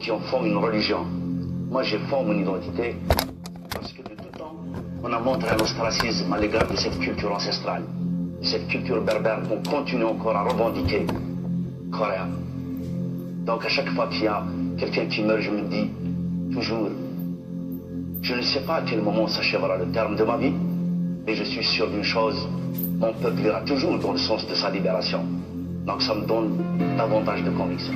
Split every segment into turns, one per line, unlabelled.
qui en font une religion. Moi, je fonde mon identité parce que de tout temps, on a montré un ostracisme à l'égard de cette culture ancestrale, de cette culture berbère qu'on continue encore à revendiquer coréen. Donc à chaque fois qu'il y a quelqu'un qui meurt, je me dis toujours, je ne sais pas à quel moment s'achèvera le terme de ma vie, mais je suis sûr d'une chose, mon peuple ira toujours dans le sens de sa libération. Donc ça me donne davantage de conviction.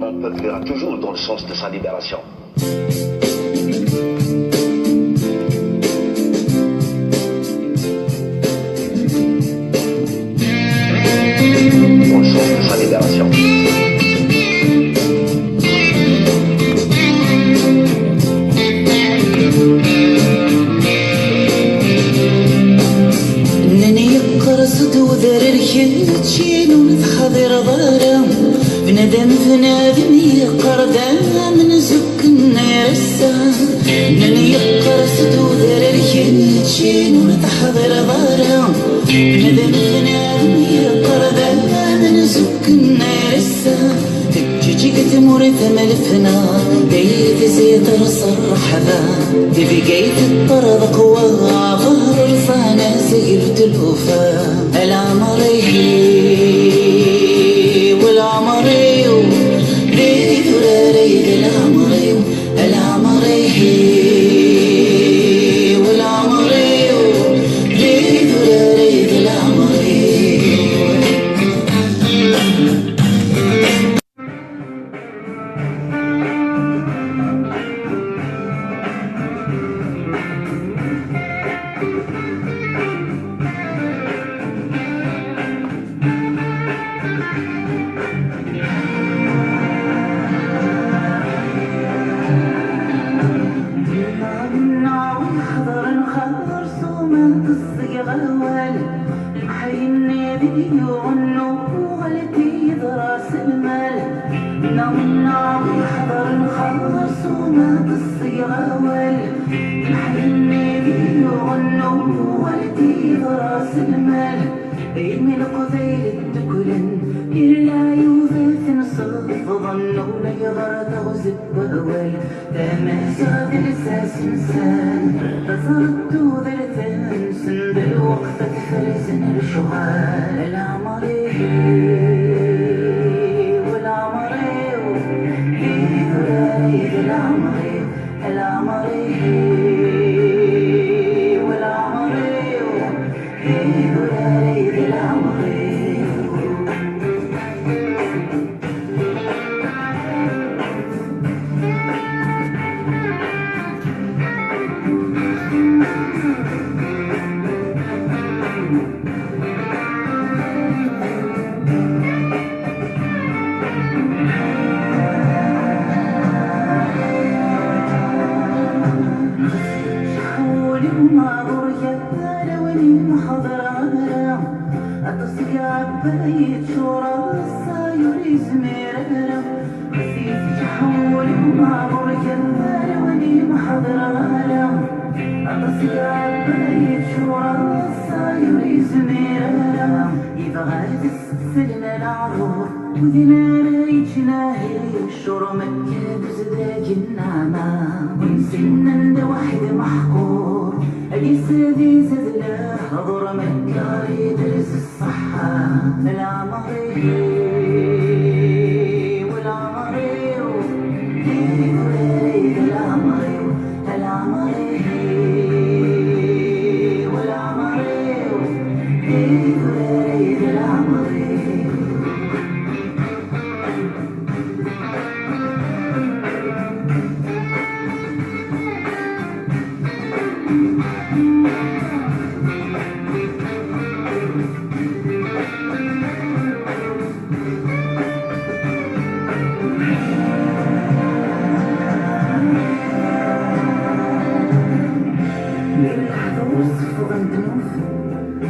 Mon peuple ira toujours dans le sens de sa libération. Dans le sens de sa libération.
بندم فنادم يقردان من زك النرسان نني يقرص تودر الكيتشين ونتحضر ضارا بندم فنادم يقردان من زك النرسان تجيك تمر ثمل فنا ديت زيت الصرح ذا بقيت الطرد قوى ظهر رصانا زيلت الوفا العمري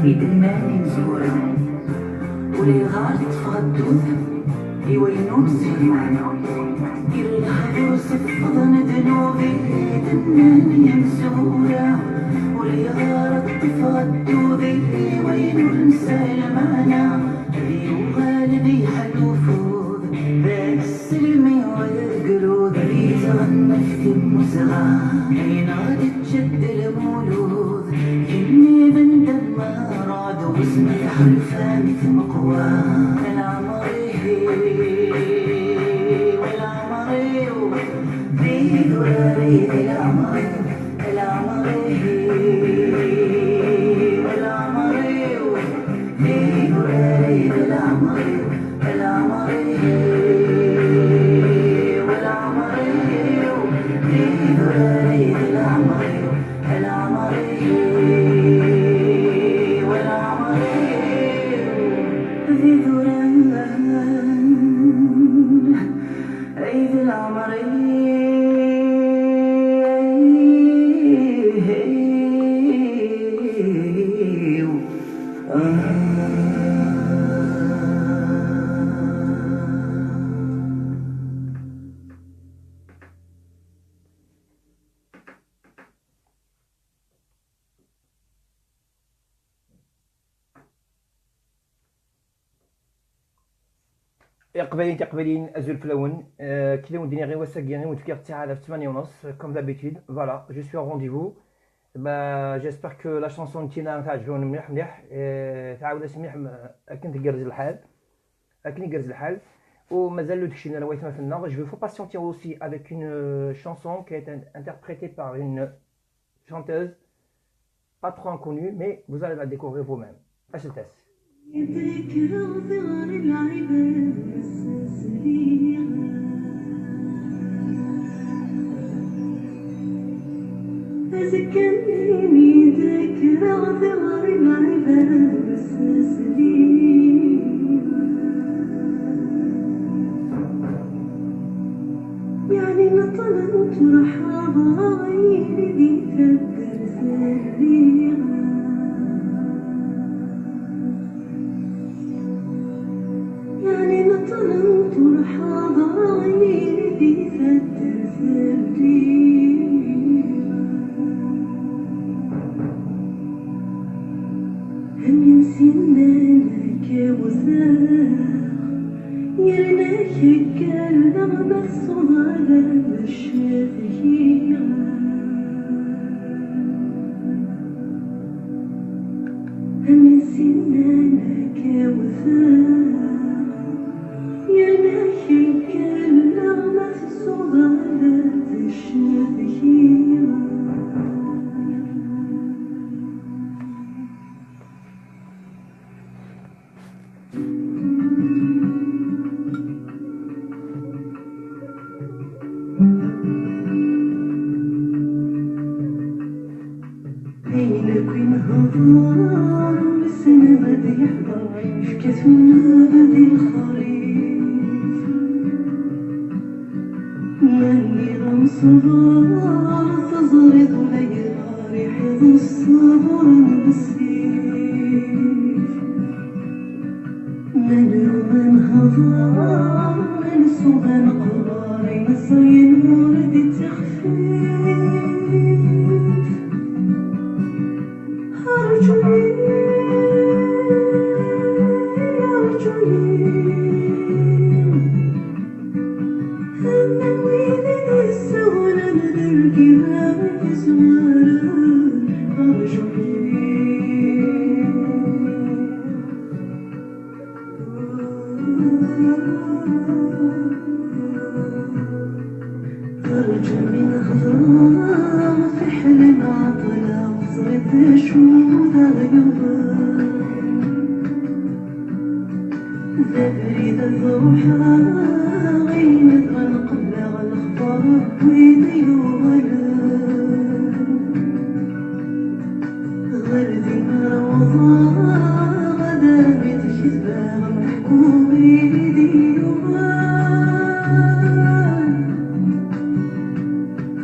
في دناني مزورة ولي غار تفغدوث يوينون السلمان إلا الخير صفضن ذنوبي دناني مزورة ولي غار تفغدوث يوينون السلمان غالبي حلوفوذ ذاك السلمي والقلوب اللي تغنفت المزغى أين غادي تجد المولود إني من دم راد واسم الحلفة مثل مقوى العمري والعمري ذي ذراري ذي العمري العمري والعمري ذي ذراري ذي العمري العمري والعمري ذي ذراري ذي العمري العمري والعمري ذي ذران عيد العمري
تقبلين أزول فلون كذا وديني غير وساقيني وتفكير تاعها في 8:30 comme d'habitude. Voilà, je suis au rendez-vous. J'espère que la chanson تينا تعجبون مليح تعاود مليح أكن تقرز الحال ومازال داكشي اللي رويت مثلنا. Je vais vous patienter aussi avec une chanson qui est interprétée par une chanteuse pas trop inconnue, mais vous allez la découvrir vous-même. أشلتاس
يذكر صغار العباد سريعا أذكرني ذكر صغار العباد سريعا يعني نطلت رحاب غير ذي تذكر سريعا يعني نطلت رحاب غير ذي تذكر سريعا هم ينسينا لك وثاق يرناك كالنغمة الصغيرة بالشفيعة هم ينسينا لك وثاق يرناك كالنغمة الصغيرة بالشفيعة بينك ونهار السنة بدي يحضر شكتنا بدي الخريف ماني غم صغار تزرد ليلة ريحة الصبر بالسيف من ومن هضار من صغن قراري نصين وردي تخفيف أرجوي أنا ويلي السهولة ندركها في زمارة أرجوي أرجو من خضار في حلم عطلة وصرت شوف غيوبة ذا بريد الروحة غيمت غنقبل غنخطر بويدي وغلا غردي مروضة غدا بيت الكذبة غنحكو بيدي وغال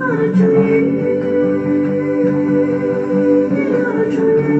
أرجوي أرجوي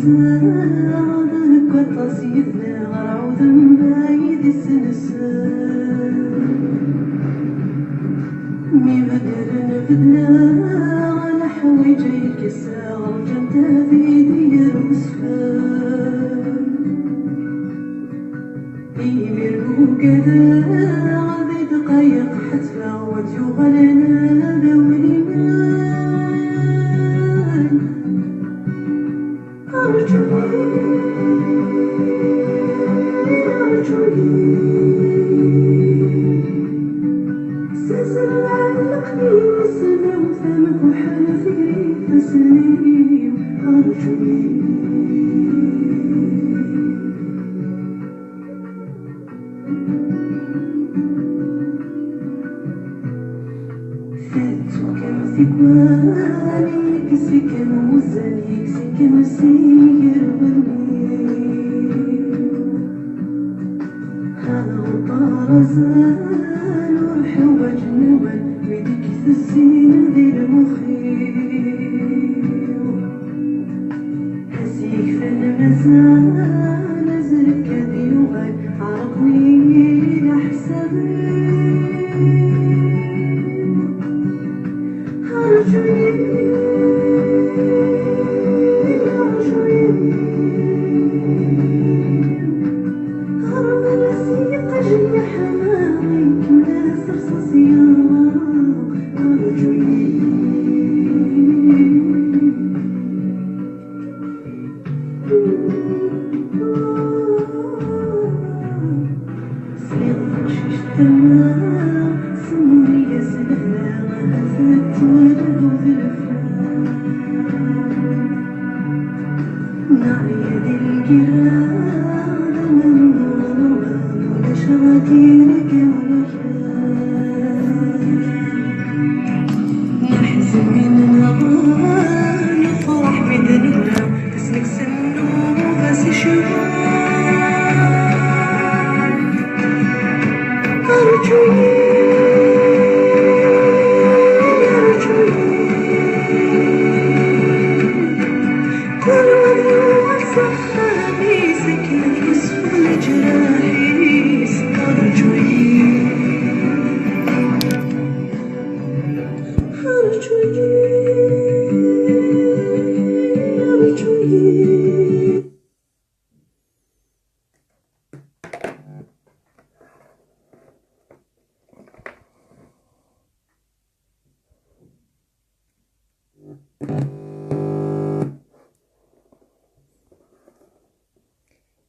نساء قطاس يدنا غرعود بايد السنسان مي بدر نبدنا على حوايجي الكسا غرجنت في دير وسفان يمير وكذا غادي دقايق حتى وديو غلنا دولي سلسل علقني والسما وفمك وحال فكري فسني أرجوي فاتوك مثقوالي كسك موزاني كسك مسير برمي هذا وطارزان وحواج نوال بيدك الزين ذي المخير هزيك فالمزال نزلك ذي يغال عرقني لحسابي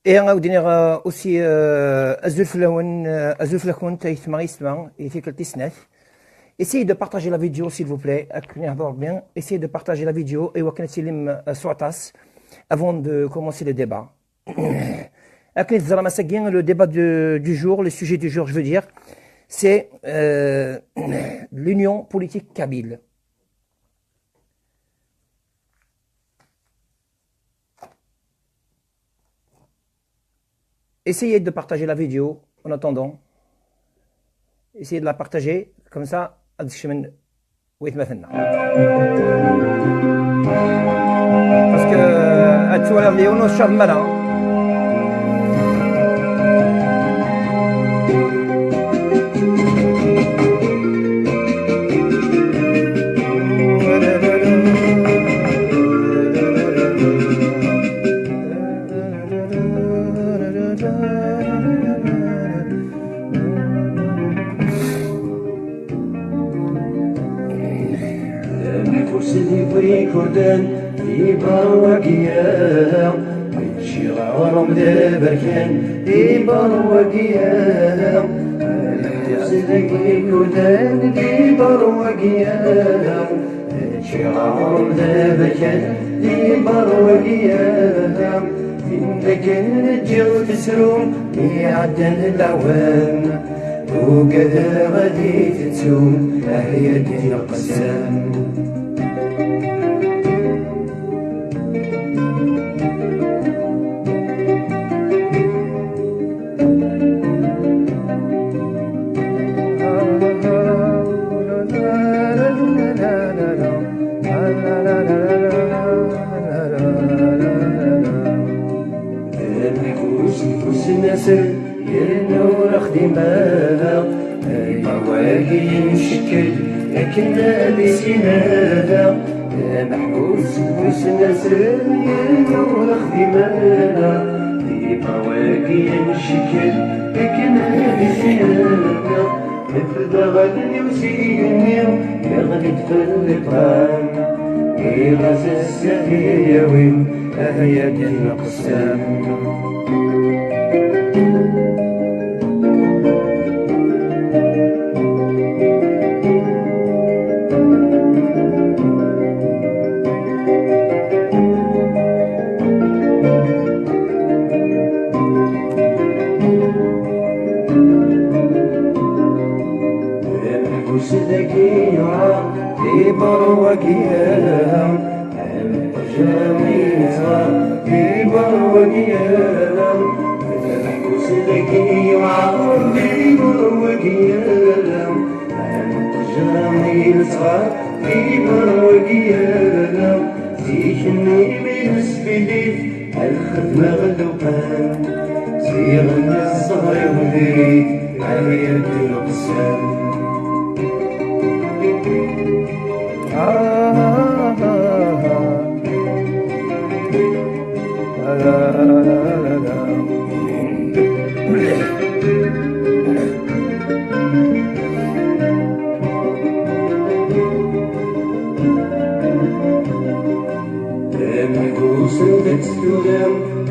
Et on a aussi Azul Flakoun, Taïs Marisman, et Fikeltisnef. Essayez de partager la vidéo, s'il vous plaît. Bien. Essayez de partager la vidéo et Wakanesilim Soatas avant de commencer le débat. Le débat du jour, le sujet du jour, je veux dire, c'est l'union politique kabyle. Essayez de partager la vidéo en attendant. Essayez de la partager comme ça. Parce que tu as l'air de chave malin.
كردان يبروقيا شيرا ورم دبركان يبروقيا زلقي كردان يبروقيا شيرا ورم دبركان يبروقيا إنك نجيو تسروم يعدن العوام وكذا غادي تتسوم أهيدي القسام واقي نشكل لكن هذه سناها محبوس وسناس ولا خدمانا ديما واقي نشكل لكن هذه سناها نبدا غني وسيني يغلي تفلقان غاز السهية وين هيا ديال القسام في بروقيها جميلة في بروقيها محبوس ذكي وعار في بروقيها جميلة في بروقيها زيشني من سبيلي الخدمة غلوقان زيغني الزهر ودريد على يد القسام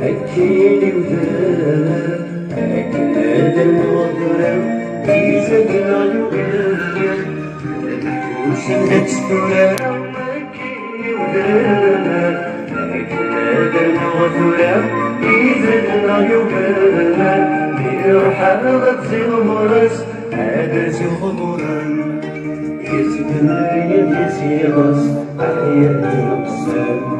أكيد وذاب أكاد المغرب يزد العيون وسنة ستورة أكيد وذاب أكاد المغرب يزد العيون بيرحى غزل مرس عادة خضرا يزد العيون يسيغس حياة الأقسام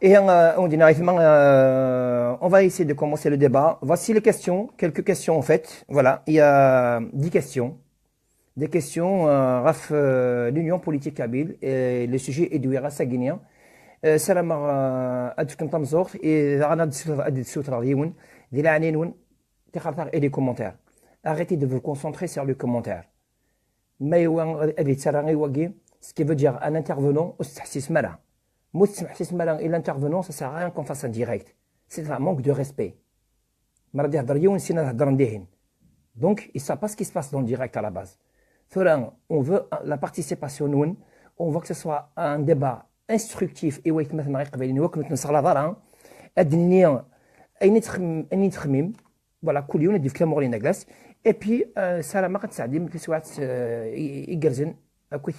Et on va essayer de commencer le débat. Voici les questions, quelques questions en fait. Voilà, il y a 10 questions. Des questions raf l'Union politique kabyle et le sujet est du RSA guinéen. Salam adfkem tamzor et rana de soutra dioun dila aninoun tikhartar et les commentaires. Arrêtez de vous concentrer sur les commentaires. Mais ce qui veut dire un intervenant au mala. Et l'intervenant, ça ne sert à rien qu'on fasse un direct. C'est un manque de respect. Donc, ils ne savent pas ce qui se passe dans le direct à la base. On veut la participation, on voit que ce soit un débat instructif et ouais مثلا غير قبيلين وكنت نسغ لا دار الدنيا أين تخميم voilà كل يوم ندير في كلام مغري نجلس et puis ça ما غتساعدني مثل سواعات يجرزن كويس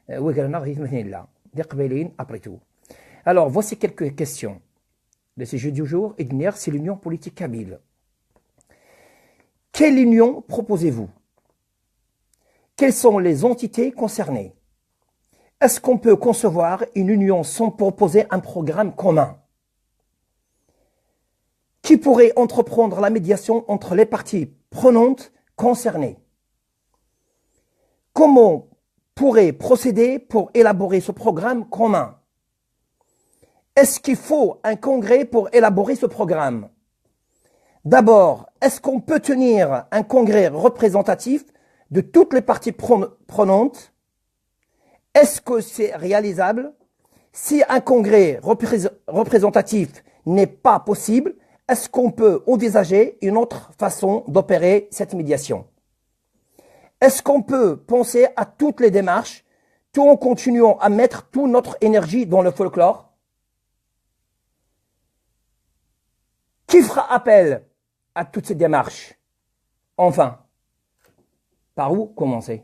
ويقرنا غير مثلا لا دي قبيلين après tout. Alors voici quelques questions de ce jeu du jour et dernière, c'est l'union politique kabyle. Quelle union proposez-vous? Quelles sont les entités concernées? Est-ce qu'on peut concevoir une union sans proposer un programme commun? Qui pourrait entreprendre la médiation entre les parties prenantes concernées? Comment pourrait procéder pour élaborer ce programme commun? Est-ce qu'il faut un congrès pour élaborer ce programme? D'abord, est-ce qu'on peut tenir un congrès représentatif de toutes les parties prenantes? Est-ce que c'est réalisable? Si un congrès représentatif n'est pas possible, est-ce qu'on peut envisager une autre façon d'opérer cette médiation? Est-ce qu'on peut penser à toutes les démarches tout en continuant à mettre toute notre énergie dans le folklore? Qui fera appel à toutes ces démarches? Enfin, par où commencer?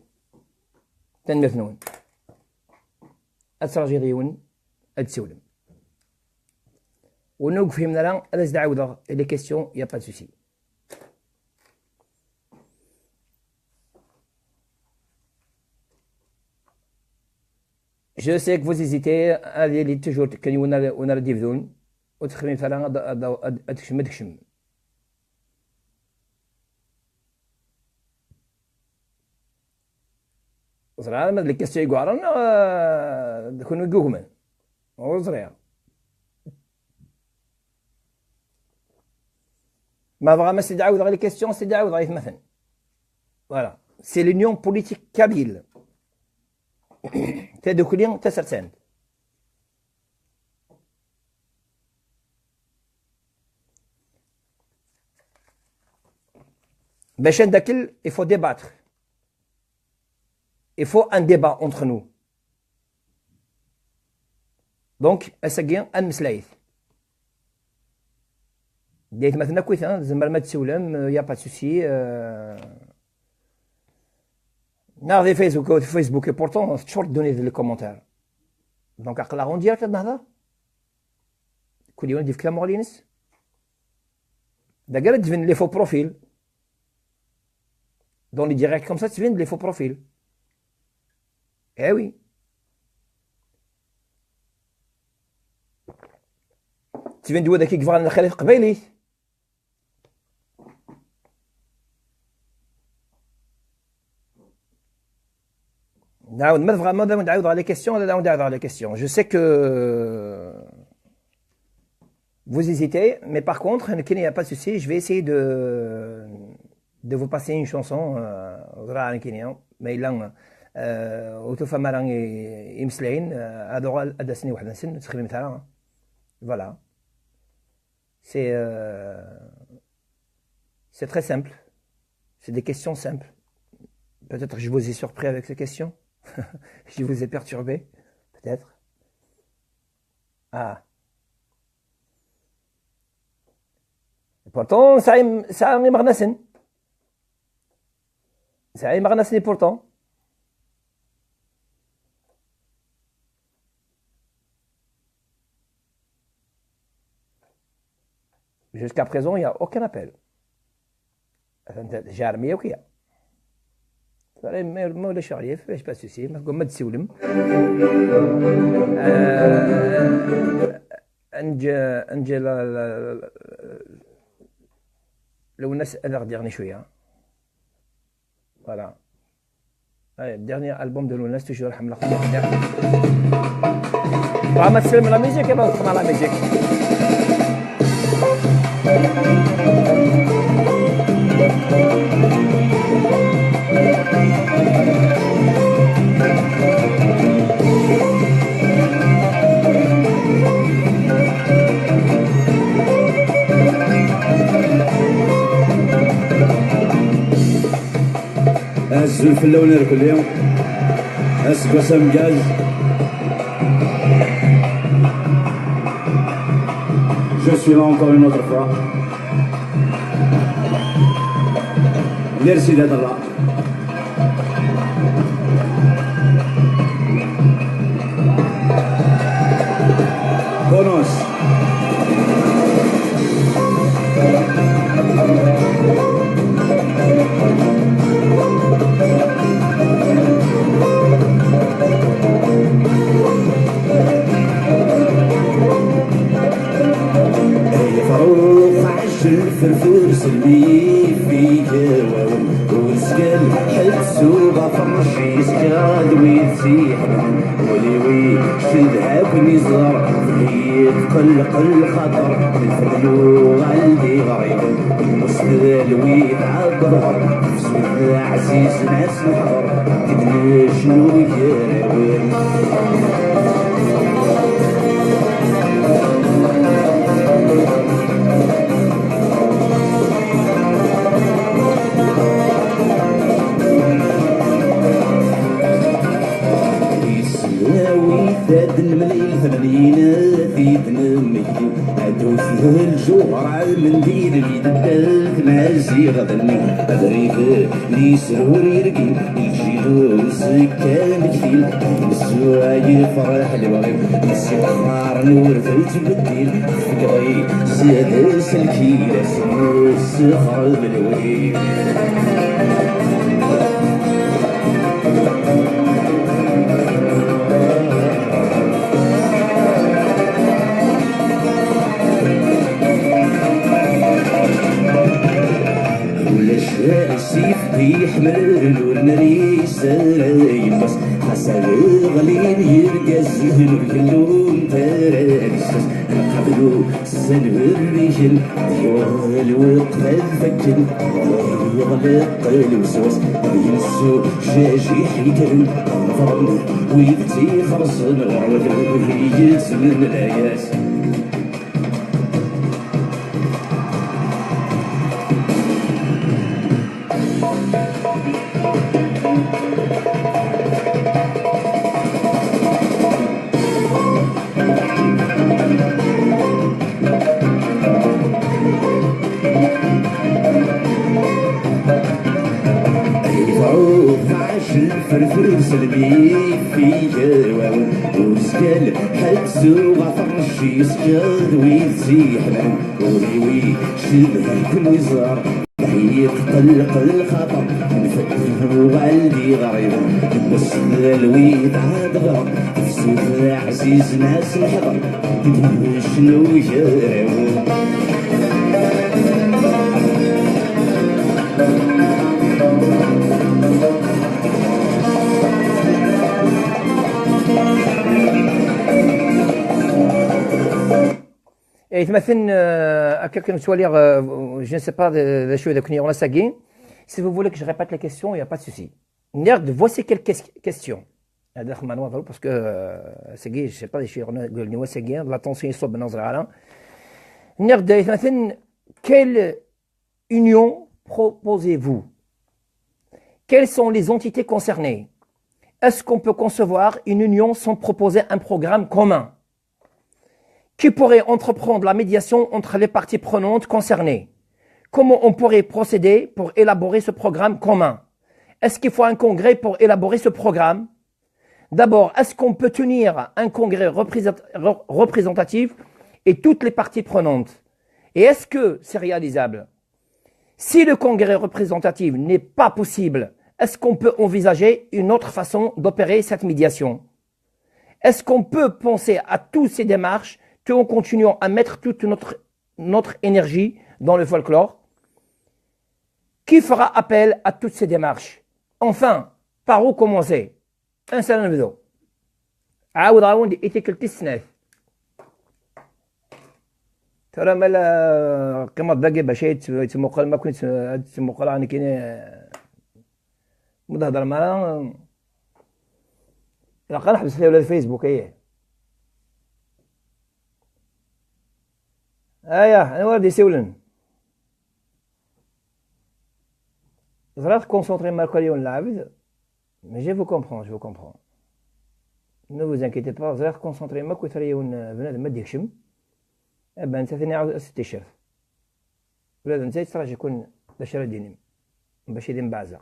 تنمثنون أتراجيريون أتسولم ونوقف فهمنا لان ألاز دعوضة les questions, il n'y a pas de souci. Je sais que vous hésitez à aller toujours كان ونا الديفدون وتخمين مثلا أدكشم أدكشم. زرع ما اللي كاستي يقارن كونوا يقومن وزرع ما بغى ما سيدعاود غير لي كيستيون سيدعاود غير مثلا فوالا سي لونيون بوليتيك كابيل تدخلين تسرسان باش نداكل il faut débattre. Il faut un débat entre nous. Donc, أساقين المسلايث. ديت مثلا كويس زعما ما تسولم يا با سوسي. ناخذ فيسبوك بورتون شورت دوني لي كومونتير. دونك عقل غوندير النهضة. كل يوم ندير في كلام مغلينس. داكا تبين لي فو بروفيل. Dans les directs comme ça, tu viens de les faux profils. Eh oui. Tu viens de voir qui va dans le قبيلي. نعاود ما vraiment نعاود على les questions ولا نعاود على les questions. Je sais que vous hésitez, mais par contre, il n'y a pas de souci, je vais essayer de vous passer une chanson راه كاينه ما الا وتوفى راه يمسلين هادو هذا سني واحد نسن تخدم مثلا voilà c'est très simple, c'est des questions simples. Peut-être que je vous ai surpris avec ces questions. Je vous ai perturbé peut-être. Ah, pourtant ça مغنسن ça مغنسني pourtant. Jusqu'à présent, il n'y a aucun appel. J'ai armé au Kia. ما ولا شعريه فاش با سوسي ما تسولم. انجي لو الناس غديرني شويه. Voilà. Allez, dernier album de Lounas, toujours Hamla Khoudia. On va mettre la musique et on va la musique.
الزلف اللون كل يوم Asgos amgaz. Je suis là encore une autre fois. Merci d'être là. Bonus. الفرفور سلبي في جواهم وسكن حبسو بفرشي سكاد ويتسيح وليوي شذهب نزار هي تقلق الخطر الفدلو عندي غريب المستدل ويتعبر نفسه عزيز ناس نحضر تدري شنو يراوي ثاد المليل ثمانين في دنمي عدو فيه الجوهر من دير يدبل مازي غدني أدريك لي سرور يرقي الجيل سكان كفيل السواي فرح البغيب السكار نور في التبديل فقري زاد سلكي لسمو السخر بالوهيب السيف بيحمل والمريس يبص حسن غليل يرقز الكلون ترقص قبلو سلب الرجل ديوال وقف الفجل يغلق الوسوس ينسو جاجي حيكل فرن ويبتي خرص الغروة يجلس من العياس الفرفور سلبي في جواو وسكال حبسو غفرشي سكاد ويتسيح وليوي شبه كل وزار يتقلق الخطر نفتحو عندي غريب نسل ويتعاد غرب نفسو عزيز ناس الحضر تدري شنو يجراو
يتمثل quelqu'un soit lire, je ne sais pas les choses de Kniron Sagui. Si vous voulez que je répète les questions, il n'y a pas de souci. Nerd, voici quelques questions. Parce que Sagui, je ne sais pas les choses de Kniron Sagui, l'attention est sur Benaz Rala. Nerd, يتمثل quelle union proposez-vous? Quelles sont les entités concernées? Est-ce qu'on peut concevoir une union sans proposer un programme commun? Qui pourrait entreprendre la médiation entre les parties prenantes concernées? Comment on pourrait procéder pour élaborer ce programme commun? Est-ce qu'il faut un congrès pour élaborer ce programme? D'abord, est-ce qu'on peut tenir un congrès représentatif et toutes les parties prenantes? Et est-ce que c'est réalisable? Si le congrès représentatif n'est pas possible, est-ce qu'on peut envisager une autre façon d'opérer cette médiation? Est-ce qu'on peut penser à toutes ces démarches tout en continuant à mettre toute notre énergie dans le folklore? Qui fera appel à toutes ces démarches? Enfin, par où commencer? Un seul vidéo. عاود عاود étiquette السناف. ترى مالا كما باقي باش يتسمو قال ما كنت تسمو قال راني كاين مدهضر معاه لا نحبس فيه ولا الفيسبوك ايه انا ولدي سولن زرات كونسونطري معك اليوم العبد mais je vous comprends نو فوز انكيتي با، غير كونسونطري ماك وثريون بنادم ما ديكشم، ابا انت ثاني عاود استشاف بنادم انت يتراجع يكون باش راه دينيم باش يديم بعزق.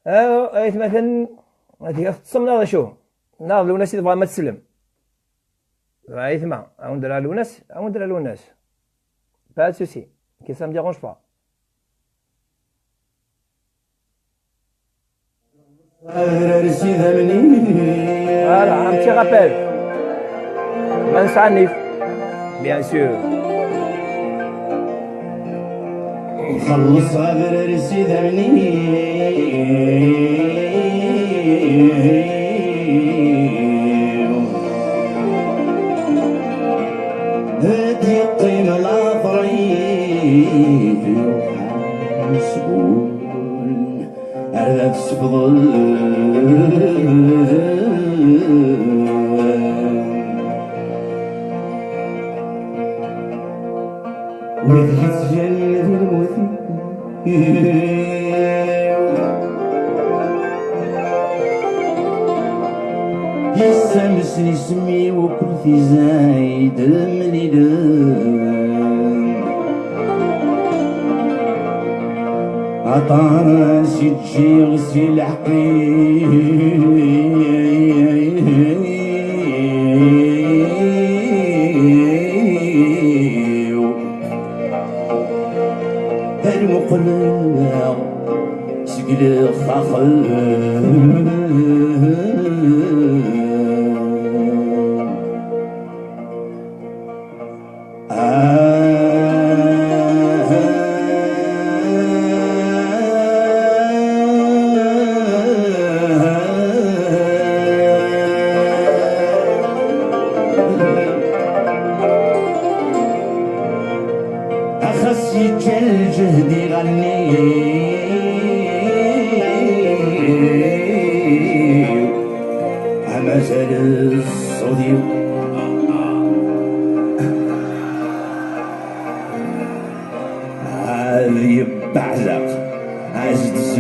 ايت مثلا هذيك تصمنا ولا شو ناض لوناس تبغى ما تسلم راهي ثما اون درا لوناس اون درا لوناس با دو سوسي كي سا مي ديرونج با. فوالا ان بتي رابيل ما نسعنيف بيان سور.
خلص غير رسيد هدي القيمة لا ضريف مسؤول أردت تفضل وذي تجنة المثير الشمس اسمي وكل زايد مليلان عطاش تجي غسيل المقلع سقل خاخل أخسي الجهد يغني أمثل الصديق هذي بعزق عزت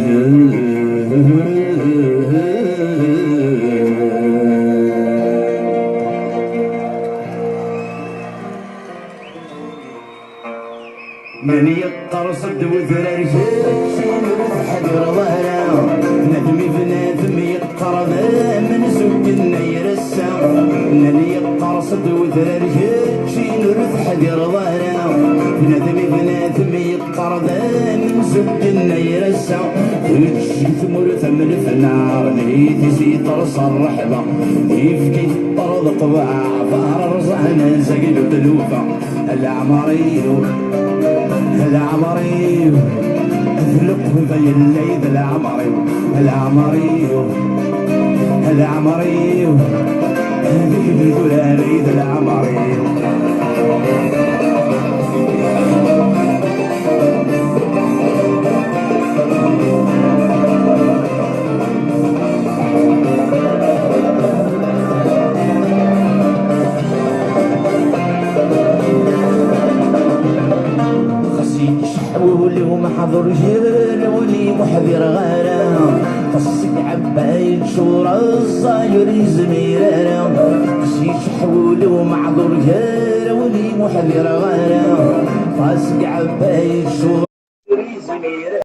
من يطرصد وذرر شين حذر ظهره ندمي بنادم يقرب من زوج النير السام من يطرصد وذرر شين حذر ظهره ندمي بنادم يقرب من زوج النير السام تجي ثمر ثمن في النار ليت يطرص الرحبه يفكي طرد قباع فار رزعنا زقل بلوفه العمريو العمريو اذلقه في الليل العمريو العمريو العمريو هذه الدولاريد العمريو محضر جبل ولي محذر غرام قصك عبايل شورى الصاير زميران قصيش حول ومعذر جبل ولي محذر غرام قصك عبايل شورى زميران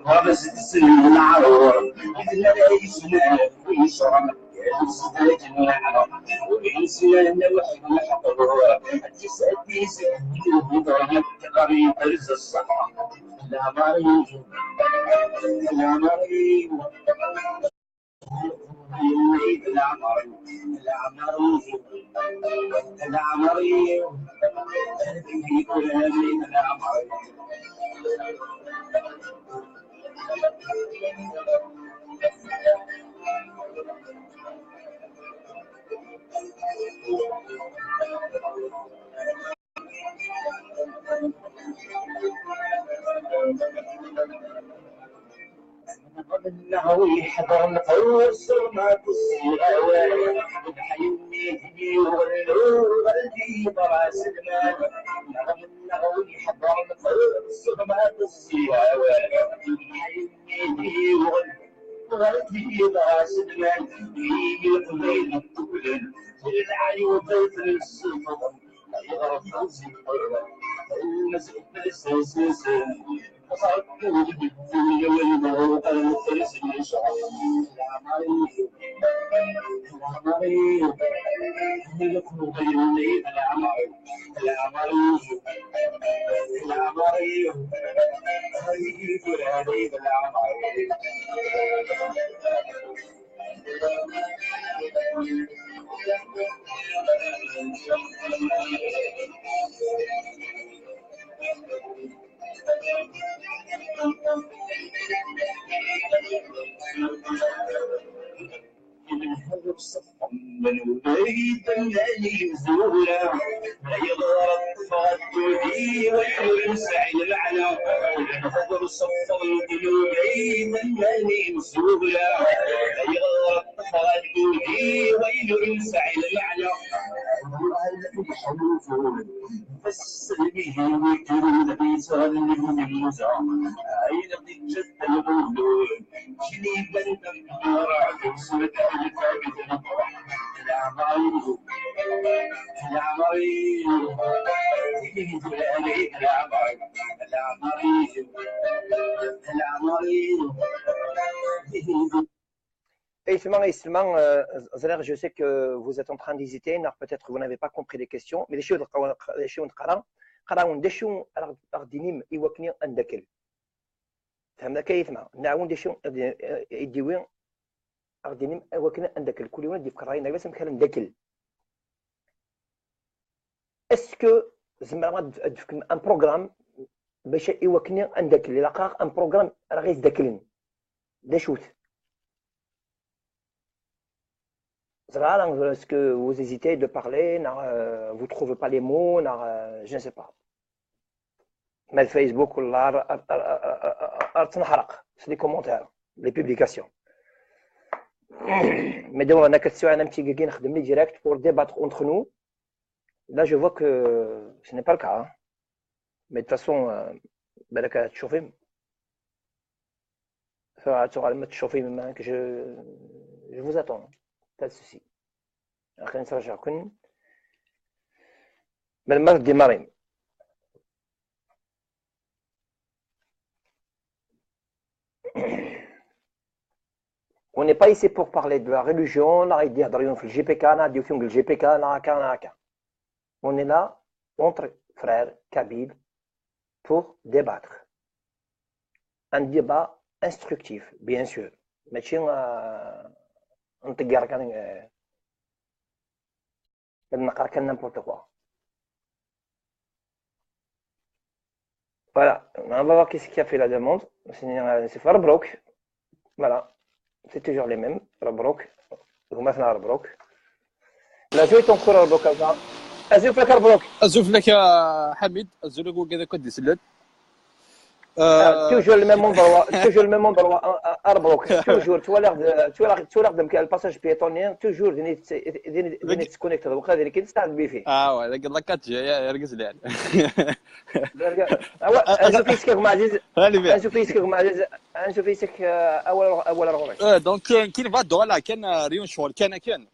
غمس تسلم العرور إذن ليسنا ويشرم يستجنا وإنسان وحد محضور تسأليس وضعك قريب رز الصحراء لا مريض لا مريض لا مريض لا مريض لا مريض في كل هذه لا مريض النهوي حضر نقرص ما تصير حيني وغلو قلبي براس المال نغم النهوي حضر نقرص ما تصير حيني وغلو غلبي براس المال في قبيل الطول العلي وبيت السلطان يغرف راسي المسك بالسلسل صارت بالدنيا والموت الفرس الشعر العمري القلوب الليل العمري هذه فرادي العمري الهرب صفا من وليد الليل زورا لا يغرق فغدودي وينسعي المعنى الهرب صفا من وليد الليل زورا لا يغرق فغدودي وينسعي المعنى الحلوف بس به ويكرون بيسالهم المزع عين جد المولود جنيب الأمور عدو سوى الثابت العمري
Et seulement, Zler, je sais que vous êtes en train d'hésiter, peut-être que vous n'avez pas compris les questions, mais les choses قراون دشون أردينيم يوكني أندكل فهمنا كيف ما نعاون دشون يديوين أردينيم يوكني أندكل كل يوم يديك راينا بس مكان أندكل اسكو زعما ان بروغرام باش يوكني أندكل لاقا ان بروغرام راه غير داكلين دشوت est-ce que vous hésitez de parler, vous ne trouvez pas les mots, je ne sais pas. Mais Facebook, c'est les commentaires, les publications. Mais donc, on a question un petit peu direct pour débattre entre nous. Là, je vois que ce n'est pas le cas. Hein. Mais de toute façon, je vous attends. Pas de souci. خلينا نرجع كن بالمرة ديمارين On n'est pas ici pour parler de la religion, là, il y في الجي بي كا ناديو فيهم الجي بي كا ناكا. On est là entre frères kabyles pour débattre. Un débat instructif, bien sûr. ماشي نطير كان نقرا كان n'importe quoi. Voilà, on va voir qu'est-ce qui a fait la demande. C'est Farbrook. Voilà, c'est toujours les mêmes. Farbrook. ومثلا Farbrook. لا شوي تنقر Farbrook هذا. أزوف لك Farbrook.
أزوف لك يا حميد، أزوف لك وكذا كنت سلت.
Toujours le même endroit, Farbrook. Toujours, tu vois l'air de le passage piétonnier, toujours venez se connecter. Donc, هذا اللي كنت تستعد به فيه.
واه لقد لقات جاي يرقص لي يعني.
أنشوف يسكك مع عزيز. أنشوف يسك أول رغبة.
دونك كاين بعض الدول كان ريون شغل كان.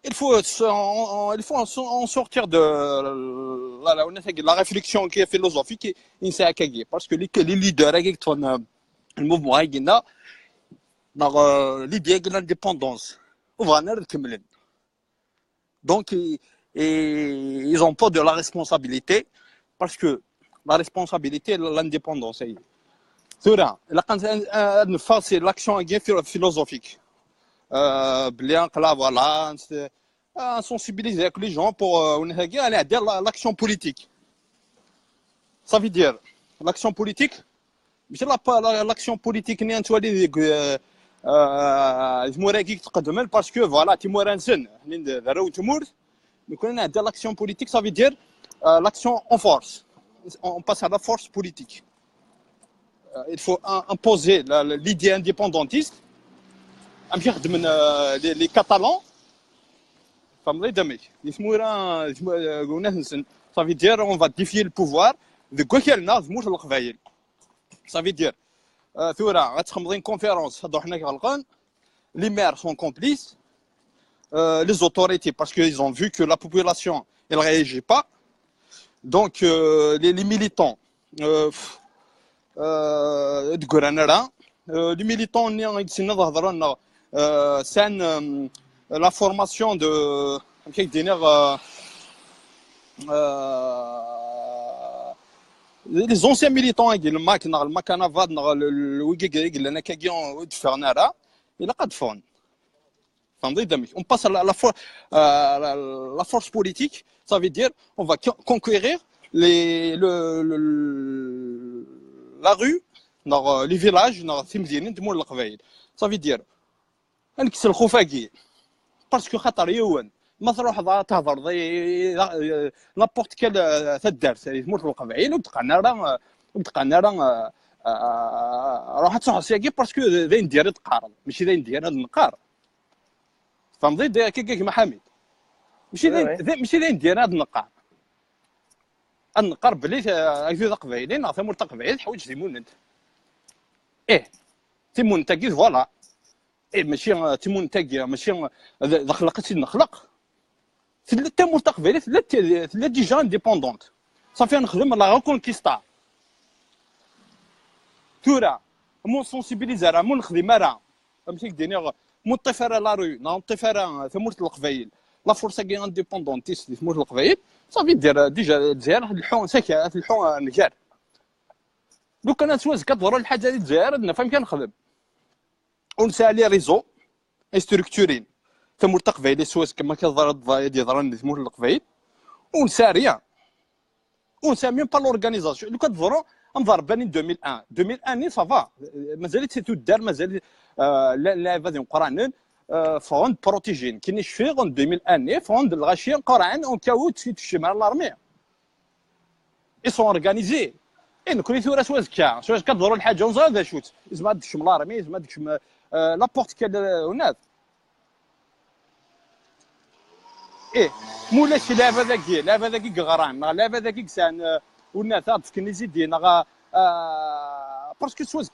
Il faut en sortir de la réflexion qui est philosophique et parce que les leaders qui le mouvement l'idée de l'indépendance donc ils ont pas de la responsabilité parce que la responsabilité l'indépendance c'est l'action philosophique voilà, sensibiliser les gens pour l'action politique. Ça veut dire l'action politique, mais l'action politique n'est parce que voilà, l'action politique, ça veut dire l'action en force. On passe à la force politique. il faut imposer l'idée indépendantiste. Les Catalans, ça veut dire on va défier le pouvoir de quoi qu'elle n'a, ça veut dire une conférence, les maires sont complices, les autorités, parce qu'ils ont vu que la population ne réagit pas. Donc, les militants, les militants, c'est la formation de les anciens militants, il on passe à la force politique, ça veut dire on va conquérir la rue, les villages, ça veut dire parce que ما تروح تهضر لابورت كال تدار تموت القبائل وتبقى انا روح تصح سياكي باسكو ذاين ديالي تقارن ماشي ذاين ديالي هذا النقار فهمتي كيما حميد ماشي ذاين ديالي هذا النقار بلي هكذا قبائلين ثمور قبائل حوايج تيمون انت تيمون انت كي فوالا ماشي تيمون انت ماشي خلقتي نخلق ثلاثة مستقبلات ثلاثة ديجا انديبوندونت صافي نخدم لا غوكونكيستا تورا مون سونسيبيليزا مون نخدم راه فهمتي ديني مون طيفاره لا روي نون طيفاره ثمورت القبايل لا فورسا كي انديبوندونتيست ثمورت القبايل صافي دير ديجا الجزائر الحون ساكا الحون نجار لو كان سواز كتظهر الحاجه ديال الجزائر نفهم كنخدم ونسالي ريزو استركتورين ثمور تقبايل سواس كما كيظهر يظهرن ثمور القبايل ونساريا ونسا ميم با لورغانيزاسيون لو كتظهروا انظر باني 2001 ني صافا مازالت تدار مازال لا فازيون قران فون بروتيجين كاين شفي غون 2001 ني فون الغاشيين قران اون كاو تشمال لارمي اي سون اورغانيزي ان كل ثوره سواس كتظهروا الحاجه ونزاد شوت زعما دشم لارمي زعما دشم لابورت كال هناك مولاش لعبه ذاكي غران لعبه ذاكي كسان والناس تفكني زيدي باسكو سواز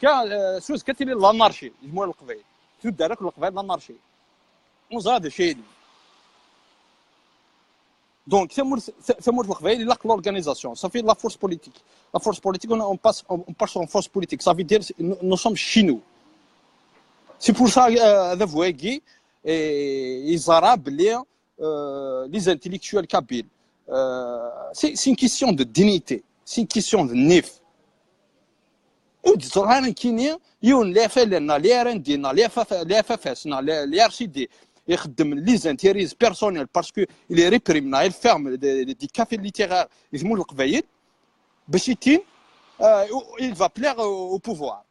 كتيلي لانارشي جمهور القبائل تدارك القبائل لانارشي وزاد شيء دونك ثمور القبائل لا لورغانيزاسيون صافي لا فورس بوليتيك اون باس اون فورس بوليتيك صافي دير نو سوم شي نو سي بور سا ذا فواكي يزرا بلي les intellectuels kabyles. C'est une question de dignité, c'est une question de nif. وتزرعنا كينيا يون لا فلنا لا رندينا لا فاسنا لا ارشيدي يخدم لي زانتيريز بيرسونيل باسكو لي ريبريمنا الفيرم دي كافي ليتيرير يسمو القبايل باش يتين il va plaire au pouvoir.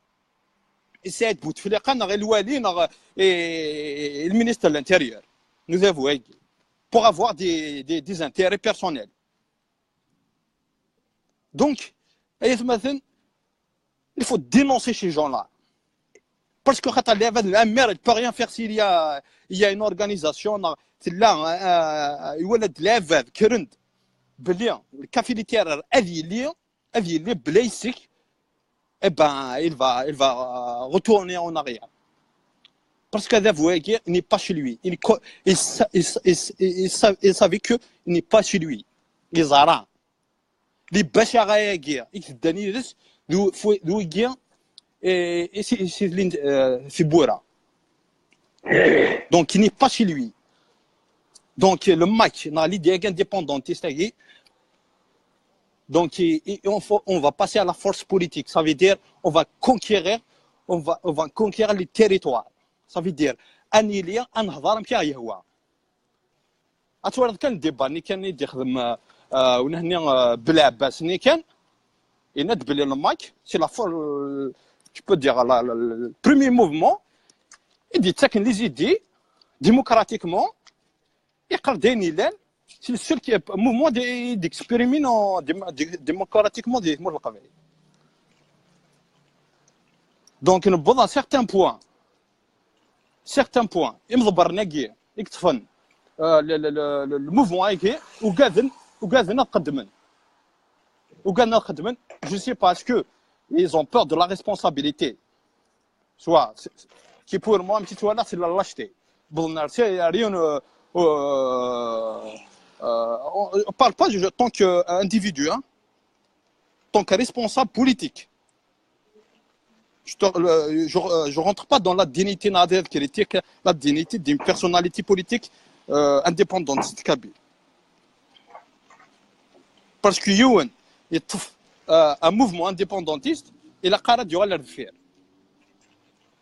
سعيد بوتفليقه غير الوالي المينيستر الانتيريور nous avons pour avoir des intérêts personnels. Donc, il faut dénoncer ces gens-là. Parce que la mère, elle ne peut rien faire s'il y a une organisation. C'est là, il y a de la veuve, le café littéraire, il va retourner en arrière. Parce que Davoué n'est pas chez lui. Il savait qu'il n'est pas chez lui. Les Arabes. Les Bachara guerre. Ils donnent d'où guerre et c'est Boura. Donc il n'est pas chez lui. Donc le match dans l'idée indépendantiste. Donc on va passer à la force politique. Ça veut dire on va conquérir les territoires. Ça veut dire annihiler un هضر كاع يهوى اتوارد كان ديبا ني كان يخدم ونهني بالعباس ني كان يناد بلي الماك سي لا فور tu peux dire le premier mouvement il dit تسكن لي زيدي démocratiquement يقدر ديني لان سي le seul qui mouvement d'expérimenter démocratiquement des mots القبائل دونك نبض à certains points يمضبر ناقي يكتفن الموفمون هيك وقاعدين نقدمن je sais pas est-ce que ils ont peur de la responsabilité soit qui pour moi petit voilà c'est la lâcheté bon c'est rien on parle pas en tant qu'individu hein tant que responsable politique je rentre pas dans la dignité critique la dignité d'une personnalité politique indépendante kabyle parce que يوان يطف un mouvement indépendantiste الى قرر يغال الرفير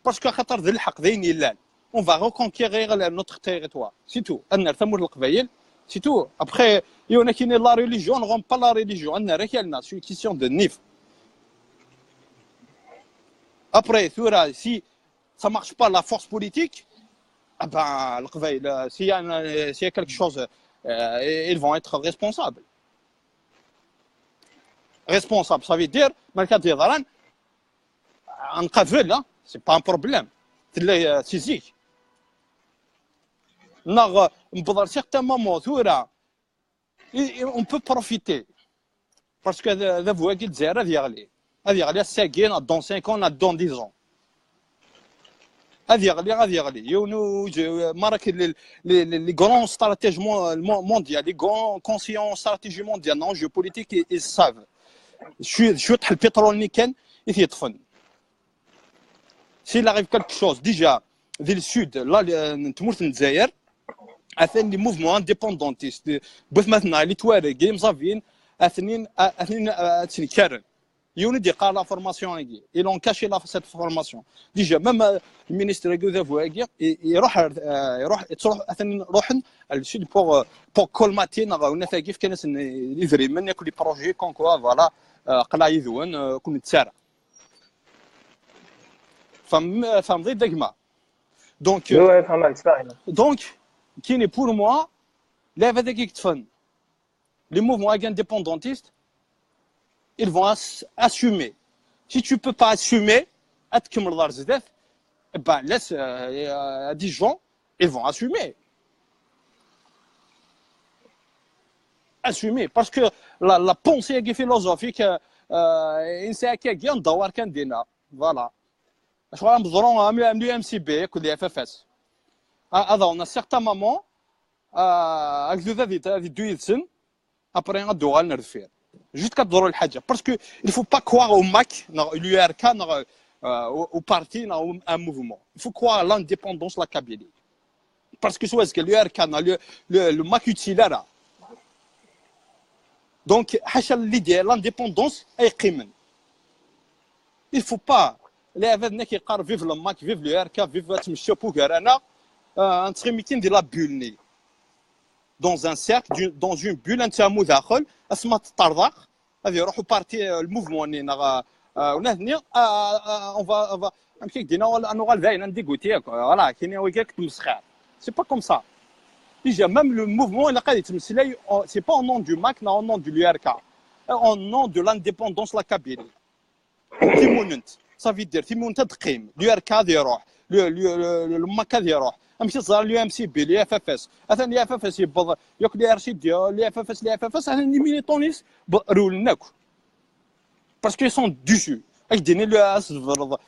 parce que خاطر ذي الحق ذين يلال on va reconquérir notre territoire c'est tout ان ثمور القبائل c'est tout après يونا كاين la religion on rompt pas la religion ان راه كايننا c'est une question de nif après si ça marche pas la force politique ah ben القبائل s'il y a quelque chose ils vont être responsables responsable ça veut dire مالك ديران نقفل c'est pas un problème تلا سيزيك نغ نبضر certains moments ثورة on peut profiter parce que ذا فواكي الجزائر هذه يغلي الساكين dans 5 ans dans 10 ans هذه يغلي يونو مارك les grands stratèges mondiaux les grands conscients stratégie mondiale non géopolitique ils savent شو تحل البترول اللي كان يطفن s'il arrive quelque chose déjà ذي السود لا نتمرت الجزائر اثني موفمون انديبوندونتيست بث مثلا اللي توارق مصافين اثنين كارن يوني قال لا فورماسيون هي ils ont caché cette formation déjà même المينيستر غوذافواغي يروح اثنين روحن السود pour colmater نغاونا كيف كان يفري من ياكل بروجي كونكوا فوالا قلا يذون كون تسارع فمضي دغما donc qui est pour moi les avec يكتفن les mouvements indépendantistes ils vont assumer si tu peux pas assumer اتكمل دار زدات ben laisse des gens ils vont assumer parce que la pensée philosophique انسان كي ندور كان دينا فوالا اش غادي نبزرو عاملين ام سي بي كل اف اف اس هذا on a certain moment هكذا هذه دوي سن ابري غادو غنرفير جوست كتضروا الحاجه باسكو il faut pas croire au MAC l'URK au parti un mouvement il faut croire à l'indépendance la Kabylie parce que soit que l'URK le MAC utile donc حاشا l'idée l'indépendance اي قيمن il faut pas لا هذا كيقار فيف الماك فيف l'URK فيف تمشي بوكرانا انتريميتين ديال لا بولني dans un cercle dans une bulle انت مداخل اسمها الطرزاق هذه يروحوا بارتي الموفمون ونهني on va امشي دينا انو غالفاين نديغوتي فوالا كاين وياك تمسخير سي با كوم سا déjà même le mouvement il a قاعد يتمثل c'est pas au nom du MAC mais au nom de l'URK au nom de l'indépendance la Kabylie تيموننت صافي دير تيموننت تقيم l'URK غادي يروح الماك غادي يروح امشي صار اليو ام سي بي لي اف اف اس مثلا لي اف اف اس يبض ياك لي ار سي دي لي اف اف اس انا لي ميليتونيس رولناك باسكو سون دوجو اكديني لو اس لو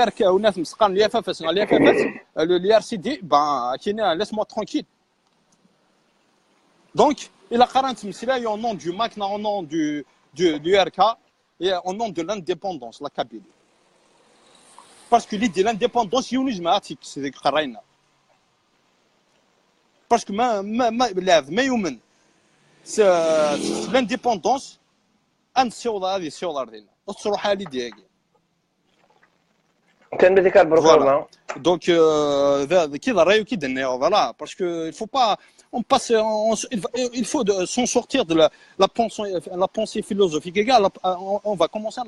ار كي وناس مسقان لي اف اف اس لي اف اف اس لي ار سي دي با كاين لاسمو ترانكيل دونك الى قرنت مسلا au nom du MAC au nom du l'URK et au nom de l'indépendance la Kabylie parce que l'idée de l'indépendance يونيزماتيك سيدي قراينا باسكو ما يؤمن l'indépendance ان سيوضا هذه السيوضا ديالنا تصروح على ديالي
كان بذكر بروغرام
donc كذا رايو كي دنا فوالا باسكو il faut pas on passe il faut s'en sortir de la pensée philosophique on va commencer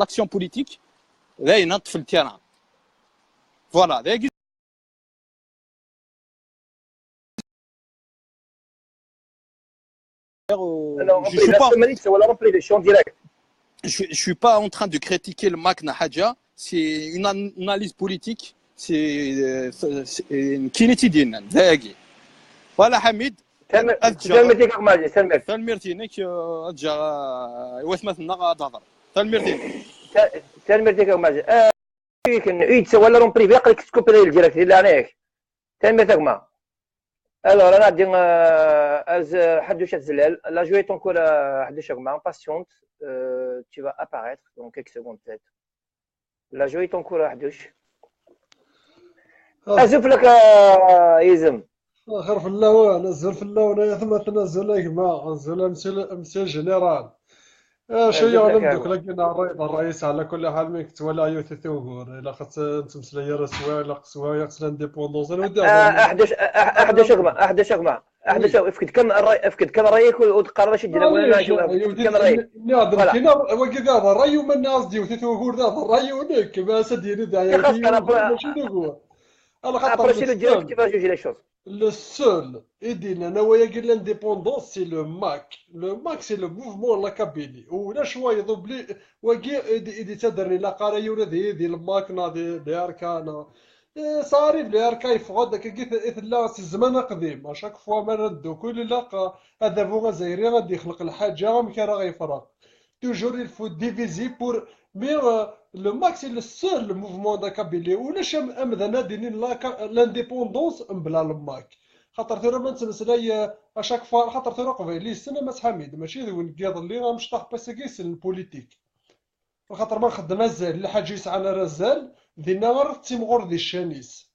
l'action politique là il entre في التيران voilà
je suis pas c'est la rempli les champs direct
je suis pas en train de critiquer le MAC Nahaja, c'est une analyse politique, c'est كينيتي ديالنا داقي. Voilà Hamid,
تلميذك ماجي تلميذ
تلميرتينك اتجا وثمتنا تهضر تلميرتينك.
تلميذك ماجي كان يتسوى لهم بريفي قالك تكوبري الديريكت الا عليك تلميذك ما alors انا غادي از حدوش الزلال لا joué ton cours حدوش ما patiente tu vas apparaître dans quelques secondes peut-être لا joué ton cours حدوش ازف لك يزم
اخر في اللون نزل في اللون يا ثم تنزل لك ما نزل امثال جنرال شويه ولا ندوك لكن الرئيس على كل حال ما كتولى يوث ثوغور الا خص تمسلا يا رسوا الا خصوا يخص الانديبوندونس افكد كم رايك وتقرر شي دير ولا شو كم رايك ناضر كنا وكذا الراي من الناس ديو ثوغور ذا الراي ونك ما سديني داير ماشي نقول على خاطر le seul aidina نوايا قال l'indépendance c'est le MAC c'est le mouvement la Kabylie ولا شويه ضبلي وكي ايدي تدرني لا قرايه ولا دي الماك ناضي دي اركانا صاري بلي اركاي فغد كيف لا سي الزمان قديم اشاك فوا ما ردو كل لا هذا فوغا زايري غادي يخلق الحاجه ما كان راه يفرق toujours il faut diviser pour mais le MAC c'est le seul mouvement de Kabylie ولاش امذنا دينين لانديبوندونس بلا الماك خاطر ثورا ما نتمسلاي اشاك فوا خاطر ثورا قبيلي السنه ما حميد ماشي ذو نقيض اللي غنشطح باسكيس البوليتيك خاطر ما خدم الزال الحاج يسعى رزال دينا غير تيمغور دي الشانيس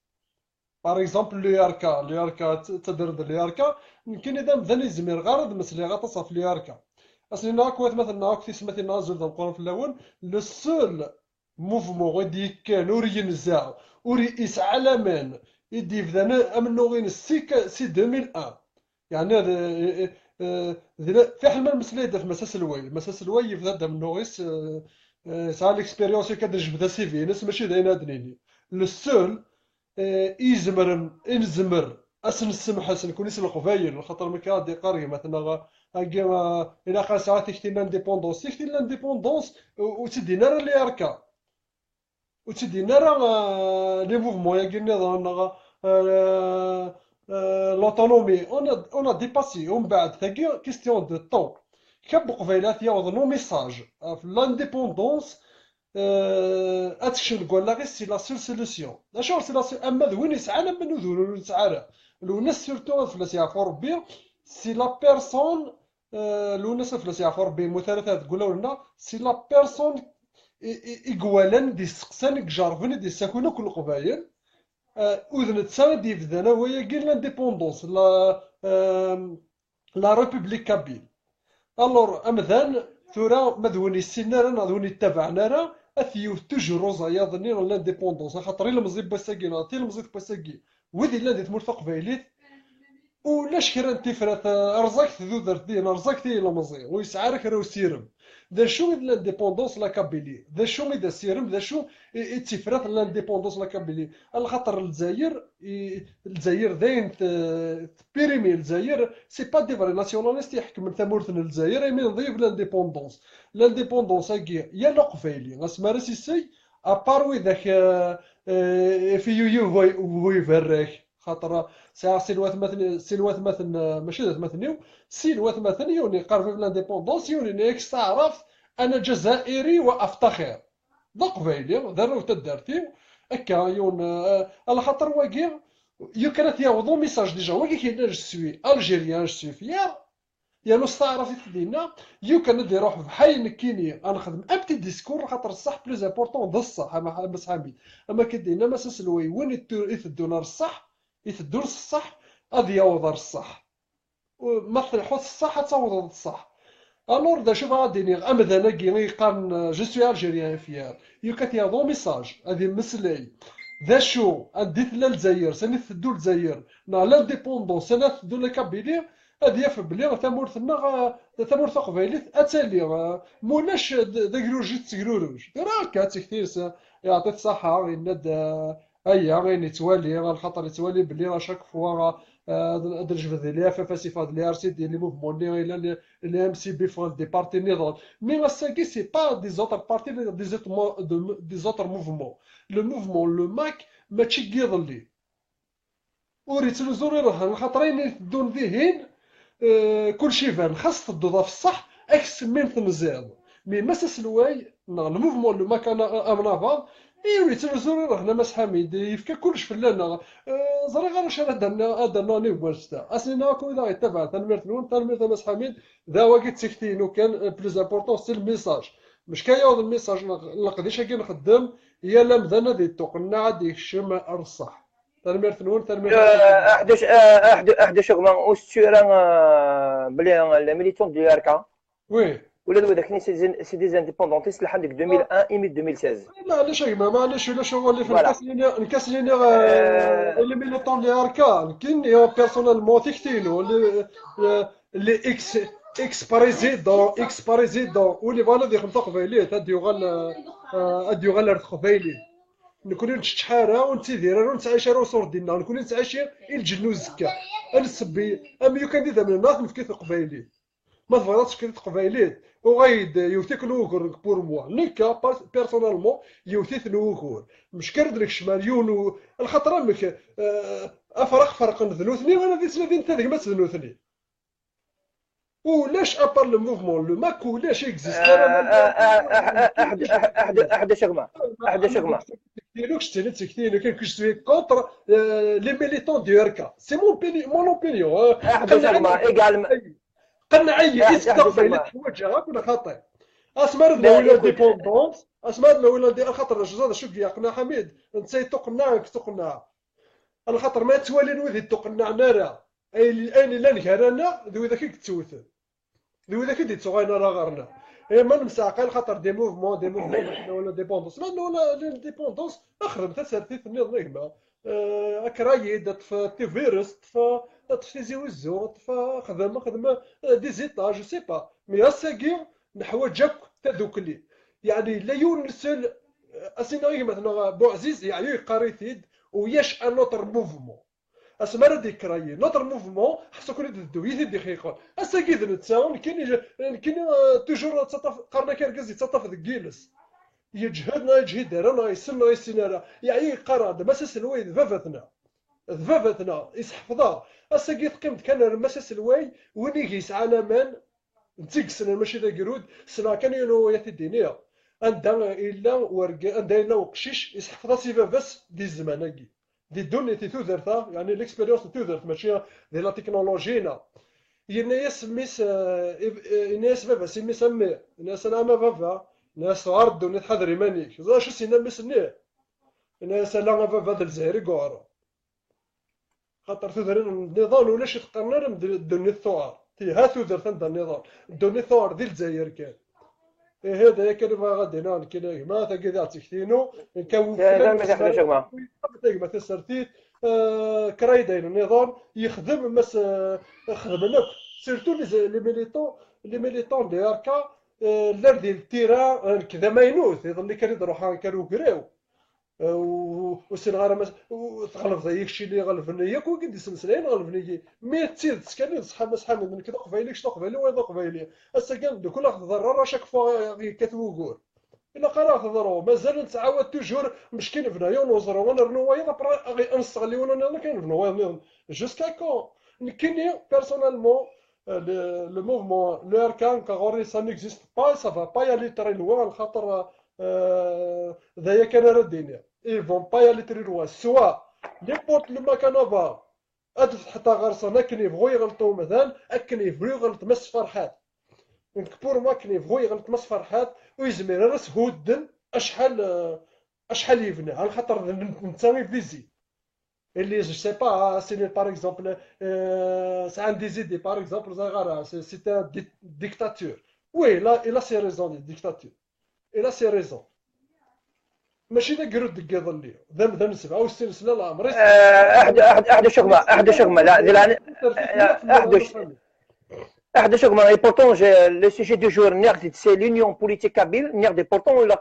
باغ اكزومبل لياركا تدرد لياركا يمكن اذا مذن يزمير غير مسلي غتصف لياركا اصلي ناكوات مثلا هاك تسمى نازل ذا القرن في الاول لو سول موفمون غادي كان وري ينزع وري يسعى لامان يدي فدانا امنو غين سي 2001 يعني في حلم المسليده في مساس الوي يفدا منو غيس سا ليكسبيريونس كدرج بدا سي في ناس ماشي داينا دنيني لو سول يزمر اسن السمح اسن كونيس القبايل خاطر ما كادي قريه مثلا هاكي الى قال ساعات تكتي لانديبوندونس وتدينا راه لي اركا وتدينا راه لي موفمون يا نظام لوتونومي اون ديباسي ومن بعد ثاكي كيستيون دو طون كاب قبيلات ياخذ نو ميساج في لانديبوندونس اتشن قول لا غير سي لا سول سوليسيون اشو سي لا اما وين يسعى من ذو نسعى لو ناس سورتو فلاس يعرفوا ربي سي لا بيرسون لو ناس فلاس يعرفوا ربي مثلثات تقولوا لنا سي لا بيرسون إقوالاً دي سقسان جارفين دي ساكونة كل قبايل أذن تساوي دي فذانا وهي كير لانديبوندونس لا ريبوبليك كابيل ألور أمذان ثورا مذوني السنارا مذوني تابعنارا أثيو توجورو زاياضني لانديبوندونس خاطر إلا مزيد باساكي نعطي إلا مزيد باساكي وذي لا دي تمور قبايليت ولاش كرا انتفرات رزاك ذو دردين رزاك تي إلا مزيد ويسعى راه راهو سيرم ذا شو لانديبوندونس لا كابيلي ذا شو ميدا سيرم ذا شو تفرات لانديبوندونس لا كابيلي على خاطر الجزائر داين بيريمي الجزائر سي با دي فري ناسيوناليست يحكم من ثمورثن الجزائر يمين نضيف لانديبوندونس هاكي يا لا قفايلي غاسما راسي سي ابار ذاك في يو يفرك خاطر ساعة سلوات مثلا ماشي ذات مثنيو سلوات مثنيوني قرب في لانديبوندونس يوني تعرف انا جزائري وافتخر ذا قبايلي دارو تدارتي هكا يون على خاطر واكي يو كانت ياخذوا ميساج ديجا واكي كاين جو سوي الجيريان جو سوي فيار يا نستعرف يدينا يو كان يروح بحال نكيني نخدم ابتي ديسكور خاطر الصح بلوز امبورطون ذا الصح بس حامي اما كدينا مساس الوي وين يثدونا الصح يثدون الصح غادي يعوض الصح مثل حوت الصح تعوض الصح الور دا شوف غادي امذا كي قارن جو سوي الجيريان فيار يو كتياضو ميساج غادي مسلاي ذا شو اديت للجزائر سني ثدو الجزائر نا لانديبوندونس سنه ثدو لكابيلي هادي يفهم بلي ثمورتنا ثمورت قبايليت اتالي مولاش داك روجي تسكروروج راه كاتكثير يعطي الصحه يناد اي غين يتوالي على خاطر يتوالي بلي راه شاك فوا هاد الجبد ديال اف اف سي فاد لي ار سي ديال لي موفمون اللي اللي ام سي بي فاد دي بارتي نضال مي مساكي سي با دي زوتر بارتي دي زوتر موفمون لو موفمون لو ماك ماشي كيضلي وريت زوري راه خاطرين دون ذهين كلشي بان خاص تدوضها في الصح اكس من تمزيض مي مساس الواي الموفمون لو ماك انا امنافا ايوي تلزوري راه هنا مس حميد يفكا كلش فلانا زري غير واش راه درنا ني بواستا اسينا كو اذا يتبع تنمير نون تنمير مس حميد ذا واقي تسكتينو كان بلوز امبورطون سي الميساج مش كيعوض الميساج نقديش كي نخدم هي لا مدانا دي توقنا ديك الشمع الصح تنمير نون تنمير
احد شغما اوستوران بلي لي ميليتون ديال اركا
وي
ولا داك سي دي انديبوندونتيست لحد 2001 ايمي 2016
معليش يا جماعه معليش ولا هو اللي في الكاس لي اللي ميليطون لي اركان كاين يا بيرسونيلمون تيكتينو اللي اكس بريزيدون واللي فوالا دي خمسه قبيليت اديو غال قبيلي نكونوا نتشحارا ونتيديرا ونتعايشا روسور ديالنا نكونوا نتعايشا الجنو زكا السبي ام يو كان ديدا من الناس نفكي قبيلي ما تفرضش كي قبيليت وغايد يوثيك الوغور بور موا نيكا بيرسونيلمون يوثيك الوغور مش كرد لك شماليون الخطره مك فرق ذنوثني وانا دي سنه انت ما تذنوثني ولاش ابار لو موفمون لو ماك ولاش اكزيست
احد شغمه
ديالك شتي تكتينو كاين كشتي كونتر لي ميليتون دو اركا سي مون اوبينيون
احد شغمه ايغال
قنعيه استقبل توجه كنا خاطئ اسمر ولا ديبوندونس اسمر ولا دي الخطر الجزاد شو يقنع حميد انت تقنع الخطر ما توالي نوذي تقنع نارا اي لا نكرنا ذو ذاك كتوث ذو ذاك دي تغينا راه غرنا ما نمساقل خاطر دي موفمون ولا ديبوندونس ولا ديبوندونس اخرم تسرتيت النظام اكرايد في فيروس تفيزي وزو خدمه دي زيتا جو سي با مي اساكي نحوجك تذوكلي يعني لا يونسل اسينا مثلا بوعزيز يعني قريتيد وياش ان نوتر موفمون اسمر دي كراي نوتر موفمون خصو كون يدو يدي خيقون اساكي نتساون كاين توجور تصطف قرنا كيركز يتصطف ذكيلس يجهد رانا يسنو يسنرا يعني قرا مساس الويد ذفافتنا يسحفظها اساكي تقيمت كان مساس الواي وين يقيس على مان نتيكسن ماشي ذا قرود سنا كان ينو ياتي الدينيه عندها الا ورقه عندها الا وقشيش يسحفظها سيفا بس دي الزمانكي دي دوني تي تودرتا يعني ليكسبيريونس تودرت ماشي دي لا تكنولوجينا يناس ميس يناس فافا سي سمي ناس انا ما فافا ناس عرض ونتحضر مانيك شو سينا مسنيه ناس لا فافا ذا الزهري قعره خاطر تودرين النظام ولاش يتقرر دوني الثوار تي ها تودرت عند النظام دوني الثوار ديال الجزائر كان هذا كان ما غادينا كاين ما تاكيدا تكتينو كان ما تسرتيت كرايدين النظام يخدم مس خدمنا سيرتو لي ميليطون دي اركا لار ديال التيران كذا ما ينوث يظل كان يروح كانوا كراو وسين غير تغلف ذاك الشيء اللي غلفني ياك وكندي سلسلين غلفني مي تسير تسكن صحاب من كذا قبيلي شنو قبيلي وين قبيلي هسه كان كل واحد ضرر شاك فوا كتوغور الا قرا تضرو مازال نتعاود توجور مشكل بنايا ونوزرو ونرنو ويا غي نستغليو انا كاين بنو جوسكا كون كاين بيرسونيلمون le mouvement le arcan كغوري ça n'existe pas ça va pas y aller très loin خاطر ذايا كان راه الدنيا ils vont pas y aller très loin soit n'importe le macanova حتى غرسنا كن يبغوا يغلطوا مثلا كن يبغوا يغلط مس فرحات نكبر ما كن يبغوا يغلط مس فرحات ويزمر راس هودن اشحال يبنى على خاطر نتساوي فيزي اللي جو سي با سي باغ اكزومبل سي ان دي زيدي باغ اكزومبل زغارا سي ان ديكتاتور وي لا الا سي ريزون ديكتاتور الا سي ريزون ماشي ذا قرود دقيض اللي ذا نسبة او السلسلة الامر
احد شغمة لا Et pourtant, le sujet du jour, c'est l'union politique kabyle. Et pourtant, on n'est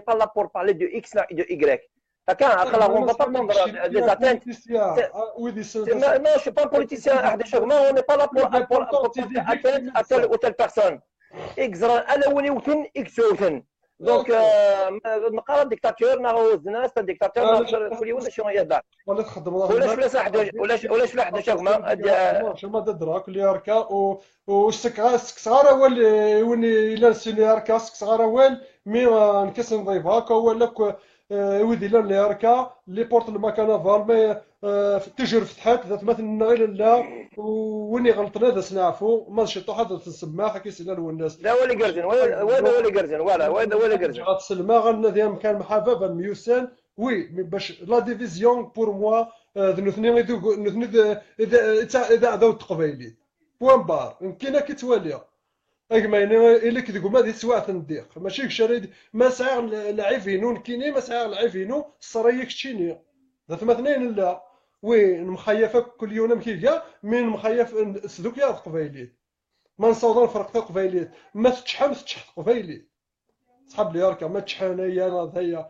pas là pour parler de X et de Y. On ne va pas prendre des atteintes. Non, je ne suis pas un politicien. On n'est pas là pour porter atteinte à telle ou telle personne. Donc, نقرا ديكتاتور نغوز ناس ديكتاتور كل يوم شنو يدار
ولا تخدم
ولاش واحد
شما تدرك اللي يركا وسكسغارا وين الا سيني يركا سكسغارا وين مي نكس نضيف هكا ولا ويدي اللي يركا لي بورت المكانه فالمي تجر فتحات ذات مثلا غير لا وين غلطنا ذا سنعفو ما شي طوحه تسمى كيس لا الناس
لا ولا قرزن ولا قرزن ولا قرزن
غتسلمى غنذي مكان محافظه الميوسان وي باش لا ديفيزيون بور موا نثني اذا عداو التقبايلي بوان بار يمكن كي توالي اكمايني الا كي تقول هذه سواعة نديق ماشي شريد ما سعر لعيفينو كيني ما سعر لعيفينو الصريك تشيني ذات مثنين لا وين مخيفه كل يوم كيلقى من مخيف سلوك يا قبايلي ما نصوض الفرق تاع قبايلي ما تشحن تشحت قبايلي صحاب لي يركا ما تشحن هي انا هي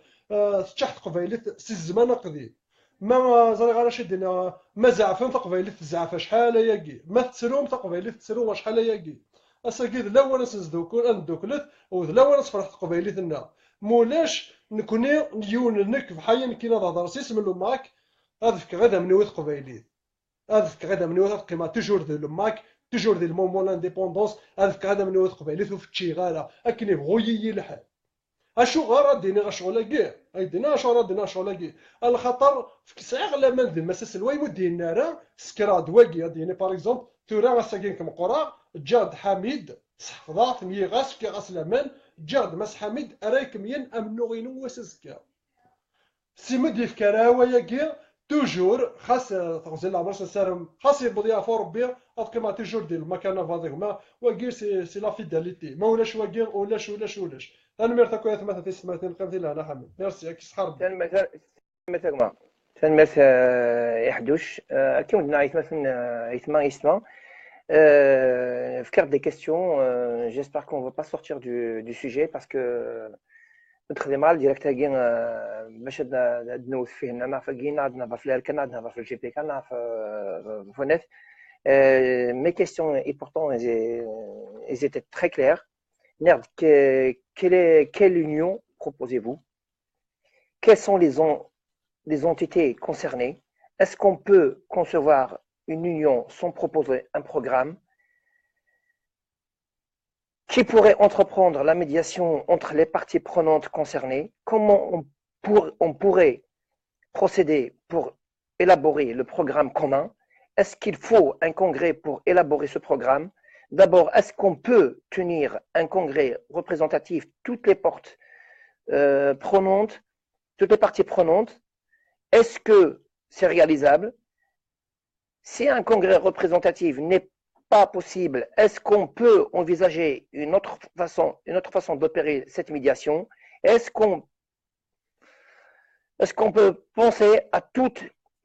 تشحت قبايلي سي الزمان نقضي ما زري غير شدنا ما زعفن تقبايلي تزعف شحال ياكي ما تسروم تقبايلي تسرو شحال ياكي اساكيد لا وانا سنزدوكل ندوكلت ولا وانا فرحت قبايلي ثنا مولاش نكوني نيون نك بحال كي نهضر سيس من لماك هذا فك غدا منوي قبايلي هذا فك غدا منوي قيمه توجور ديال لماك توجور ديال المومون لانديبوندونس هذا فك غدا منوي قبايلي في تشيغالا اكني بغويي الحال اشو غير ديني غشغل كاع ايدينا اشو دينا شغل كاع الخطر في ساعه لا من ذي مساس الواي ودينا راه سكراد واكي ديني باغ اكزومبل تورا غاساكين كم قرا جاد حميد صحفضات ميغاس كي غاس لامان جاد مس حميد اراكم ين امنو غينو واسسكا سيمد يفكراوا ياكي توجور خاص تغزل العمر سارم خاص يبضيا فور ربي كما توجور ديال المكانه فاضيك ما واكي سي لا فيداليتي ما ولاش واكي ولاش انا ميرتا كويس مثلا في سمعتين قمتي لها حمد ميرسي كي صحاب
مثلا يحدوش كيما قلنا مثلا يتما يسمع faire des questions. J'espère qu'on ne va pas sortir du sujet parce que ندخل مع الديريكت كاين باش ندوز فيه انا فكينا عندنا في الاركان عندنا في الجي بي كان في فونيت. Mes questions et pourtant elles étaient très claires. Nerd, quelle union proposez-vous? Quelles sont les entités concernées? Est-ce qu'on peut concevoir une union sans proposer un programme qui pourrait entreprendre la médiation entre les parties prenantes concernées? Comment on pourrait procéder pour élaborer le programme commun? Est-ce qu'il faut un congrès pour élaborer ce programme? D'abord, est-ce qu'on peut tenir un congrès représentatif, toutes les portes prenantes, toutes les parties prenantes? Est-ce que c'est réalisable? Si un congrès représentatif n'est pas possible, est-ce qu'on peut envisager une autre façon d'opérer cette médiation? Est-ce qu'on peut penser à toutes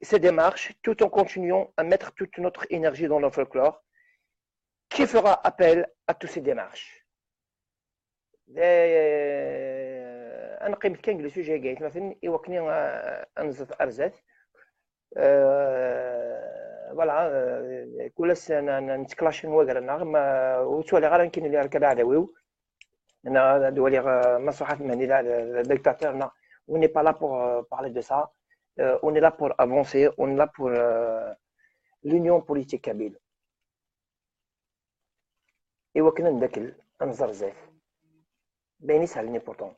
ces démarches tout en continuant à mettre toute notre énergie dans le folklore? Qui fera appel à toutes ces démarches? أنا قيمت كان جلسوا جاي قايت مثلا يوكني أنزل أرزات فوالا كل سنة نتكلاشن وقرنا ما وتولي غير يمكن اللي ركب عدوي أنا دولي مصلحة مهني لا ديكتاتورنا on n'est pas là pour parler de ça on est là pour avancer on est là pour l'union politique kabyle يوكنا ندكل أنزر زيت بيني سهلني pourtant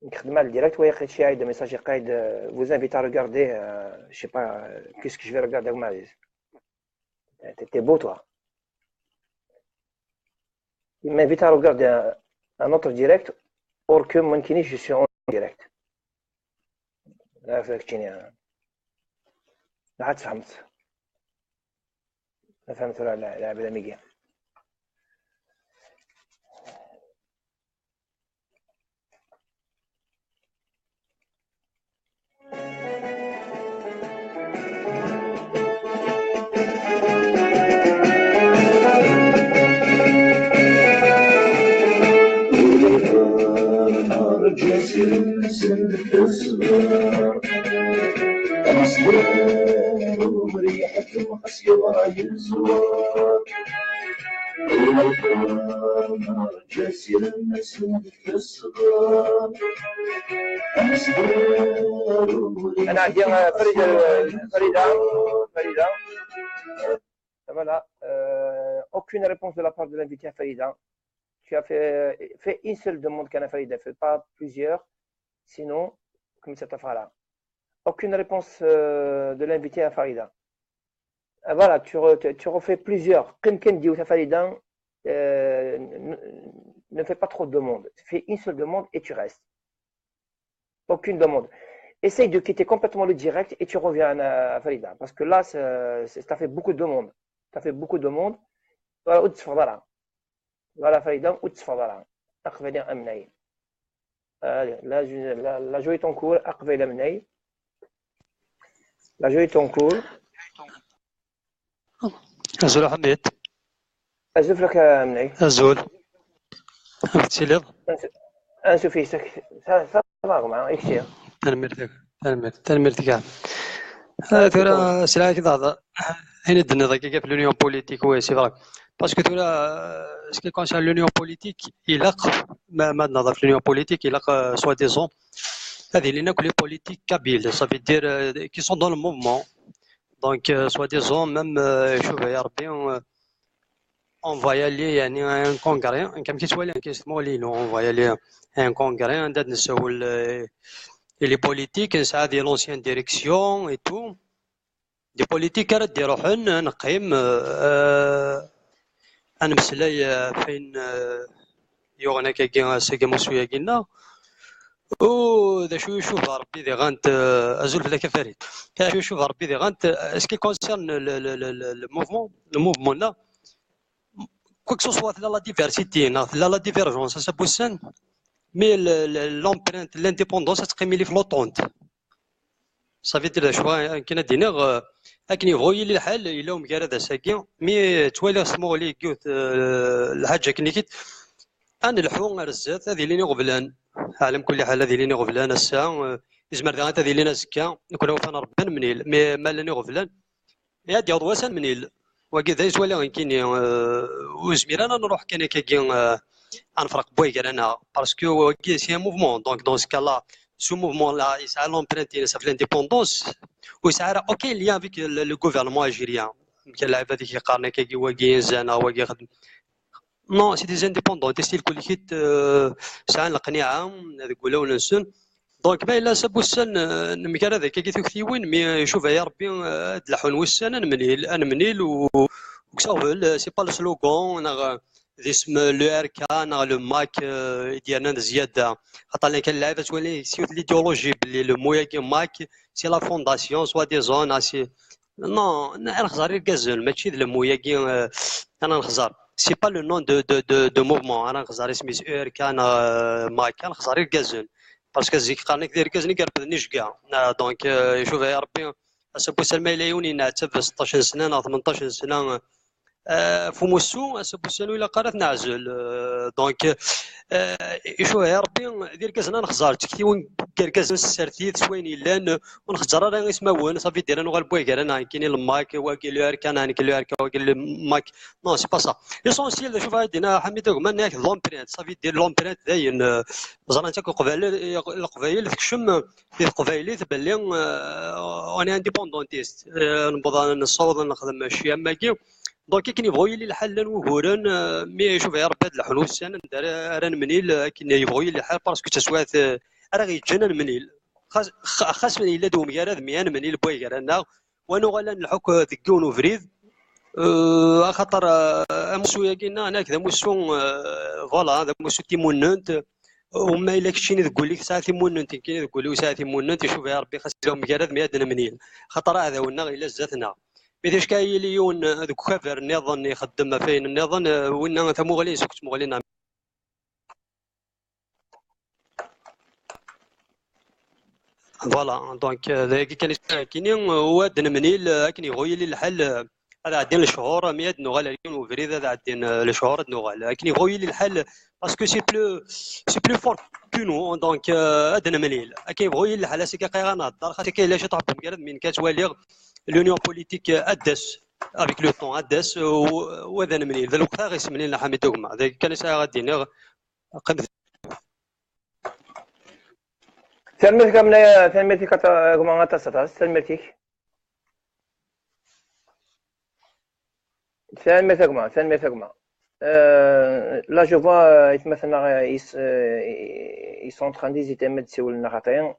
نخدم على الديريكت وياخد شي عايده ميساج قايد vous invite à regarder je sais pas qu'est-ce que je vais regarder avec ma vie t'es beau toi il m'invite à regarder un autre direct or que moi كينيش je suis en direct لا فهمتني لا فهمت لا بلا ميجي
الزوار الأيام جاسر المسود في الصغار أسرار
أنا عندي Farida. Voilà. Aucune réponse de la part de l'invité à Farida. Tu as fait une seule demande qu'à Farida, fais pas plusieurs. Sinon, comme ça là. Aucune réponse de l'invité à Farida. Voilà, tu refais plusieurs. Quelqu'un dit à Farida, ne fais pas trop de demandes. Fais une seule demande et tu restes. Aucune demande. Essaye de quitter complètement le direct et tu reviens à Farida. Parce que là, ça fait beaucoup de demandes. Ça fait beaucoup de demandes. Voilà, voilà Farida, وتفضل أقبل أمني. La joie est en cours, أقبل أمني. La joie est en cours.
أزول حميد
أزف لك أمني.
أزول بتسلم
أنسو في ça va معه يكسير.
تنمرتك ترى سلاك هذا هنا الدنيا ضيقة في l'union politique ouais c'est vrai parce que ce qui concerne l'union politique il a ما نظر في l'union politique il a soi-disant هذه اللي ناكل les politiques kabyles ça veut dire qui sont dans le mouvement donc soi-disant même شوف يا ربي on va y aller يعني un congrès كم كيتولي كيسموه لينو on va y aller un congrès نداد نسول les politiques نسعى ديال l'ancienne direction et tout دي بوليتيك راه ديروحن نقيم انا مسلاي فين يوغنا كاكي ساكي مسويا كينا او ذا شو يشوف ربي دي غانت ازول في ذاك فريد شو يشوف ربي دي غانت اسكي كونسيرن الموفمون لا كوك سو سوا لا ديفيرسيتي لا ديفيرجونس سا بوسان مي لومبرينت لانديبوندونس تقيمي لي فلوطونت صافي دير شويه كاين دينيغ لكن يبغوا يلي الحال الا مكاره ساكي مي توالي سمو لي كيوت الحاجه كنيكيت انا الحو رزات هذه اللي غبلان على كل حال هذه اللي غبلان الساعه يزمر ذات هذه اللي نسكا نكونوا فانا ربان منيل مي مالني غبلان يا دي وسان منيل وكذا يتولي كاين وزمير انا نروح كان كاكي نفرق بويكر انا باسكو كي سي موفمون دونك دون سكالا ce mouvement-là, il a l'empreinte de l'indépendance, ou ça a aucun lien avec le gouvernement algérien. Non, c'est des indépendants. Ça a القناعة يقولوا نسون. دونك باين لا سبوسن نمكر هذا كي ثكثيوين مي شوف يا ربي دلحون وسان انا منيل وكساول سي با لو سلوغون اسم لو ار كا لو ماك ديالنا زياده خاطر كان اللعيبه تولي سيوت ليديولوجي بلي لو مويا كي ماك سي لا فونداسيون سوا دي زون سي نو انا نخزر الكازون ماشي لو مويا كي انا نخزر سي با لو نون دو موفمون انا نخزر اسمي ار كا ماك نخزر الكازون باسكو زيك قالني كدير كازني كربدني كاع دونك شوف يا ربي اسبو سلمى ليوني نعتب 16 سنه 18 سنه فموسو سبوسانو الى قرات نعزل دونك شو يا ربي دير كازنا نخزر تكتيون كركاز السرتيت سوين لان ونخزر راه اسمه صافي دير انا غالبويكر انا كاين الماك واكل الاركان انا كاين الاركان واكل الماك نو سي با سا ليسونسيال شوف عندنا حميد ما ناك لومبرينت صافي دير لومبرينت داين زعما انت القبائل تكشم في القبائل تبان انا انديبوندونتيست نبغى نصوض نخدم شي ماكي دونك كاين يبغوا يلي الحل وهوران مي شوف يا ربي هاد الحلوس انا راه منيل كاين يبغوا يلي الحل باسكو تسوات راه غيتجنن منيل خاص من الا دوم كاع ميان منيل بويكر انا وانا غالا نلحق ذكون وفريد خاطر مسويا كاينه انا كذا مسو فوالا هذا مسو تيموننت وما الا كشيني تقول لك ساعه تيموننت كاين تقول لي ساعه تيموننت شوف يا ربي خاص لهم كاع ميادنا منيل خاطر هذا ونا غير زاتنا ميداش كايليون هذوك كافر النظام يخدم فين النظام وين ثمو غالي سكت مغالي فوالا دونك كان كاينين وادن منيل كاين يغوي لي الحل هذا عندنا الشهور 100 نوغال وفريد هذا عندنا الشهور نوغال كاين يغوي لي الحل باسكو سي بلو فور كونو دونك ادنا منيل كاين يغوي لي الحل سي كاين غنهضر خاطر كاين لا شي تعرف من كاتوالي l'union politique أدس افيك لو طون عداس وهذا نمني ذا الوقت غيسمني لنا حميد دوغما ذاك كان ساعه غادي قد
سلمتك من سلمتك كما غتصل سلمتك سلمتك ما là je vois مثلا ils sont en train d'hésiter à mettre sur le narrateur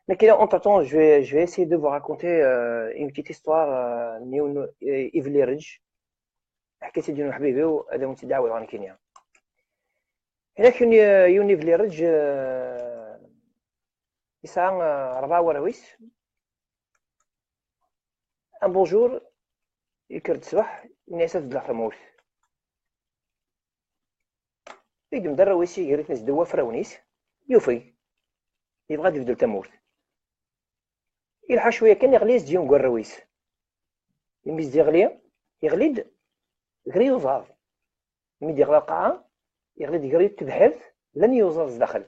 mais entre temps je vais essayer de vous raconter une petite histoire نيو إيفلي ريدج حكيت ديال حبيبي وهذا متداول عن كينيا هناك يوني فلي ريدج يسعى 4 وراويس ان بونجور يكرد الصباح الناس في داخل الموت يقدم دار رويسي يريد ناس دوا فراونيس يوفي يبغى يبدل تموت يلحق شويه كان يغليز ديون كوار رويس يميز ديغلي يغليد غري يوزار ميدي يغلى القاعه يغليد غري تبحث لن يوزار داخل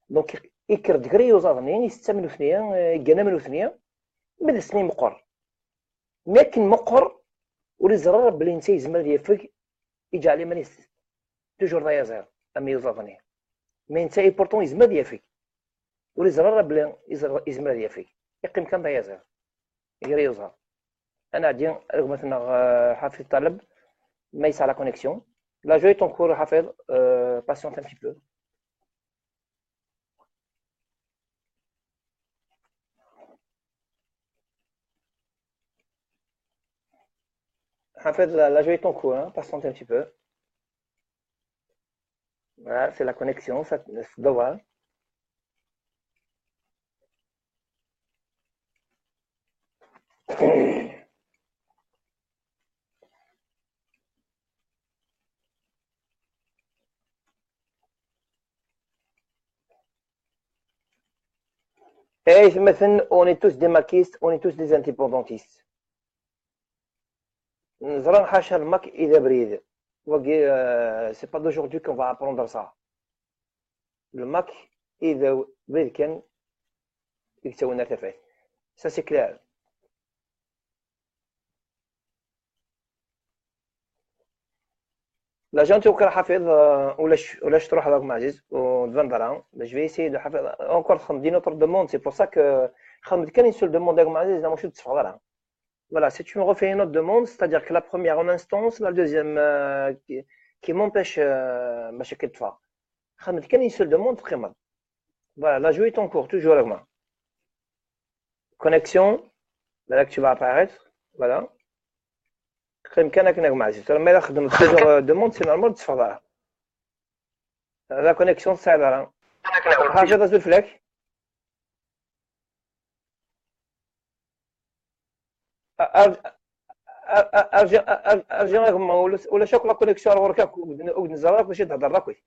دونك يكرد غري يوزار نين يستعملوا ثنيا كانا من ثنيا بدا سنين مقر لكن مقر ولزرار بلي نتا يزمر يفك يجي عليه مانيس توجور ضايا زير اما يوزافني مي نتا اي بورطون يزمر يفك ولزرار بلي يزمر يفك يقيم كان ضايا زير يغري يوزار انا عندي مثلا حافظ الطلب ما يسعى لا كونيكسيون لا جوي طون كور حافظ باسيونت ان بتي بو حافظ لا جوي طون كور باسيونت ان بتي بو voilà c'est la connexion ça se doit Et مثلا on est tous des maquistes, on est tous des indépendantistes. نزران حاشا الماك إذا بريد c'est pas d'aujourd'hui qu'on va apprendre ça. Le mac إذا بريد كان يكتونا تفاح. Ça c'est clair. لا جانتي وكرا حافظ ولاش تروح هذاك معزيز ودفان درهم باش في سي دو حافظ اونكور خمدين اوتر دوموند سي بور سا كو خمد كان سول دوموند هذاك معزيز لا ماشي تصفى درهم voilà si tu me refais une autre demande c'est-à-dire que la première en instance la deuxième qui m'empêche باش كتفا خمد كان سول دوموند تخمد voilà la jouer ton cours toujours avec moi connexion là que tu vas apparaître voilà كيمكنك انك معزيز لما الا خدمت توجور دوموند سي نورمال تصفى لا كونيكسيون صعيبه حاجه تزول فلاك ارجع لكم ولا شوك لا كونيكسيون وركاك ونزرك باش تهضر لك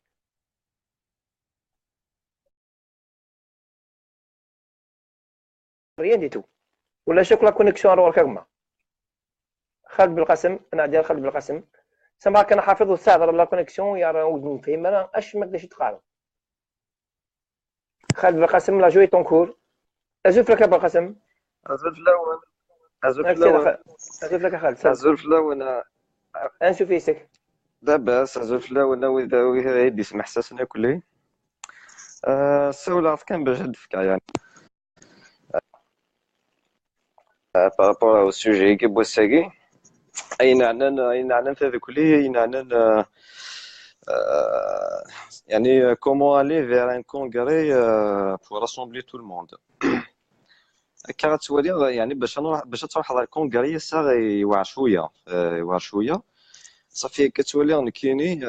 ريان ديتو ولا شوك لا كونيكسيون وركاك ما خالد بالقاسم انا ديال خالد بالقاسم سما كان حافظ الساعه لا كونيكسيون يا راه نفهم انا اش ما قداش يتقارب خالد بالقاسم لا جوي طون كور ازوف لك بالقاسم
ازول فلاون ازول فلاون
ازوف لك خالد
ازول فلاون
انشوف فيسك
لاباس ازول فلاون وإذا يدي سمح حساسنا كلي السؤال كان باش هدفك يعني بارابور او سوجي كي بوساكي اين عنان في هذا كله اين عنان يعني comment aller vers un congrès pour rassembler tout le monde هكا غتولي يعني باش تروح هذا الكونغري سا يوعر شويه صافي كتولي كيني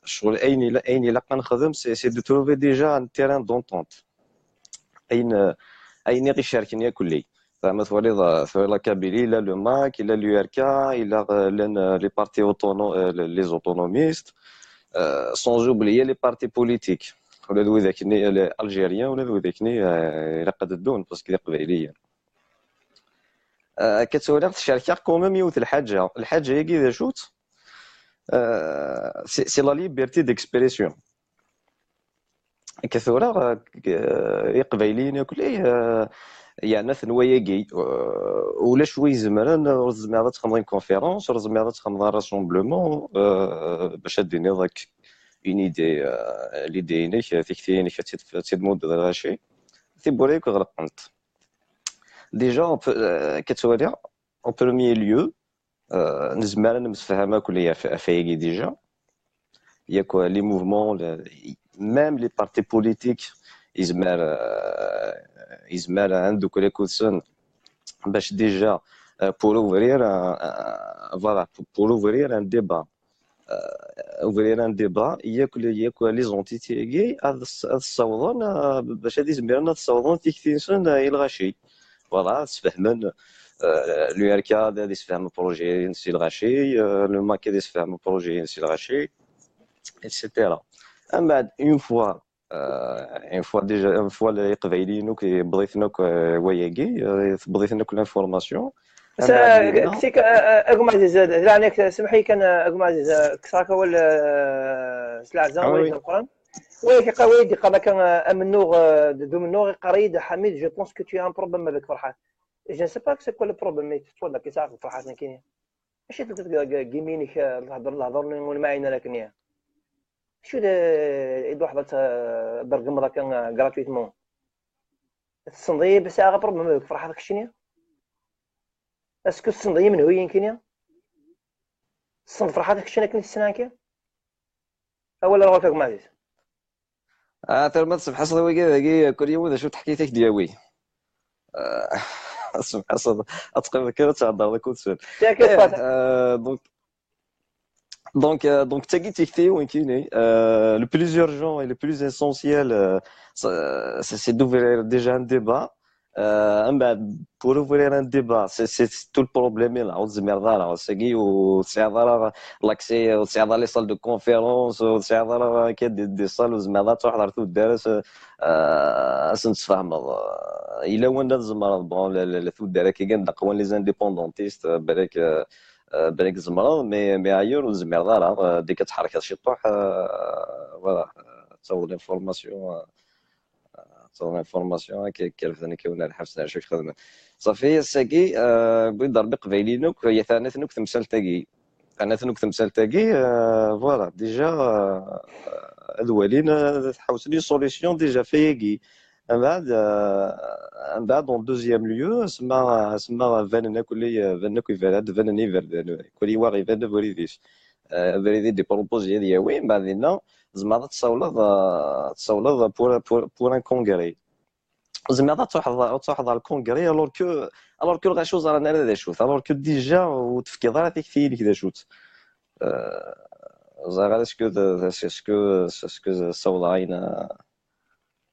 شغل اين الا كنخدم سي دو تروفي ديجا ان تيران دونطونت اين غيشاركني كلي زعما ثوالي كابيلي لا لو ماك لا لو ار كا لا لي بارتي لي اوتونوميست سون اوبليي لي بارتي بوليتيك ولا ذو ذاكني الجيريان ولا ذو ذاكني الى قد الدون باسكو قبائليه كتولي الشركه كوميم يوث الحاجه هي كي شوت سي لا ليبرتي ديكسبريسيون كثوره قبائليين كلي يعني ثنواياكي ولا شوي زمرا زعما تخمضين كونفيرونس زعما تخمض راسومبلومون باش ديني ذاك اون ايدي ليدي نيك تيكتيني تيدمود غاشي تيبوريك غرقنت ديجا كتوالي اون بروميي ليو نزمر نمسفهمها كليا فايكي ديجا ياك لي موفمون ميم لي بارتي بوليتيك يزمر عنده كل كوتسن باش ديجا pour ouvrir voilà pour ouvrir un débat ياك لي زونتيتي كي هاد الصوضون باش هادي زمرنا الصوضون تيكتينسن الغاشي فوالا تفهمن لو ار كا هادي تفهم بروجي نسي الغاشي لو ماك هادي تفهم بروجي نسي الغاشي ايتترا من بعد اون فوا ديجا اون فوا القبايلينوك بضيفناك وياكي بضيفناك لانفورماسيون
كسيك اقوم عزيز لعنك سمحي كان اقوم عزيز كسراك هو سلعزان ويد القران ويك قويدي قبل كان امنوغ دومنوغ قريد حميد جو بونس كو تو ان بروبليم افيك فرحات جو سي با سي كو لو بروبليم تفضل كيساعد فرحات كاين ماشي جيمينيك الهضر ما عينا لكن شو يد واحد برقم ذاك غراتويتمون الصنديه بس غا بروبليم افيك فرحات كشنيا اسكو الصنديه من هو يمكن الصند فرحاتك شنو كنت السناكه اولا راه فيك معزيز
ترى سبحان الله وكي كل يوم شو حكيتك دياوي سبحان الله اتقن كذا تهضر كنت donc تاكي تيكتي وين كايني le plus urgent et le plus essentiel c'est d'ouvrir déjà un débat pour ouvrir un débat c'est tout le problème là on se merde là c'est qui ou c'est avoir l'accès ou c'est avoir les salles de conférence ou c'est avoir des salles où ماذا تحضر تدرس نتفاهم الا وانا زمر بون لا تدار كي كندق وين لي زانديبوندونتيست بالك زمر مي ايور زمر راه ديك كتحرك شي طوح فوالا تصور لانفورماسيون كيف كيونا الحبس على شي خدمه صافي ساكي بغيت ضربي قبايلينوك هي ثانثنوك تمثال تاكي فوالا ديجا الوالين تحوس لي سوليسيون ديجا فيكي من بعد اون دوزيام ليو سما فاننا كلي كلي واغي فان فريديش فريدي دي بروبوزي ديالي من بعدنا زعما تصاولض بور ان كونغري زعما تحضر الكونغري الوغ كو غاشو زرانا هذا شوت الوغ كو ديجا وتفكير راه تيكفي كذا شوت زعما اسكو صولاين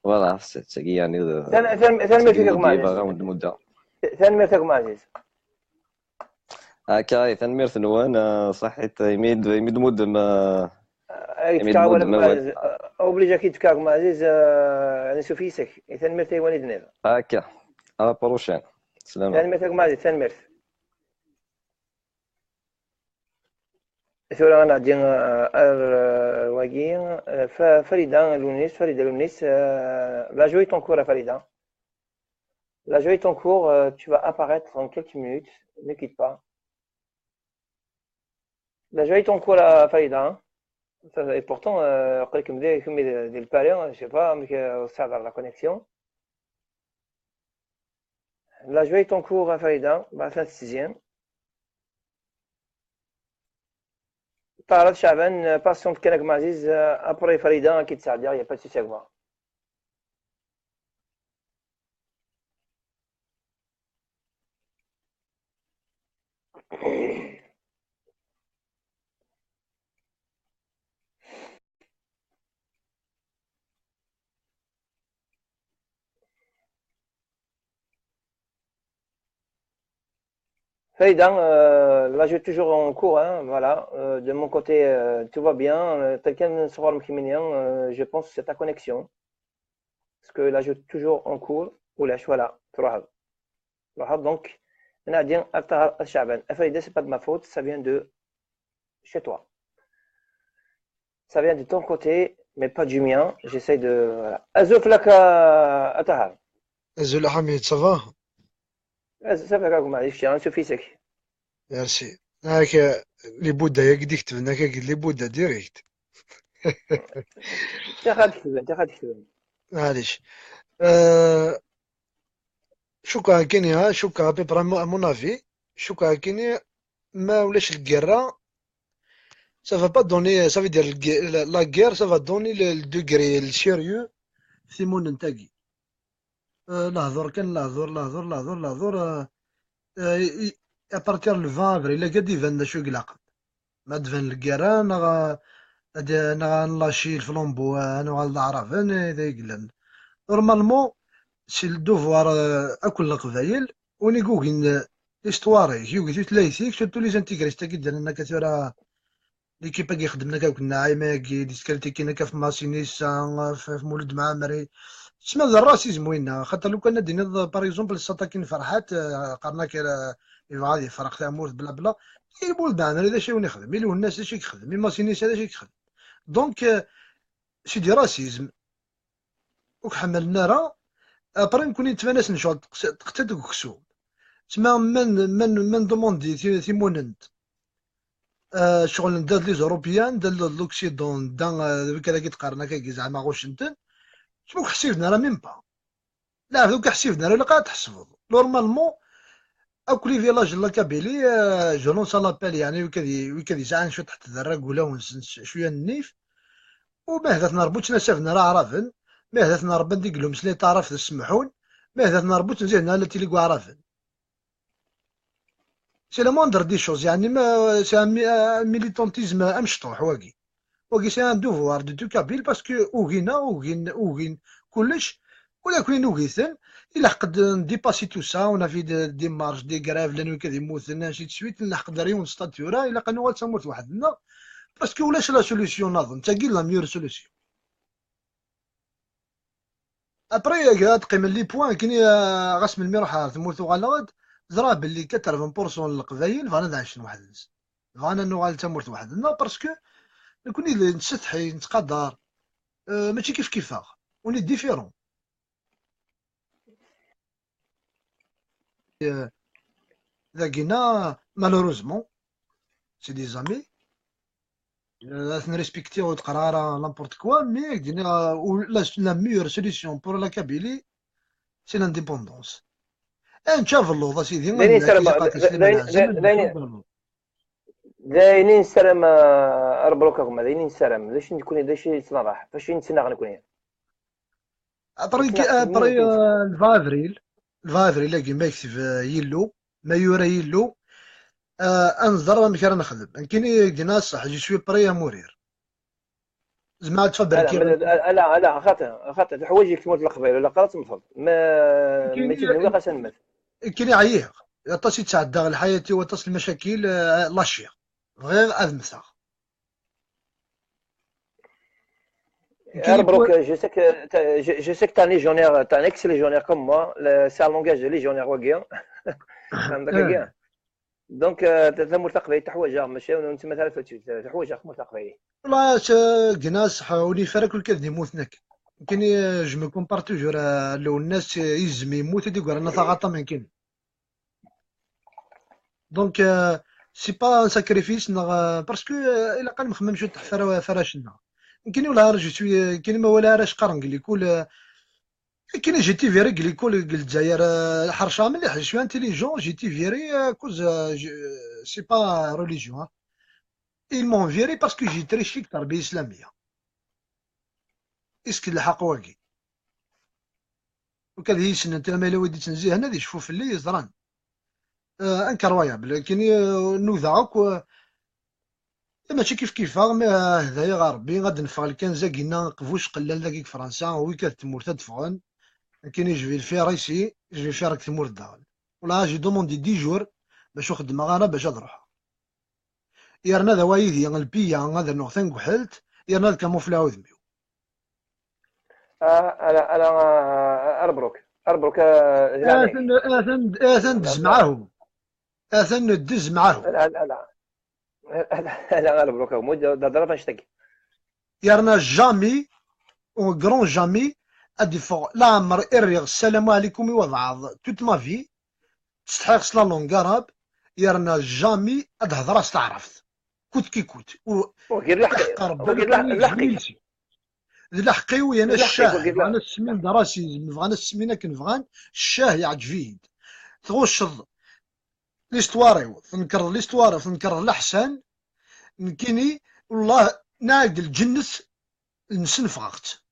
فوالا سيتي يعني
ثاني فيكم عزيز
هكا ثاني ثنوان صحيت يميد مود ما
اوبليجا كي تكاكم عزيز يعني سوفيسك ثاني مرتي وليد نيفا
هكا على بروشين سلام
ثاني مرتكم عزيز ثاني مرت ثورة أنا دين الواقين فريدة لونيس la jouer ton cours à Farida. La jouer ton cours, tu vas apparaître en quelques minutes, ne quitte pas. La jouer ton cours à Farida. Et pourtant, comme des parents, je sais pas, mais ça dans la connexion. La jouer ton cours à Farida, bah, fin de 6e. تعرض شعبان باسيونت كانك معزيز ابري فريده اكيد تساعد يا با سي سيغما Farida, là je suis toujours en cours, hein, voilà. De mon côté, tout va bien. Quelqu'un se forme je pense que c'est ta connexion. Parce que là je suis toujours en cours. Oula, voilà, donc, Nadien, Altahar Al-Shaban. Farida, c'est pas de ma faute, ça vient de chez toi. Ça vient de ton côté, mais pas du mien. J'essaie de. Voilà. Azouf laka Altahar.
Azul Hamid, ça va?
Ça va comme معليش insuffisant.
ميرسي. هاك لي بودا يا قد كتبنا هكا لي بودا ديريكت.
انت غادي تكتب.
معليش. شوكا كيني شوكا بيبرا مون افي شوكا كيني ما ولاش الكيرا ça va pas donner ça veut dire la guerre ça va donner le degré le sérieux في مون نتاقي لهضر كان لهضر ابارتير لو 20 افريل الا قد يبان شو قلاق ما تبان الكيرا انا نلاشي الفلومبو انا غادي نعرف انا هذا يقلن نورمالمون سي الدوفوار اكل القبايل ونيكوكين ليستواري يوكي تلايثيك سورتو لي زانتيغريست كي دارنا كثيرا ليكيبا كي خدمنا كنا عايمه كي ديسكالتي كينا كاف ماسينيسا في مولد معمري تسمى ذا الراسيزم وين خاطر لو كان دينا باغ اكزومبل السطاكين فرحات قرنا كي غادي فرق تاع مولد بلا بلا مولد معمري هذا شي وين يخدم ملي الناس شي يخدم ماسينيسا هذا شي يخدم دونك سيدي راسيزم وكحملنا راه ابري نكون نتفاناس نشوط تقتد كسو تسمى من دوموندي ثيموننت شغل نداد لي زوروبيان دال لوكسيدون دان كذا كي تقارنا كي زعما غوشنتن شنو حسيبنا راه ميم با لا دوك حسيبنا راه لا قاعد تحسبوا نورمالمون اكلي فيلاج لا كابيلي جونون سالابيل يعني وكذي ساعه شو تحت الدراك ولا ونسن شويه النيف وما هذا نربط نسافنا راه عرفن ما هذا نربط ديك لهم سلي تعرف تسمحون ما هذا نربط نزيدنا التي لي عرفن سي لا موندر دي شوز يعني ما سي ميليتونتيزم امشطوح واقي سي ان دوفوار دو كابيل باسكو اوغين كلش ولا كاين اوغيثن الا قد نديباسي تو سا ونا في دي مارش دي كراف لانه كذا يموتنا شي تسويت نلحق داريون ستاتيورا الا قالوا تموت وحدنا باسكو ولاش لا سوليسيون نظن تاكي لا ميور سوليسيون ابري تقيم لي بوان كاين غاسم الميروح تموتو غالغد زرا باللي 80% القبايل فانا عايشين واحد الناس فانا نوغال تمرت وحدنا باسكو نكوني نستحي نتقدر ماشي كيف كيفاه وني ديفيرون ذاكينا مالوروزمون سي دي زامي نريسبكتيو تقرا لامبورت كوا مي دينا لا ميور سوليسيون بور لا كابيلي سي لانديبوندونس نشاف اللوضه سيدي
داينين سلام اربروكاكم داينين سلام باش نكون داش يتصنع فاش نتسنى غنكون
ابري 20 افريل لاقي ما يكتب يلو ما يورى يلو انظر ما كان نخدم كاين دينا صح جي سوي بري مورير زعما تفضل
لا خاطر الحوايج اللي تموت القبائل ولا قرات مفضل ما تيبغي خاص نمت
كاين عييه يعطي تعدى الحياه وتصل المشاكل لاشيا غير ادمثا
Arbrook, je sais que t'es un légionnaire, t'es un ex-légionnaire comme moi. C'est un langage de légionnaire وقيا. عندك دونك مرتقبه تحوايج ماشي وانت مثلا تحوايج مرتقبه
والله كناس حاولي فرق الكذب يموتنك يمكن جو كومبار توجور لو الناس يزم يموت يقول انا ثغطه من كاين دونك سي با ان ساكريفيس باسكو الا قال مخمم شو تحت فراشنا يمكن ولا رجع شويه كاين ما ولا راش قرن قال لي كل كاين جيتي فيري قال لي كل الجزائر حرشه مليح شويه انتيليجون جيتي فيري كوز سي با ريليجيون ils m'ont viré parce que j'ai triché التربيه الاسلاميه اسكي الحق واقي وكذا هي سنه انت لما ودي تنزيه هنا دي شوفوا في اللي يزران انكرويابل كاين نوذاك ماشي كيف هذايا غربي غادي نفعل كان زاكينا قفوش قلال ذاك فرنسا وي كتمور تدفعون كاين يجي الفيريسي يجي فيرك تمور الداخل ولا جي دوموندي 10 جور باش نخدم غانا باش نروح يرنا ذا وايدي البيا هذا نوثن قحلت يرنا الكاموفلا وذميو
انا اربروك
اثن دز معاهم اثن دز معاهم
لا اربروك مود ضرب نشتكي
يرنا جامي او غران جامي ادي فوق لا عمر اريغ السلام عليكم وضع توت ما في تستحق سلالون قراب يرنا جامي اد هضره استعرفت كوت كي كوت
وغير
وحق ربنا كان
الحقيقة
يجميلسي الحقي ويانا الشاه
وغير
بغانا السمين دراسي بغانا السمين كن بغان الشاه يعجبيد تغوشض ليستواريو تنكر ليستوار تنكر الاحسن نكيني والله ناقل جنس نسنفغت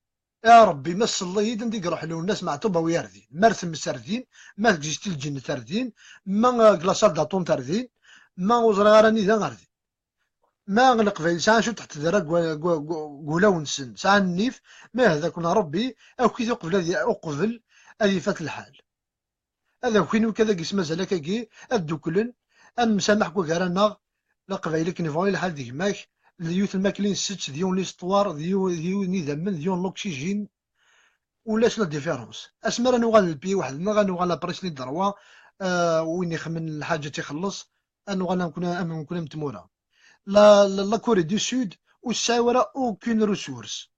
يا ربي مس الله يدن ديك روح له الناس معتوبه ويردين مرسم سردين ما تجيش الجن تردين ما كلاصات داطون تردين ما وزرا راني ذا غردين ما القبائل ساعه شو تحت ذرا قولا ونسن ساعه النيف ما هذا كنا ربي او كي قبل هذه اقبل هذه فات الحال هذا وين وكذا قيس مازال كي الدوكلن ان مسامح كوكارانا لا قبائل كنيفون الحال ديك ماك اليوث الماكلين الست ديون ليستوار ديون نيذمن ديون لوكسيجين ولاش لا ديفيرونس اسمر نوغال البي واحد نوغال لابريس لي دروا وين يخمن الحاجه تيخلص نوغال نكون متموره لا كوري دو سود والساوره اوكين ريسورس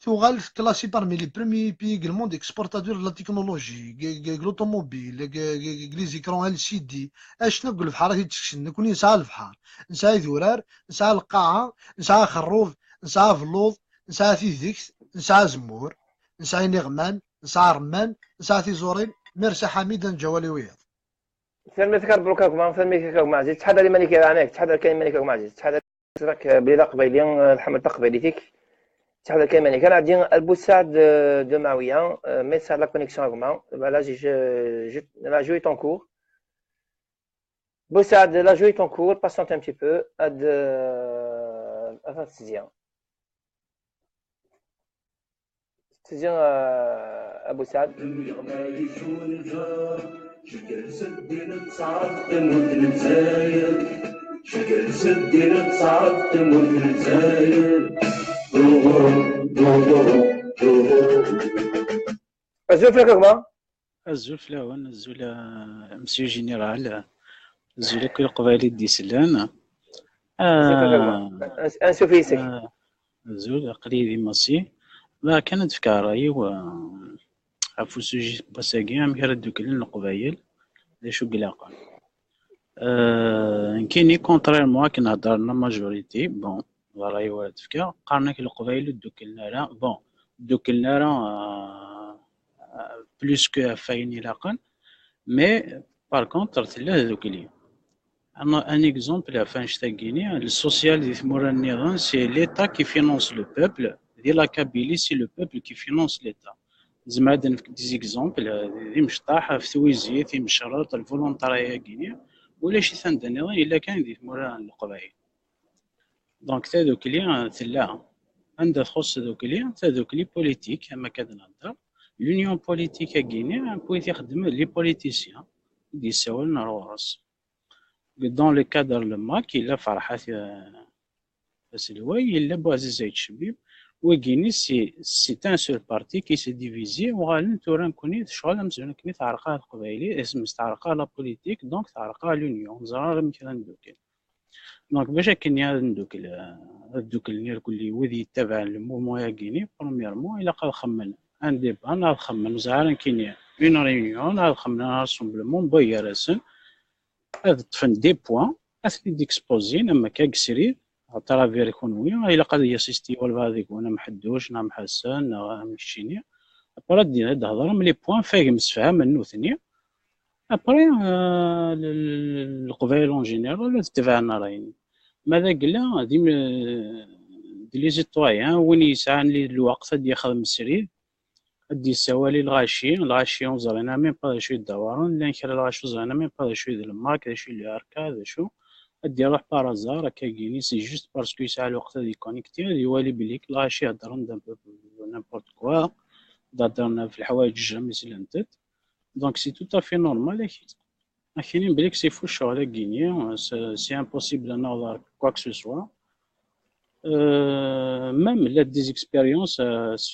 توغال كلاسي بارمي لي بريمي بي دو موند اكسبورتادور لا تكنولوجي لوطوموبيل لي زيكرون ال سي دي اش نقول في حاره تكشن نكون نسعى البحر نسعى ذورار نسعى القاعه نسعى خروف نسعى فلوض نسعى ثيثيكس نسعى زمور نسعى نغمان نسعى رمان نسعى ثيزورين ميرسي حميدا جوالي وياض
سلمي تكر بروكاكم سلمي كاكو معزيز تحضر لي مالك عناك تحضر كاين مالك معزيز تحضر راك بلا قبيلين الحمل تقبيليتك تحضر كاين مالك انا عندي البوساد دو معويان ميسا لا كونيكسيون اغمان là la joué ton cours Boussad la joué ton cours patiente un petit peu ad attends تزيان ابو سعد
شكل سدين تصعد تموت الجزاير شكل سدين تصعد تموت الجزاير
الزول فيك كما
الزول فلاون الزول مسيو جينيرال الزول كل قبائل دي سلان
انسو فيسك
الزول قليل ماسي لا كانت في كاراي و عفو سوجي باساكي ام كردو كلن القبايل لا شو قلاقا كايني كونتريرمون كنهضرنا ماجوريتي بون راهي وارد فكا قارناك القبايل دوكلنا راه بون دوكلنا راه بلوس كو فاين يلاقن مي بار كونتر تلا هذوك لي انا ان اكزومبل فاش تاكيني السوسيال دي ثمور النظام سي ليتا كي فينونس لو بوبل ديال لا كابيلي سي لو بوبل كي فينونس ليتا زعما هاد نفك دي زيكزومبل هادي مشطاح في ثويزي في مشروط الفولونتاريا كينيا ولا شي ثان نظام الا كان دي ثمور القبائل دونك تا دوك لي تلا عندها تخص دوك لي تا دوك لي بوليتيك اما كنهضر لونيون بوليتيك كينيا بغيت يخدم لي بوليتيسيان دي سوال نروس دون لو كادر لما كاين فرحات سلوي الا بوعزيز زايد شبيب وكيني سي ان سول بارتي كي سي ديفيزي وغالن تورا نكوني شغل مزيان كني تعرقها القبائلي اسم تعرقها لا بوليتيك دونك تعرقها لونيون زرار مثلا دوك دونك باش كاين دوك النير كل ودي يتبع المومون يا كيني برومييرمون الا قال خمن ان ديبا ناض خمن زعما كاين اون ريونيون ناض خمن راسومبلمون بويا راسن هاد طفن دي بوين اثني ديكسبوزين اما كاكسري ترافير ايكونومي الا قد ياسيستي ولا هذيك وانا محدوش نا محسن نا مشيني ابرا دينا هضره من لي بوين فاهم مسفهم منو ثاني ابري القبائل اون جينيرال تبعنا راين ماذا قلنا دي لي زيتويان وين يسعى لي الوقت غادي يخدم السرير غادي يسوالي الغاشي وزرينا ميم با شويه الدوران لان كرا الغاشي وزرينا ميم با شويه د الماك شي اللي هكا هذا شو غادي يروح بارازار هكا كيني سي جوست باسكو يسعى الوقت غادي يكونيكتي غادي يوالي بليك الغاشي هضرنا نيمبورت كوا هضرنا في الحوايج مثلا تت دونك سي تو افي نورمال كاينين بليك سي فو الشغل كيني سي امبوسيبل نهضر كواك سو سوا ميم لا ديزيكسبيريونس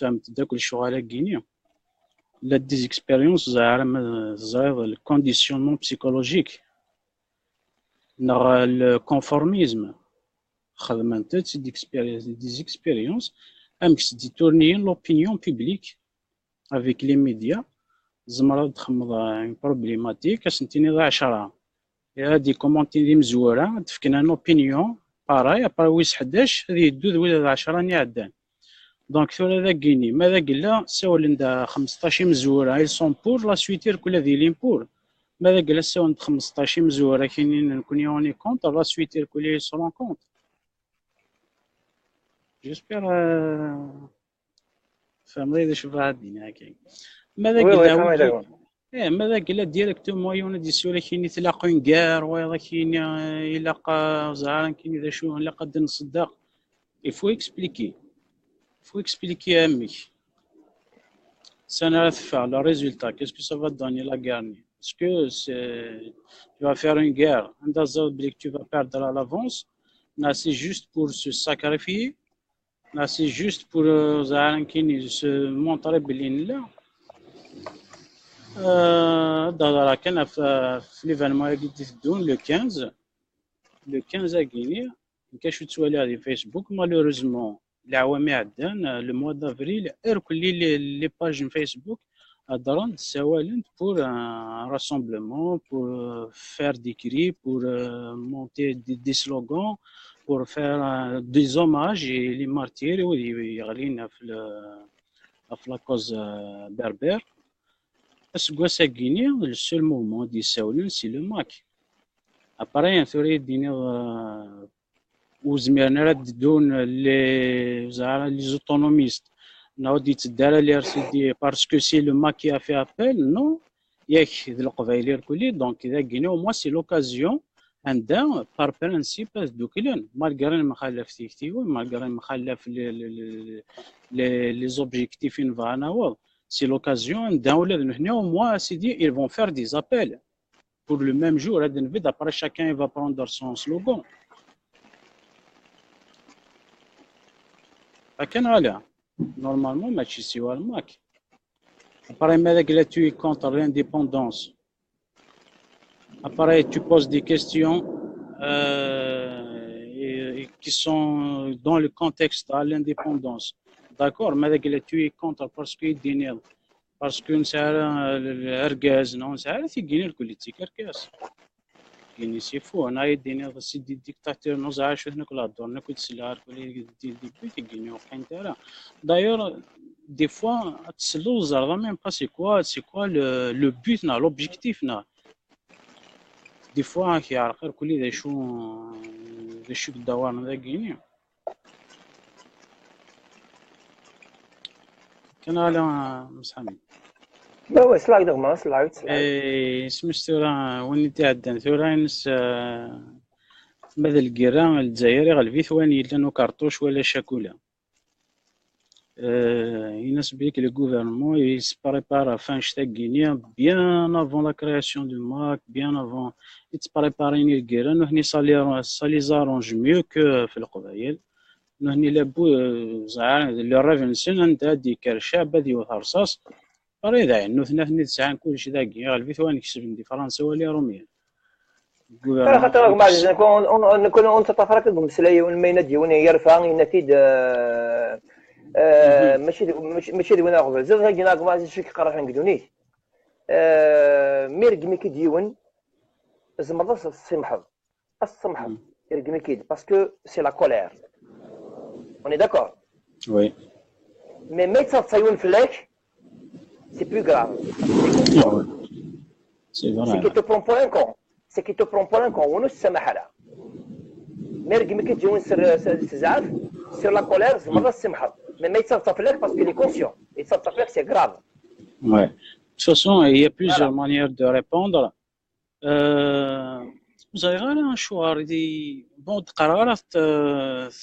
فهمت داك الشغل كيني لا ديزيكسبيريونس زعما زايد الكونديسيونمون بسيكولوجيك نغ الكونفورميزم خدمت ديزيكسبيريونس امكس دي تورنيين لوبينيون بوبليك افيك لي ميديا زمرة تخمض بروبليماتيك اسنتيني ضاع 10 هادي كومونتي دي مزوره تفكنا نوبينيون باراي ابرا ويس 11 هذه يدو ولا 10 ني عدان دونك ثورة ذاكيني ماذا قلا ساول دا 15 مزوره اي سون بور لا سويتير كل ذي لين بور ماذا قلا ساول 15 مزوره كاينين نكون يوني كونتر لا سويتير كل سون كونت جيسبر فهمتي اذا شوف هادين هكاك ماذا قلا ماذا قلا ديريكتومون يون دي سولا كاين يتلاقون كار ولا كاين يلاقى زعران كاين اذا شو لا قد نصدق يفو اكسبليكي امك سنة faire le résultat qu'est-ce que ça va donner la gagne est-ce que tu vas faire une guerre un que tu vas perdre à l'avance là c'est juste pour se sacrifier là c'est juste pour زعران كاين se montrer بلين لا دابا كان في ليفينمون اللي تدون لو 15 غينيا كاش توالي على فيسبوك مالوريزمون العوامي عدان لو موا دافريل اركلي لي باج فيسبوك هضران سوالنت بور راسومبلمون بور فير دي كري بور مونتي دي سلوغان بور فير دي زوماج لي مارتير يغلينا في لا كوز بربر اسكواس كيني لو سول موفمون دي ساولن سي لو ماك اباري ثوري ديني وزميرنا راه دون لي زعما لي زوتونوميست نعاود يتدارى لي ار سي دي باسكو سي لو ماك كي في ابل نو ياك ذ القبايلي الكلي دونك اذا كينا او موا سي لوكازيون عندها بار برانسيب دوكلان مالغري مخالف تيكتيو مالغري مخالف لي زوبجيكتيفين فانا c'est l'occasion d'un au moins ils vont faire des appels pour le même jour après chacun va prendre son slogan normalement ماشي سوا الماك après ماذا tu es contre l'indépendance après tu poses des questions qui sont dans le contexte à l'indépendance. D'accord, mais tu es contre parce que parce que نسال الاركاز نو نسال في غيني الكل تيك اركاز غيني سي فو انا يديني سي دي ديكتاتور نوزع شو هناك لا دور نكون تسلار كل دي في غيني وقين ترى دايور دي فوا تسلو زرا ميم با سي كوا لو بوت نا لوبجيكتيف نا دي فوا كي عرق كل ذا شو الدوار ذا غيني كان على مسحمي
لا هو سلايد ما سلايد
اسم ثورة وين تعدن ثورة نس ماذا القران الجزائري غالبي ثواني لانه كارطوش ولا شاكولا يناسب بيك لو غوفرنمون يسبريبار فان شتا غينيا بيان افون لا كرياسيون دو ماك بيان افون يتبريباريني القران وهني سالي زارونج ميو كو في القبايل نهني لابو زعان لو ريفنسن انت هادي كرشاب هادي وهرصاص فريضة يعني ثني تسعان كلشي ذاكي غالبي ثواني كسب دي فرنسا ولا روميا
خاطر ما نكون انت طفرك المسلايه والمينه ديوني يرفع نتيد ماشي ديونا غبل زاد هاكينا ما شي قراح نقدوني ميرقمي كي ديون زعما السمحض يرقمي كي باسكو سي لا كولير On est d'accord?
Oui.
Mais mettre ça sur une flèche, c'est plus grave.
C'est vrai.
C'est qu'il te prend pour un con. C'est qu'il te prend pour un con. On ne se met pas là. Mais regarde que tu es sur la colère, c'est pas ça. Mais mettre ça sur la flèche parce qu'il est conscient. Et ça sur la flèche, c'est grave.
Ouais. De toute façon, il y a plusieurs manières de répondre. زايغان شوار دي بون قرارات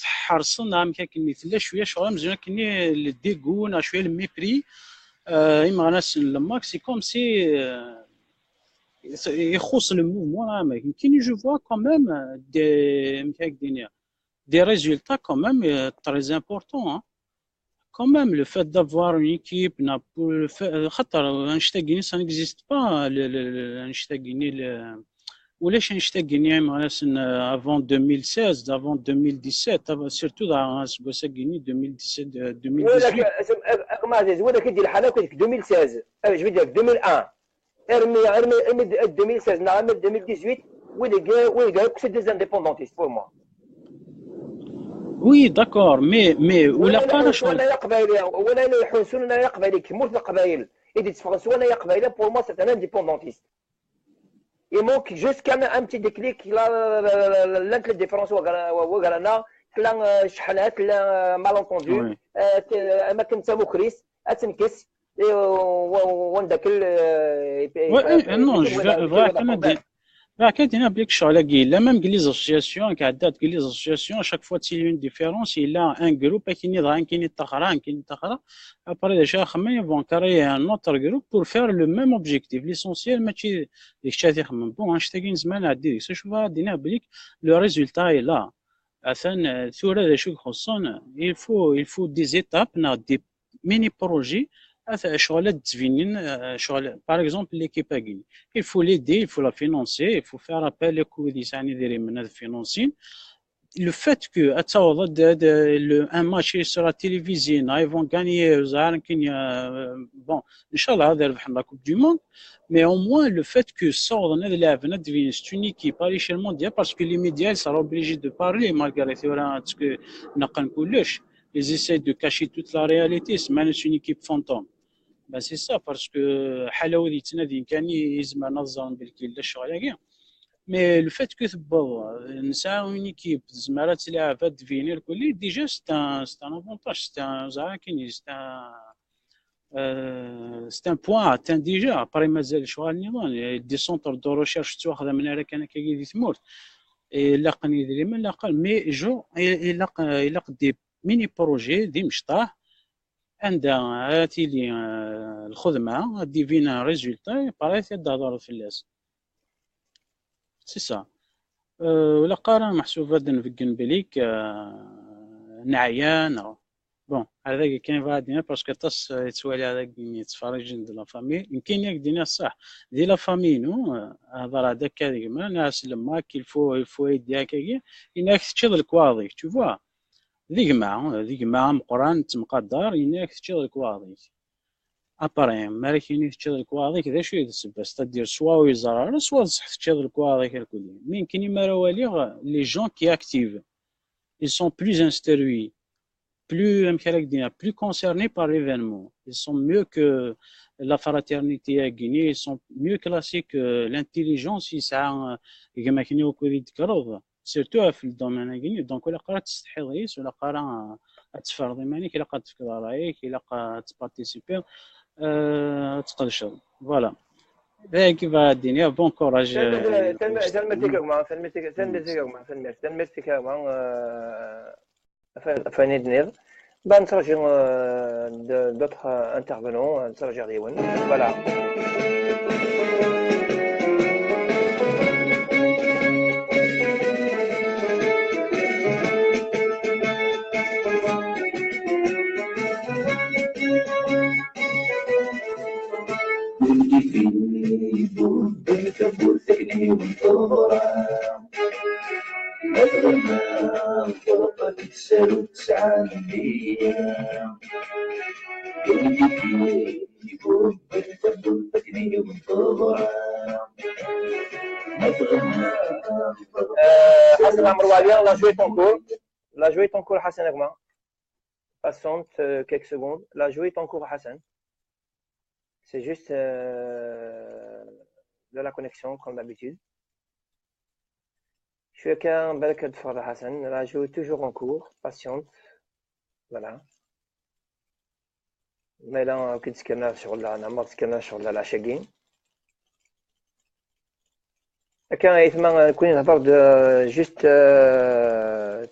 تحرصن عام كاين مثلا شويه شغل مزيان كاين الديغون شويه الميبري اما ناس الماك سي كوم سي يخص الموفمون عام كاين جو فوا كوميم دي كاين دي ريزولتا كوميم تري امبورطون كوميم لو فات دافوار اون ايكيب خاطر انشتا كاين سا نيكزيست با انشتا كاين ولاش نشتاق مثلا avant 2016 avant 2017 surtout dans سكوساكيني 2017
ولكن
2018
ما عزيز ولا كدير الحاله كنت 2016 جو فيدير 2001 ارمي 2016 نعم 2018 وين قال سي دي انديبوندونتيست بور موا
وي داكور مي ولا قارش
ولا يا قبايلي ولا يحوسون ولا يا قبايلي كموت القبايل ايدي تفرنسا ولا يا قبايلي بور موا سي ان انديبوندونتيست il manque juste un petit déclic là que les différences وقالنا كلا شحنات كلا مالونتوندو ما كنت مكريس اتنكس ونداك
نو كاين بليك شغل لا ميم لي زاسوسياسيون كعدات لي زاسوسياسيون شاك فوا تي اون ديفيرونس الا ان جروب كاين ضاين كاين تخرا كاين تخرا ابري ديجا خمم بون كاري ان نوتر جروب بور فير لو ميم اوبجيكتيف ليسونسيال ماشي ديك الشيء تيخمم بون نشتاقين زمان عدي ديك شوف دينا بليك لو ريزولتا لا اثن ثورة دا شو خصنا il faut des étapes نا دي ميني بروجي شغل تزفينين شغل باغ اكزومبل ليكيب اكين il faut l'aider il faut la financer il faut faire appel لكو يساني ديري من هذا فينانسين le fait que تصاوض un match sur la télévision ils vont gagner زعما كاين bon ان شاء الله هذا ربحنا لا كوب دو موند mais au moins le fait que صاوض هذا اللاعب ديفين c'est une équipe à l'échelle mondiale parce que les médias ils sont obligés de parler malgré parce que نقل كلش ils essaient de cacher toute la réalité c'est une équipe fantôme ben c'est ça parce que حلاوه دي تنادي كان يزما نظام بالكيل الشغل كاع مي لو فات كو تبغ نساو اون ايكيب زعما تلعب هاد فيني الكل ديجا سي ان افونتاج سي ان زعما كاين سي ان بوين اتان ديجا ابري مازال شغل النظام دي سونتر دو ريشيرش تواخذ من هنا كان كي تموت لاقن يدري من لاقل مي جو الا دي ميني بروجي دي مشطاح عندها هاتي لي الخدمه دي فينا ريزولتا باغي تهضر في الناس سي سا ولا قارن محسوبه نفكن بليك نعيان بون هذا كاين فادينا باسكو تص يتوالي هذاك يتفرج عند لا فامي يمكن ياك دينا صح دي لا فامي نو هضر هذاك هذيك ما ناس لما كيلفو يدي هكاكي انك تشد الكواضي تو فوا ذيك مع مقران تمقدر انك تشد الكواضي ابري مالك كاين تشد الكواضي كذا شويه تسبب تدير سوا ويزرار سوا صح تشد الكواضي الكل مين كاين ما روالي لي جون كي اكتيف ils sont plus instruits plus concernés par l'événement. Ils sont mieux que la fraternité à Guinée, ils sont mieux classés que l'intelligence, surtout في الدومين الجيني. دونك ولا قرات تستحي رئيس ولا قرا تفرضي مانيك الا قد تفكر رايك الا قد تبارتيسيبي تقدر فوالا كيف الدنيا بون كوراج
Ben, d'autres intervenants, voilà. Hassan Amroualia, la joué ton cours Hassan Agma. Patiente quelques secondes. La joué ton cours Hassan. C'est juste de la connexion comme d'habitude. Je suis qu'un bel cas de Fada Hassan. La joué toujours en cours. Patiente. Voilà. Mais là, on a scanner sur la Shagin. كان يتمنى نكون نهضر جوست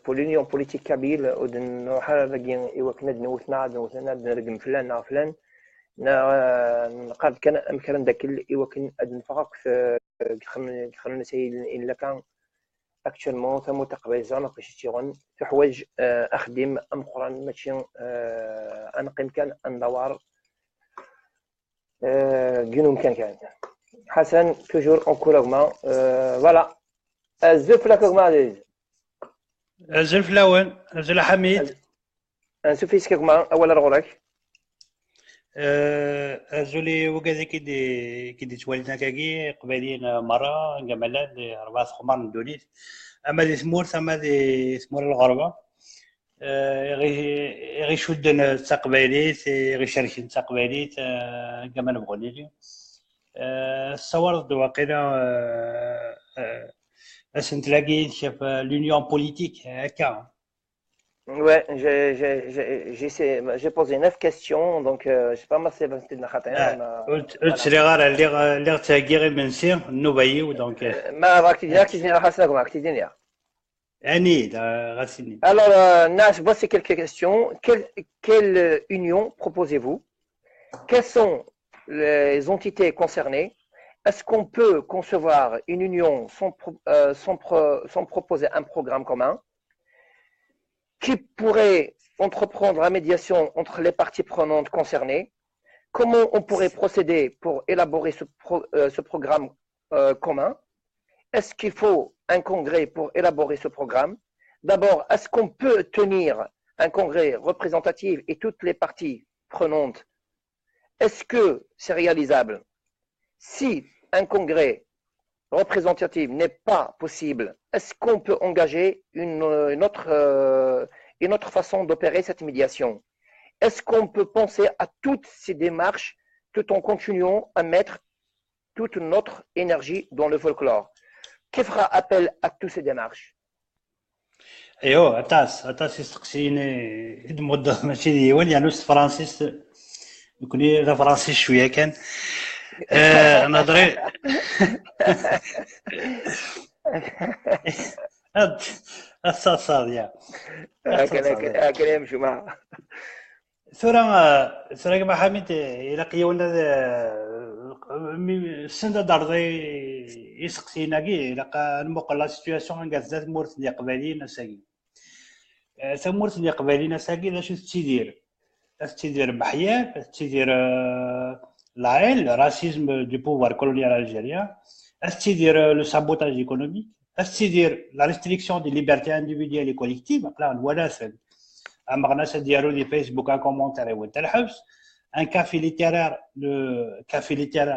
pour l'union politique kabyle ودن حرقين إيوا كنا نوثنا نرقم فلان نقاد كان أمكان داك إيوا كن نفرق في خلنا نسيل إلا كان actuellement ثم تقبل زعما باش تيغون في حوايج أخدم أم قران ماشي أنقم كان ندور جنوم كان Hassan, toujours en couleur. Voilà. Zuf la kogma Aziz.
زلف لون زل حميد
Soufis kogma, awala rogolak.
زولي وكذا كي توالدنا كاكي قبالين مرة جمالات 4 خمار ندونيت أما دي ثمور أما دي ثمور الغربة غي شودن تقباليت غي شاركين تقباليت كما بغونيلي صورت واقيلا أسن تلاقي شاف l'union politique هكا.
Ouais, j'ai posé 9 questions, donc je sais pas si c'est de la khatin.
قلت لي غير اللي تاكي غير منسي نوبايو دونك
ما راك تدير Hassan كما راك تدير.
اني غاسيني.
Alors, Nash, voici quelques questions. Quelle union proposez-vous? Quelles sont les entités concernées? Est-ce qu'on peut concevoir une union sans proposer un programme commun? Qui pourrait entreprendre la médiation entre les parties prenantes concernées? Comment on pourrait procéder pour élaborer ce programme commun? Est-ce qu'il faut un congrès pour élaborer ce programme? D'abord, est-ce qu'on peut tenir un congrès représentatif et toutes les parties prenantes? Est-ce que c'est réalisable? Si un congrès représentatif n'est pas possible, est-ce qu'on peut engager une autre façon d'opérer cette médiation? Est-ce qu'on peut penser à toutes ces démarches tout en continuant à mettre toute notre énergie dans le folklore? Qui fera appel à toutes ces démarches?
ايوا عطاس يسقسيني المده ماشي ديوال يعني فرانسيس يكون لا فرنسي شويه كان نهضري الصاصا يا
هكذا يمشوا معها.
ثورة كما حميد إلا قيونا السنة دارضي يسقسينا كي إلا نبقى لا سيتوياسيون كازات مورت اللي قبالين ساكي ثمورت اللي قبالين ساكي لا شو تيدير محيا تيدير العيل راسيزم دو بوفوار كولونيال الجيريان تيدير لو سابوتاج ايكونوميك تيدير لا ريستريكسيون دي ليبرتي انديفيديال اي كوليكتيف لا ولا سن اما غناس ديالو لي فيسبوك ان كومونتير وانت الحبس ان كافي ليتيرير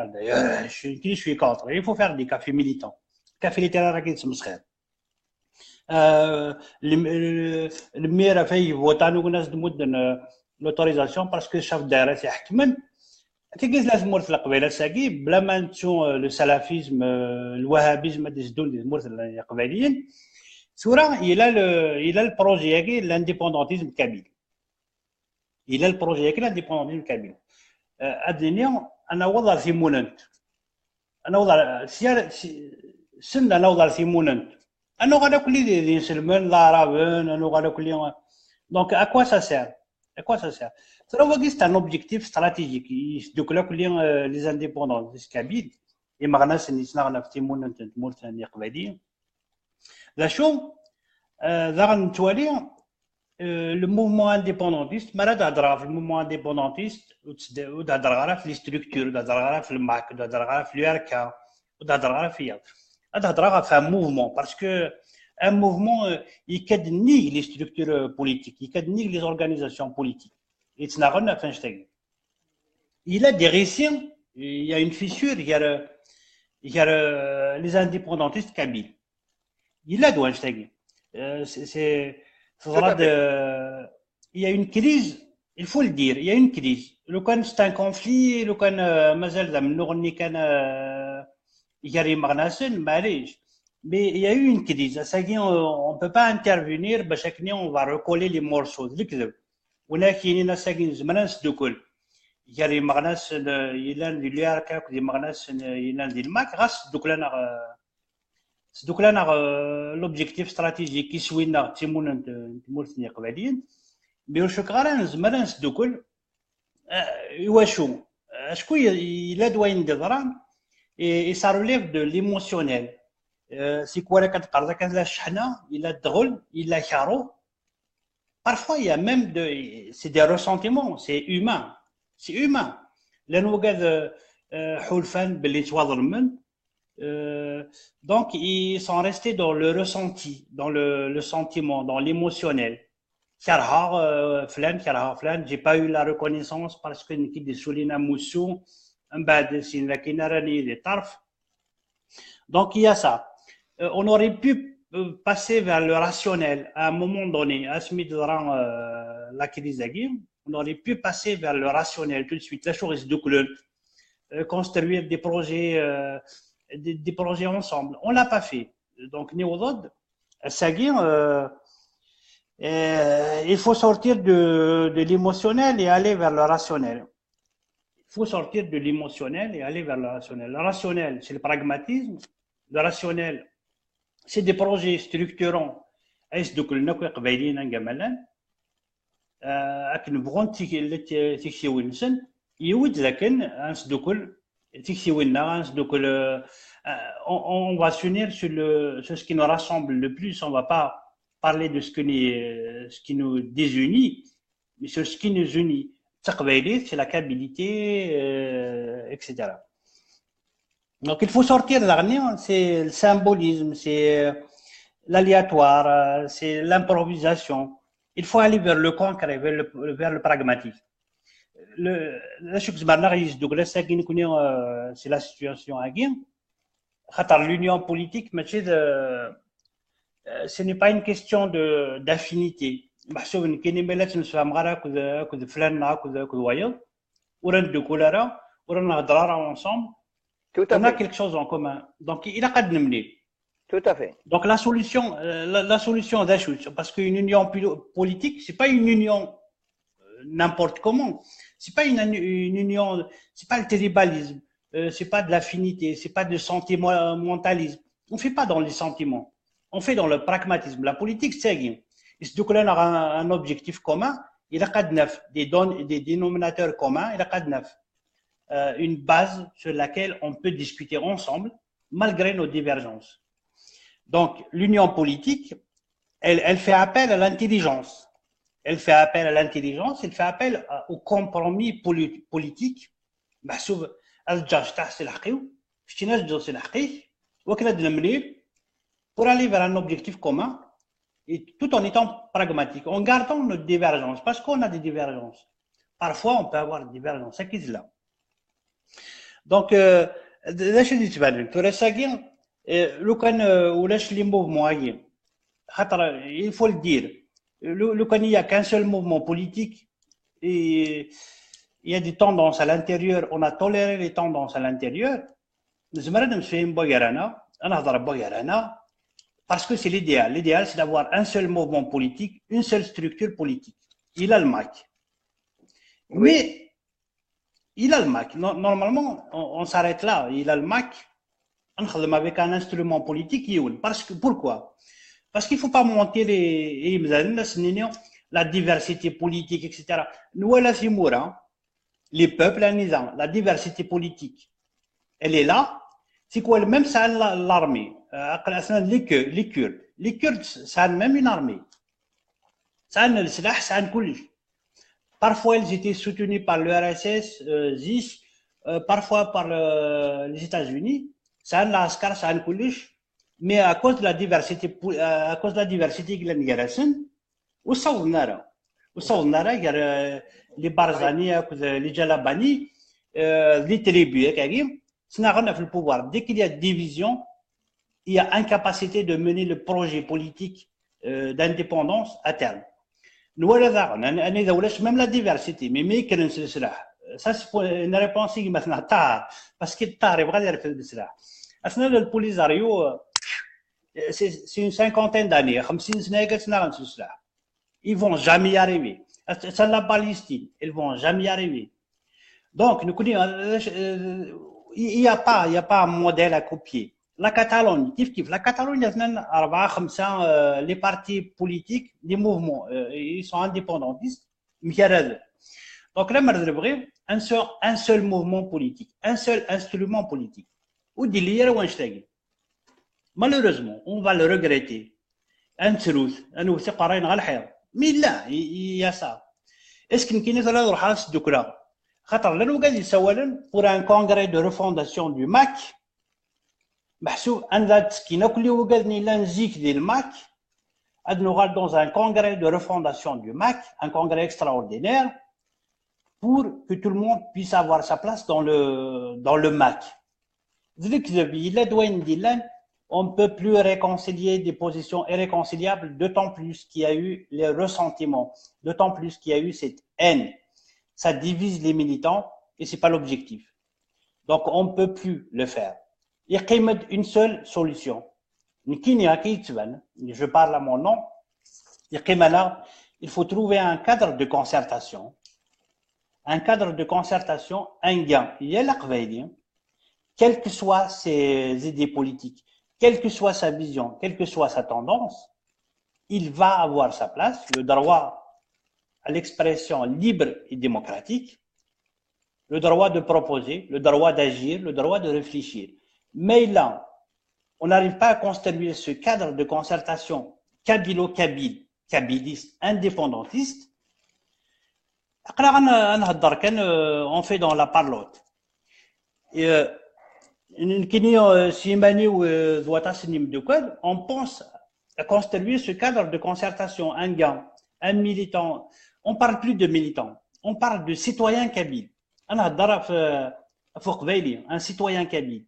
دايوغ je suis contre il faut faire des cafés militants كافي ليتيرير راه كيتسمسخر الميرا فيه فوتانو الناس دمودن لوتوريزاسيون باسكو شاف الدائره تيحكمن كيقيس لازم مورث القبيله ساكي بلا ما نتو لو سلافيزم الوهابيزم هادي زدون دي مورث القبيليين ثورة الى البروجي هاكي لانديبوندونتيزم كامل الى البروجي هاكي لانديبوندونتيزم كامل الدنيا انا وضع ثيموننت انا وضع سن انا وضع ثيموننت انا غادا كل دي سلمان لا رابن انا غادا كل دونك اكوا سا سير ثورة واكي سي ان اوبجيكتيف استراتيجيك يسدوك لا كل لي انديبوندون كابيل اما غناس نيسنا في ثيموننت مورثاني قباليين لا شو ذا غنتوالي لو موفمون انديبوندونتيست ما تهضر في الموفمون انديبوندونتيست وتهضر غير في لي ستركتور وتهضر غير في الماك وتهضر غير في الياركا وتهضر غير في تهضر غير في ان موفمون باسكو ان موفمون يكادني لي ستركتور بوليتيك يكادني لي زورغانيزاسيون بوليتيك يتناغلنا فاش تاعي il a des récits il y a une fissure il y a les indépendantistes kabyles il a douane تاعي il y a une crise il faut le dire il y a une crise لو كان c'est un conflit لو كان مازال ذا من نغني كان يجري مغناسن معليش mais il y a eu une crise ساكي on peut pas intervenir باش هكني on va recoller les morceaux الكذب ولكن ساكي زمان سدوكل يجري مغناس يلان دي لياركا دي مغناس يلان دي الماك غاس دوك لنا لوبجيكتيف استراتيجيك كيسوينا تيمون مورثني قباليين بيرشو كغاران زمان سدوكل يواشو شكون الا دوين دضران et ça relève de l'émotionnel c'est quoi la كتقرا كذا الشحنه الا الدغل الا كارو parfois il y a même c'est des ressentiments c'est humain لانه قاد
حلفان باللي تواظلمن. Donc ils sont restés dans le ressenti, dans le sentiment, dans l'émotionnel. كرهها فلان كرهها فلان. J'ai pas eu la reconnaissance parce que نكي دي سولينا موسو من بعد سين لكن راني دي طرف. Donc il y a ça. On aurait pu passer vers le rationnel à un moment donné. Durant la crise, on aurait pu passer vers le rationnel tout de suite. La chose de construire des projets ensemble. On l'a pas fait. Donc Néodod, il faut sortir de l'émotionnel et aller vers le rationnel. Il faut sortir de l'émotionnel et aller vers le rationnel. Le rationnel, c'est le pragmatisme. Le rationnel, c'est des projets structurants. Est-ce que nous avons قبائلين نجملان أكن بغون تكسيوينسن يود لكن أنسدوكل تكسيوينا أنسدوكل on va s'unir sur ce qui nous rassemble le plus. On va pas parler de ce qui nous désunit, mais sur ce qui nous unit. C'est la câbilité, etc. Donc il faut sortir de l'arnière, c'est le symbolisme, c'est l'aléatoire, c'est l'improvisation. Il faut aller vers le concret, vers le pragmatique. C'est la situation à Guin. L'union politique, ce n'est pas une question d'affinité. Ensemble. On a quelque chose en commun. Donc, il a qu'à mener.
Tout à fait.
Donc, la solution d'Achut, parce qu'une union politique, c'est pas une union n'importe comment. C'est pas une union, c'est pas le tribalisme, c'est pas de l'affinité, c'est pas de sentimentalisme. On fait pas dans les sentiments. On fait dans le pragmatisme. La politique, c'est il se dit a un objectif commun. Il a qu'à des dénominateurs communs. Il a qu'à une base sur laquelle on peut discuter ensemble malgré nos divergences. Donc, l'union politique, elle fait appel à l'intelligence. Elle fait appel à l'intelligence, elle fait appel au compromis politique. Pour aller vers un objectif commun, et tout en étant pragmatique, en gardant nos divergences, parce qu'on a des divergences. Parfois, on peut avoir des divergences. C'est qui là? Donc, il faut le dire, il n'y a qu'un seul mouvement politique et il y a des tendances à l'intérieur. On a toléré les tendances à l'intérieur. Parce que c'est l'idéal. L'idéal, c'est d'avoir un seul mouvement politique, une seule structure politique. Il a le MAC. Mais il a le MAC. Normalement, on s'arrête là. Il a le MAC. On travaille avec un instrument politique. Pourquoi? Parce qu'il ne faut pas monter la diversité politique, etc. Nous, les peuples, la diversité politique, elle est là. C'est quoi? Même ça, l'armée. Les Kurdes, ça a même une armée. Ça a le silah, ça a un coulis. Parfois, ils étaient soutenus par l'URSS, ZIS, parfois par les États-Unis. Ça a un askar, ça a un coulis. Mais à cause de la diversité qu'il y a les Barzani, les Jalabani, les Tribus, le pouvoir. Dès qu'il y a division, il y a incapacité de mener le projet politique d'indépendance à terme. Nous, même la diversité, mais ça c'est une réponse qui maintenant tard, parce que tard, il va dire que c'est là. Le Polisario, c'est une cinquantaine d'années, ils vont jamais y arriver. C'est la Palestine, ils vont jamais y arriver. Donc, nous connaissons, il n'y a pas un modèle à copier. La Catalogne, la Catalogne, les partis politiques, les mouvements, ils sont indépendantistes. Donc là, un seul mouvement politique, un seul instrument politique. Malheureusement, on va le regretter. Mais là, il y a ça. Est-ce qu'il y a خاطر لانه قاعد يسولن pour un congrès de refondation du MAC محسوب ان تسكينه كل يوم قالني لا نزيك ديال الماك اد نغال dans un congrès de refondation du MAC, un congrès extraordinaire pour que tout le monde puisse avoir sa place dans le MAC. On ne peut plus réconcilier des positions irréconciliables, d'autant plus qu'il y a eu les ressentiments, d'autant plus qu'il y a eu cette haine. Ça divise les militants et ce n'est pas l'objectif. Donc on ne peut plus le faire. Il y a une seule solution. Je parle à mon nom. Il faut trouver un cadre de concertation. Un cadre de concertation, un gain. Il y a l'aqbaïli, quelles que soient ses idées politiques, quelle que soit sa vision, quelle que soit sa tendance, il va avoir sa place, le droit à l'expression libre et démocratique, le droit de proposer, le droit d'agir, le droit de réfléchir. Mais là, on n'arrive pas à construire ce cadre de concertation kabilo-kabyle, kabiliste, indépendantiste. On fait dans la parlotte. On pense à construire ce cadre de concertation, un gars, un militant. On ne parle plus de militants, on parle de citoyen kabyle. Un citoyen kabyle.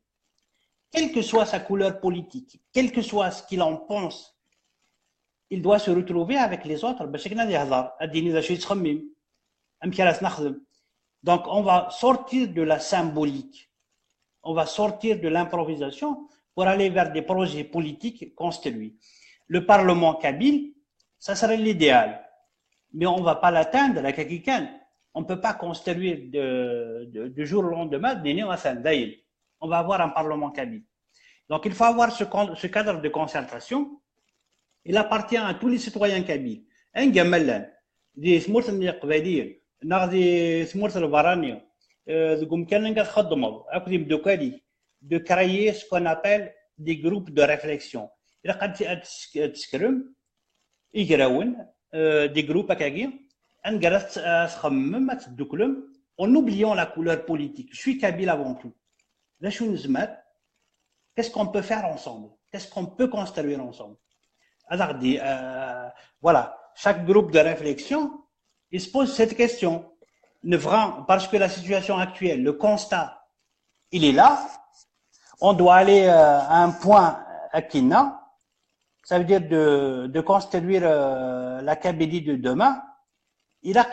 Quelle que soit sa couleur politique, quel que soit ce qu'il en pense, il doit se retrouver avec les autres. Donc on va sortir de la symbolique, on va sortir de l'improvisation pour aller vers des projets politiques construits. Le Parlement kabyle, ça serait l'idéal, mais on ne va pas l'atteindre à quelqu'un. On ne peut pas construire de jour au lendemain. On va avoir un Parlement kabyle. Donc il faut avoir ce cadre de concertation. Il appartient à tous les citoyens kabyles. Un gamelan, des smurtani qbailiyin, des smurtani baraniya, de créer ce qu'on appelle des groupes de réflexion. Il y a des groupes en oubliant la couleur politique. Je suis kabyle avant tout. Qu'est-ce qu'on peut faire ensemble? Qu'est-ce qu'on peut construire ensemble? Alors, voilà, chaque groupe de réflexion, il se pose cette question. Parce que la situation actuelle, le constat, il est là. On doit aller à un point à Kina. Ça veut dire de construire la Kabylie de demain. Il a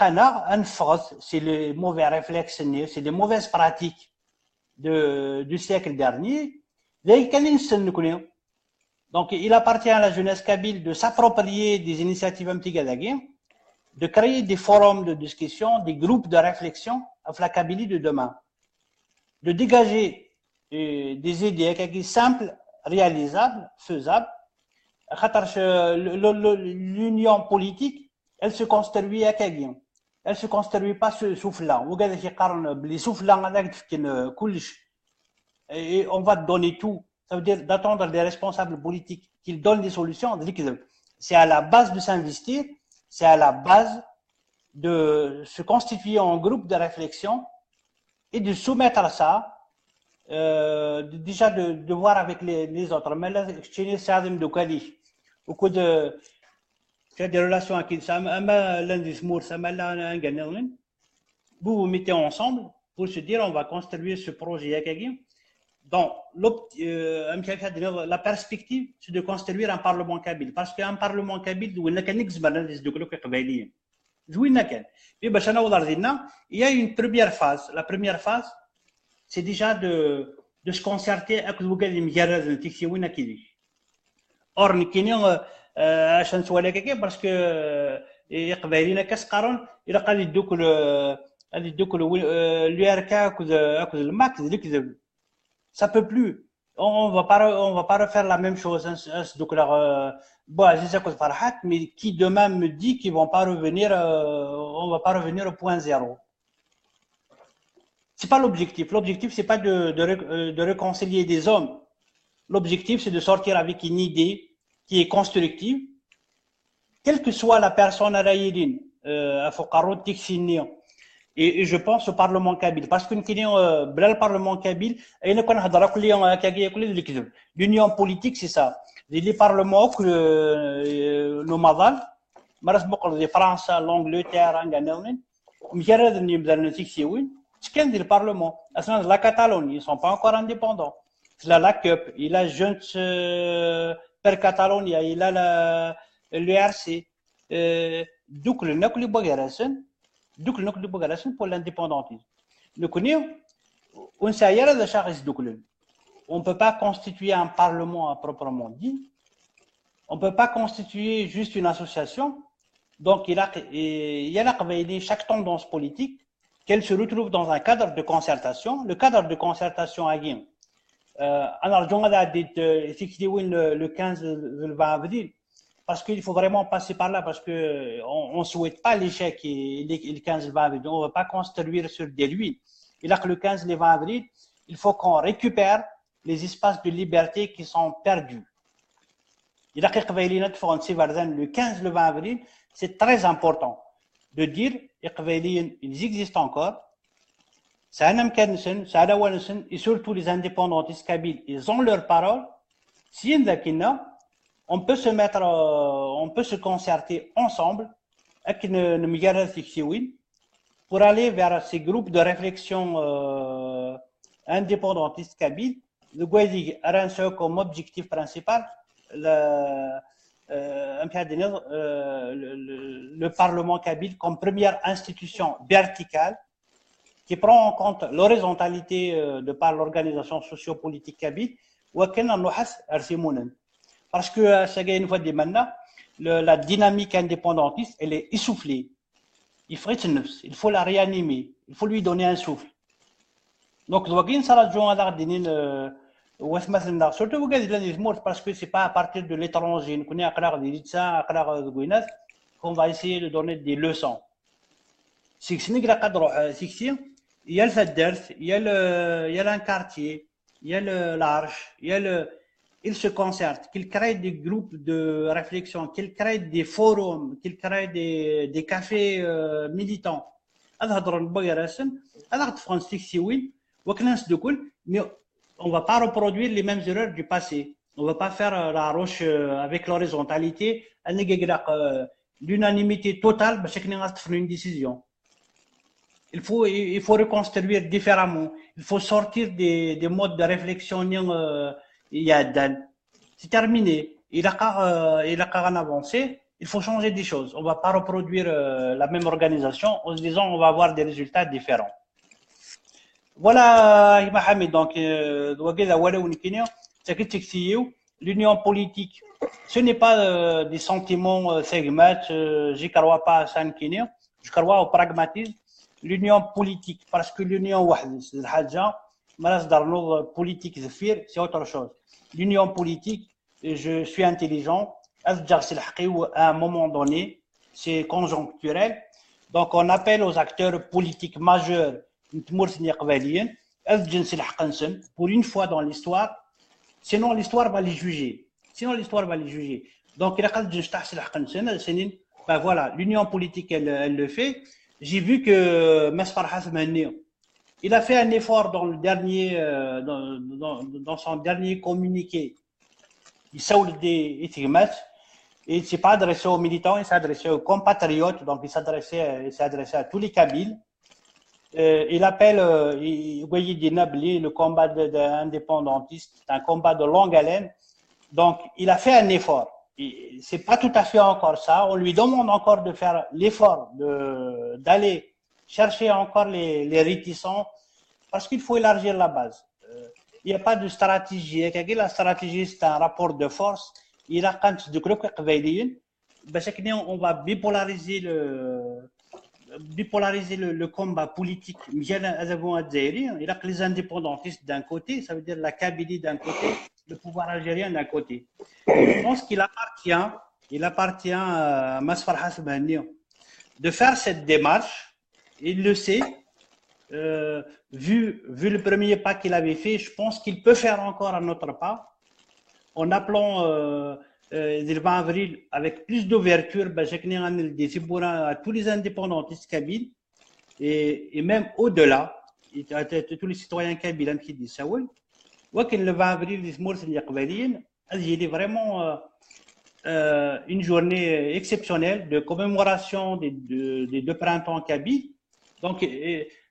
une force, c'est les mauvais réflexes, c'est les mauvaises pratiques du siècle dernier. Donc, il appartient à la jeunesse kabyle de s'approprier des initiatives anti-Gadaghi, de créer des forums de discussion, des groupes de réflexion avec la Kabylie de demain, de dégager des idées simples, réalisables, faisables. L'union politique, elle se construit à Kagien. Elle ne se construit pas soufflant. Et on va donner tout. Ça veut dire d'attendre des responsables politiques qu'ils donnent des solutions. C'est à la base de s'investir, c'est à la base de se constituer en groupe de réflexion et de soumettre à ça, déjà de voir avec les autres. Mais là, beaucoup de des relations avec ça. Vous vous mettez ensemble pour se dire on va construire ce projet. Donc, la perspective, c'est de construire un Parlement kabyle. Parce qu'un Parlement kabyle, il y a une première phase. La première phase, c'est déjà de se concerter avec les Or, parce que ça peut plus. On va pas refaire la même chose. Mais qui demain me dit qu'ils vont pas revenir, on va pas revenir au point zéro. C'est pas l'objectif. L'objectif c'est pas de réconcilier des hommes. L'objectif c'est de sortir avec une idée qui est constructive, quelle que soit la personne à Raïdine, à Fouqarou, Tixini, Et je pense au Parlement kabyle. Parce que le Parlement kabyle, l'union politique, c'est ça. Les parlements, nos madales, la France, l'Angleterre, le Parlement. La Catalogne, ils ne sont pas encore indépendants. La CUP, il a Junts per Catalogne, il a l'ERC. Donc, le Nokli Bogarasen, pour l'indépendantisme. Nous connaissons, on ne peut pas constituer un parlement à proprement dit. On ne peut pas constituer juste une association. Donc, il y a chaque tendance politique qu'elle se retrouve dans un cadre de concertation. Le cadre de concertation a gagné. Le 15 le 20 avril, parce qu'il faut vraiment passer par là, parce qu'on ne souhaite pas l'échec et le 15 et le 20 avril. On ne veut pas construire sur des ruines. Et là, que le 15 et le 20 avril, il faut qu'on récupère les espaces de liberté qui sont perdus. Et là, le 15 et le 20 avril, c'est très important de dire qu'ils existent encore. Et surtout les indépendantistes kabyles, ils ont leur parole. Si on peut se concerter ensemble pour aller vers ces groupes de réflexion indépendantistes kabyles. Le comme objectif principal le Parlement kabyle comme première institution verticale qui prend en compte l'horizontalité de par l'organisation sociopolitique kabyle. Parce que une fois la dynamique indépendantiste, elle est essoufflée. Il faut la réanimer, il faut lui donner un souffle. Donc, surtout parce que ce n'est pas à partir de l'étranger, qu'on va essayer de donner des leçons. Il y a le Faders, il y a un quartier, il y a l'Arche, ils se concertent, qu'ils créent des groupes de réflexion, qu'ils créent des forums, qu'ils créent des cafés militants. Mais on ne va pas reproduire les mêmes erreurs du passé. On ne va pas faire la roche avec l'horizontalité, l'unanimité totale, c'est une décision. Il faut reconstruire différemment. Il faut sortir des modes de réflexion. C'est terminé. Il a qu'à avancer. Il faut changer des choses. On ne va pas reproduire la même organisation en se disant on va avoir des résultats différents. Voilà, Mohamed. Donc, l'union politique, ce n'est pas des sentiments segments. Je ne crois pas à ça. Je crois au pragmatisme. L'union politique, parce que l'union politique, c'est autre chose. L'union politique, je suis intelligent, à un moment donné, c'est conjoncturel. Donc, on appelle aux acteurs politiques majeurs pour une fois dans l'histoire, sinon l'histoire va les juger. Donc, ben voilà, l'union politique, elle le fait. J'ai vu que il a fait un effort dans le dernier, dans son dernier communiqué. Il ne s'est pas adressé aux militants, il s'est adressé aux compatriotes, donc il s'est adressé à tous les Kabyles. Il appelle, le combat indépendantiste, c'est un combat de longue haleine. Donc, il a fait un effort. C'est pas tout à fait encore ça. On lui demande encore de faire l'effort d'aller chercher encore les réticents parce qu'il faut élargir la base. Il n'y a pas de stratégie. La stratégie, c'est un rapport de force. Il a quand de groupe on va bipolariser le combat politique. Il a que les indépendantistes d'un côté, ça veut dire la Kabylie d'un côté, le pouvoir algérien d'un côté. Je pense qu'il appartient à Masfarha Subhani de faire cette démarche. Il le sait. Vu le premier pas qu'il avait fait, je pense qu'il peut faire encore un autre pas en appelant le 20 avril avec plus d'ouverture à tous les indépendantistes kabyles et même au-delà, tous les citoyens kabyles qui disent ça, ولكن le 20 avril les morts اللي قباليين هذه vraiment une journée exceptionnelle de commémoration des deux printemps kabyles. Donc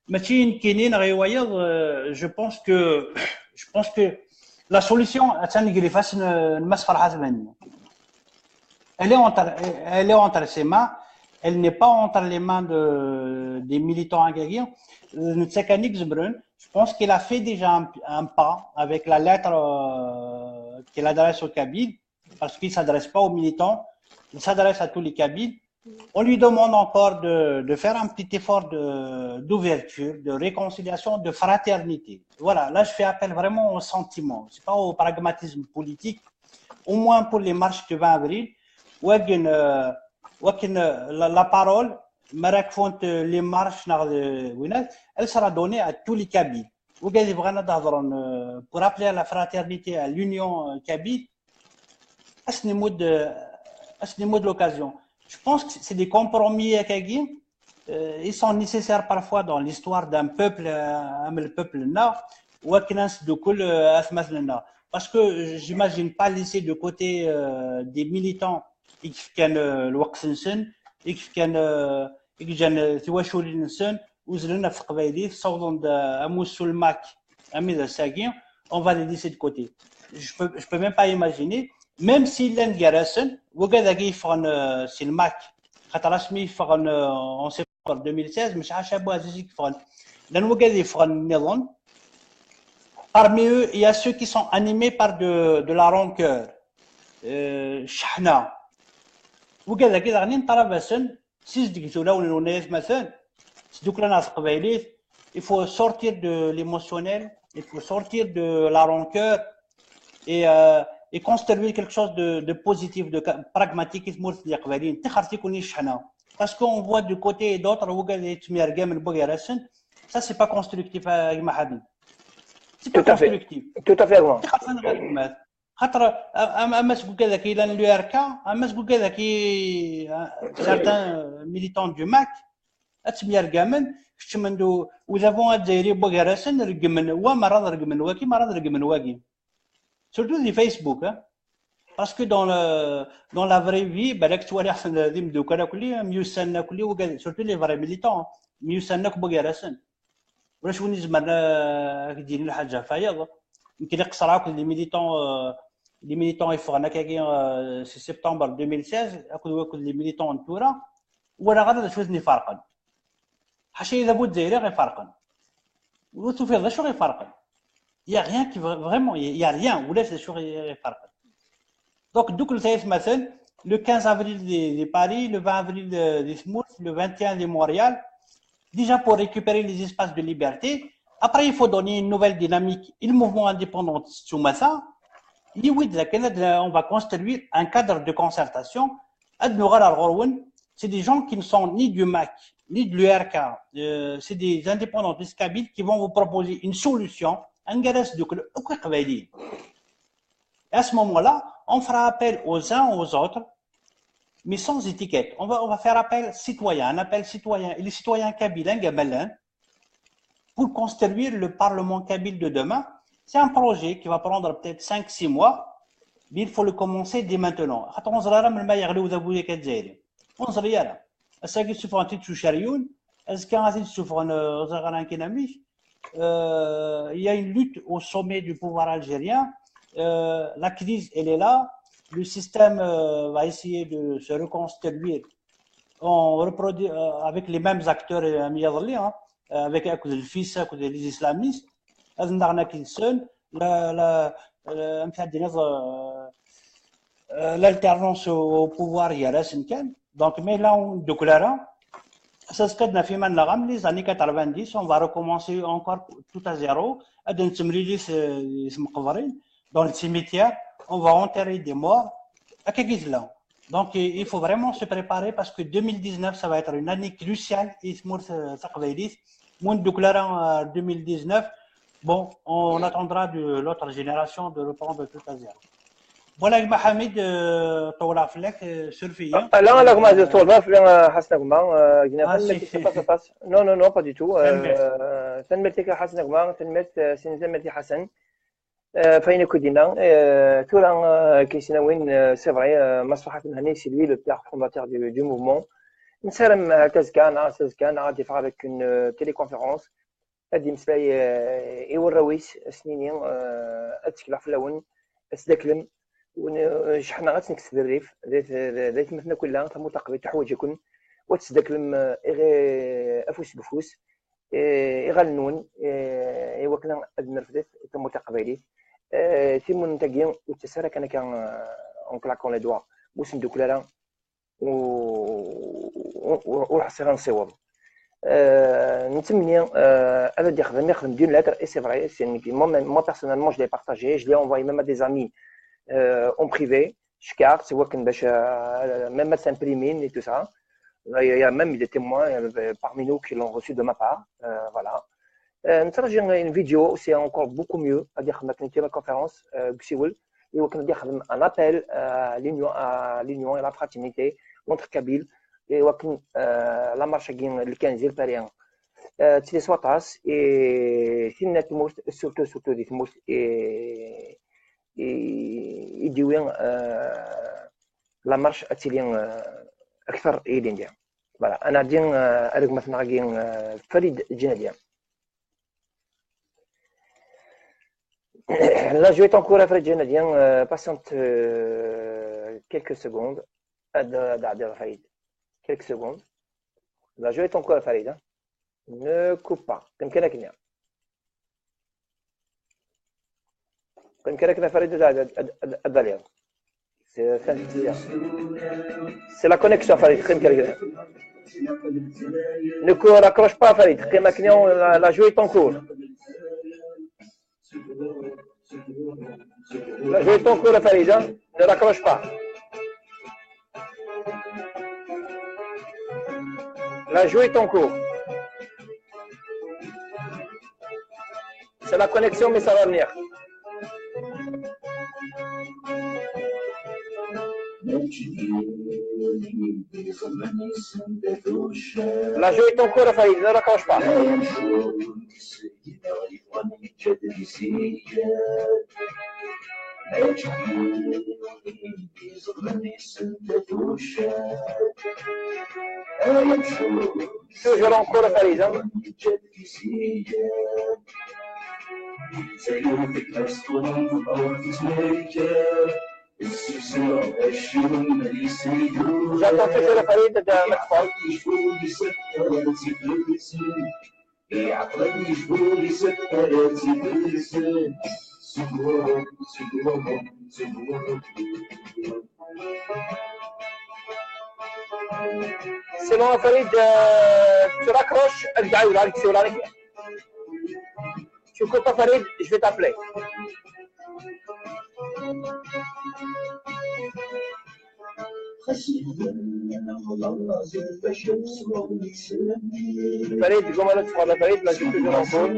ماشي كاينين غيوايض. je pense que la solution تنقري فاش الناس فرحات منه. Elle est entre ses mains, elle n'est pas entre les mains des militants agaguiens. Je pense qu'il a fait déjà un pas avec la lettre qu'il adresse aux Kabyles, parce qu'il ne s'adresse pas aux militants, il s'adresse à tous les Kabyles. On lui demande encore de faire un petit effort d'ouverture, de réconciliation, de fraternité. Voilà, là je fais appel vraiment au sentiment, ce n'est pas au pragmatisme politique, au moins pour les marches du 20 avril. La parole, les marches, elle sera donnée à tous les Kabyles. Pour appeler à la fraternité, à l'union kabyle, à ce niveau de l'occasion. Je pense que c'est des compromis ils sont nécessaires parfois dans l'histoire d'un peuple, le peuple nord, parce que j'imagine pas laisser de côté des militants qui كان الوقت نسن كان كان تواشولي نسن وزلنا في قبايلي صوضون اموسو الماك امي ساكين on va les laisser de côté. Je peux même pas imaginer, même si l'un garasson وكذا كيفغن سي الماك خاطر رسمي يفغن en septembre 2016 مش عاشابو هذيك يفغن لان وكذا يفغن النظام. Parmi eux, il y a ceux qui sont animés par de la rancœur. شحنه وكذا كذا غادي نطرابسن سيز ديك ولا الناس مثلا دوك الناس قبايليت. Il faut sortir de l'émotionnel, il faut sortir de la rancœur et construire quelque chose de positif, de pragmatique. Parce qu'on voit du côté d'autres, ça c'est pas constructif. C'est pas constructif.
Tout à fait.
خاطر اما تقول كذا كاين الياركا اما تقول كذا كي certains militants du MAC اتميركامن شتمندو وذافون الجزائري بوغارسن رقمن ومرض رقمن واكي مرض رقمن واكي surtout les Facebook parce que dans la vraie vie بالك توالي احسن ذي مدوكا كلي ميوسنا كلي وكذا surtout les vrais militants ميوسنا بوغارسن ولا شكون زعما كدير الحاجه فايض يمكن يقصر عاك les militants يفغنا كاين في سبتمبر 2016 اكو les militants نتورا ولا غادي شوزني فارقا حاشا اذا بود الجزائري غيفارقن وتوفي هذا شو غيفارقن يا غيان كي فريمون يا ريان ولا شو غيفارقن دوك الثالث مثلا le 15 avril de Paris, le 20 avril de Smurf, le 21 de Montréal, déjà pour récupérer les espaces de liberté. Après, il faut donner une nouvelle dynamique. Et le mouvement indépendantiste sous Massa, on va construire un cadre de concertation. C'est des gens qui ne sont ni du MAC, ni de l'URK. C'est des indépendantistes kabyles qui vont vous proposer une solution. Et à ce moment-là, on fera appel aux uns aux autres, mais sans étiquette. On va faire appel citoyen, un appel citoyen. Et les citoyens kabyles, pour construire le Parlement kabyle de demain, c'est un projet qui va prendre peut-être 5-6 mois, mais il faut le commencer dès maintenant. Il y a une lutte au sommet du pouvoir algérien. La crise, elle est là. Le système va essayer de se reconstruire avec les mêmes acteurs avec le fils des islamistes. L'alternance au pouvoir il y a là donc mais là on déclare ça se fait dans les années 90 on va recommencer encore tout à zéro dans le cimetière on va enterrer des morts donc il faut vraiment se préparer parce que 2019 ça va être une année cruciale moins déclarant en 2019 bon on attendra de l'autre génération de reprendre tout à zéro. Voilà, Mohamed, طول فلك سورفيا.
لا لا ما زلت طول في حسن قما جينا
سي
تنمرتي باس باس نو نو نو با دي تو
تنمرت.
تنمرتي حسن قما تنمرت سنمرتي حسن فاين كودينا تورا كيسنا وين سي فري مصلحة هاني سي لوي لو بير فونداتور دو موفمون نسالم تزكان تزكان غادي في avec une téléconférence غادي مسلاي يوراويس سنيني اتكلا في اللون اسدكلم شحنا غتنكسب الريف ذات مثلنا كلها متقبل تحوج يكون وتسدكلم افوس بفوس يغلنون ايوا كنا نرفدت متقبلين تيمون تاكين وتسارا كان اون كلاكون لي دوا موسم دو كلالا وحصير نصيوب نتمنى انا دي خدم دون لاتر اي سي فري سي moi personnellement je l'ai partagé je l'ai envoyé même à des amis en privé je carte c'est quoi باش même à s'imprimer et tout ça il y a même des témoins parmi nous qui l'ont reçu de ma part voilà نترجع une vidéo c'est encore beaucoup mieux à dire que la conférence بسيول يمكن ندير un appel à l'union et la fraternité entre Kabyles et وكن la marche اللي كان ديال باريان تي سواتاس et سينا تموت surtout دي تموت يديوين لا مارش اتيلين اكثر ايدين ديال فوالا انا دين اريك مثلا غين فريد الجناديه Là, je vais t'encourager à faire Janadien. Patiente quelques secondes. Quelques secondes. Là, je vais t'encourager à faire. Ne coupe pas. Comme quel est comme quel est c'est la connexion, Farid. Ne raccroche pas, Farid. La jouer ton cours. La jouer ton cours, Farid. Ne raccroche pas. La jouer ton cours. C'est la connexion, mais ça va venir. La jouer ton cours, Farid. Ne raccroche pas. Toujours en cours, Farid. J'attends toujours le Farid de mettre pas. C'est bon, Farid, tu raccroches, tu coupes pas, Farid, je vais t'appeler. Farid, comment tu prends la Farid, là je suis toujours en cours.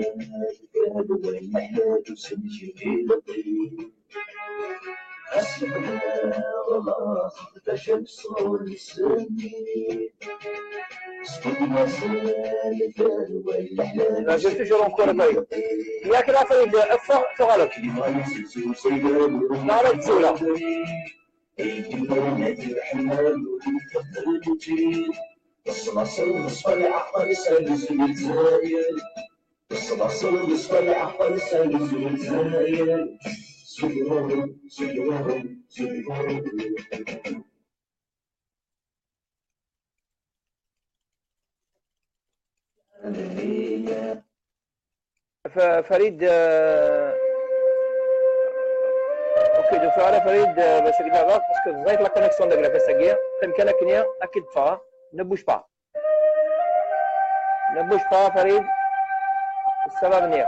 Là je suis toujours en cours, Farid. Il y a que la Farid, fort, غلط. لا لا تسولها. فريد اوكي دو فعلا فريد باش كده ضغط باسكو زايد لا كونيكسيون دغرا فاساكيا كان كنيا اكيد فا نبوش با فريد السبب نير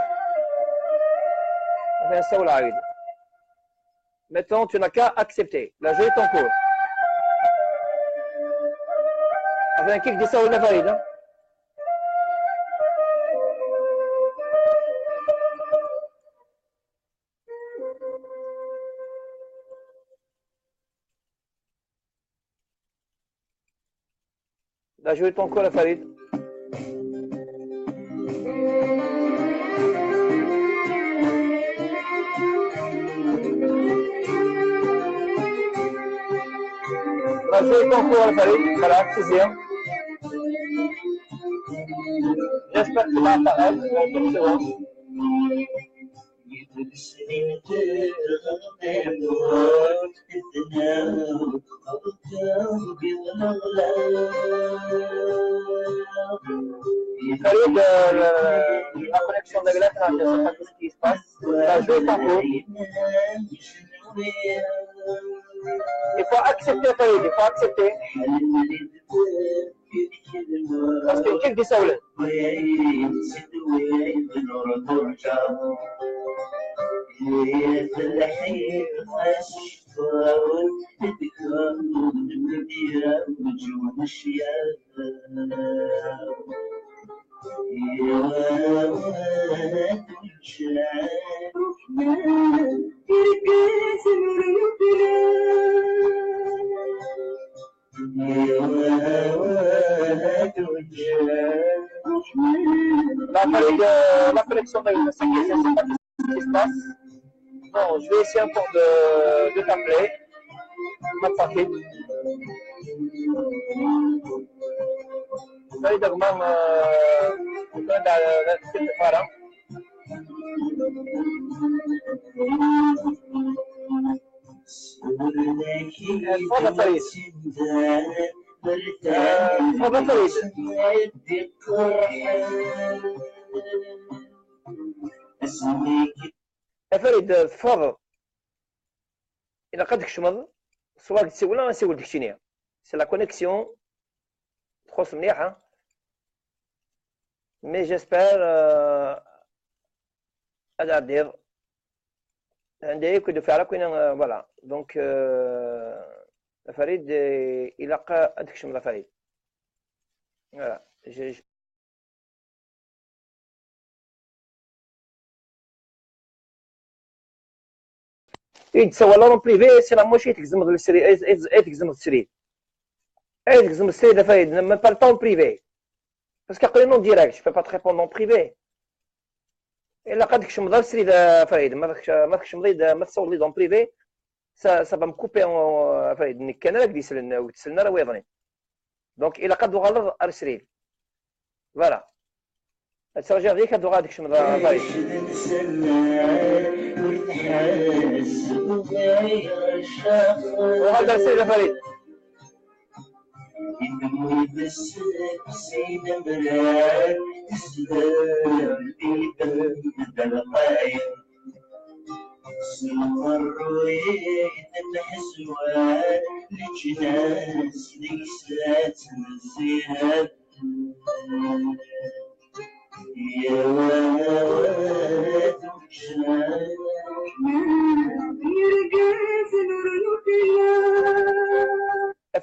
enfin نسول عايد maintenant tu n'as qu'à accepter la jouer ton cours enfin كيف دي سولنا فريد La joué ton cours, Farid. La joué ton cours, Farid. Voilà, 6e. J'espère que tu vas apparaître dans quelques secondes. Farid, la connexion de Glad, je ne sais pas ce qui se passe. La joué ton cours. Il faut accepter, Farid, il faut accepter. Parce que كيف بيسولف؟ La connexion de ce qui se passe. Bon, je vais essayer encore de t'appeler. Ma partie. Farid Agman, voilà. تفضل فريد. تفضل فريد. فريد تفضل. إلا قد كشمض سواء تسول ولا نسول ديكشينيا. سي لا كونيكسيون تخص مليحة. مي جيسبر هذا دير عندي كنت فعلا كنا فوالا دونك فريد الى هذاك الشمله فريد فوالا يتسوى لون بريفي سي لا موشي تكزم السري تكزم السري تكزم السري فريد ما با طون بريفي باسكو قال نون ديريكت جو با تريبوند نون بريفي الا قد كشمض السري فريد ما كشمض ما تصور لي دون بريفي ça va me couper en فريد كان راك ديسلنا وتسلنا راه ويضني دونك الا قد غلط ارسلي فوالا ترجع ذيك هادو غاديك شمض فريد وهذا السيد فريد
سنقريت الحزوان لجناس ليست الزياد يا واد وجنان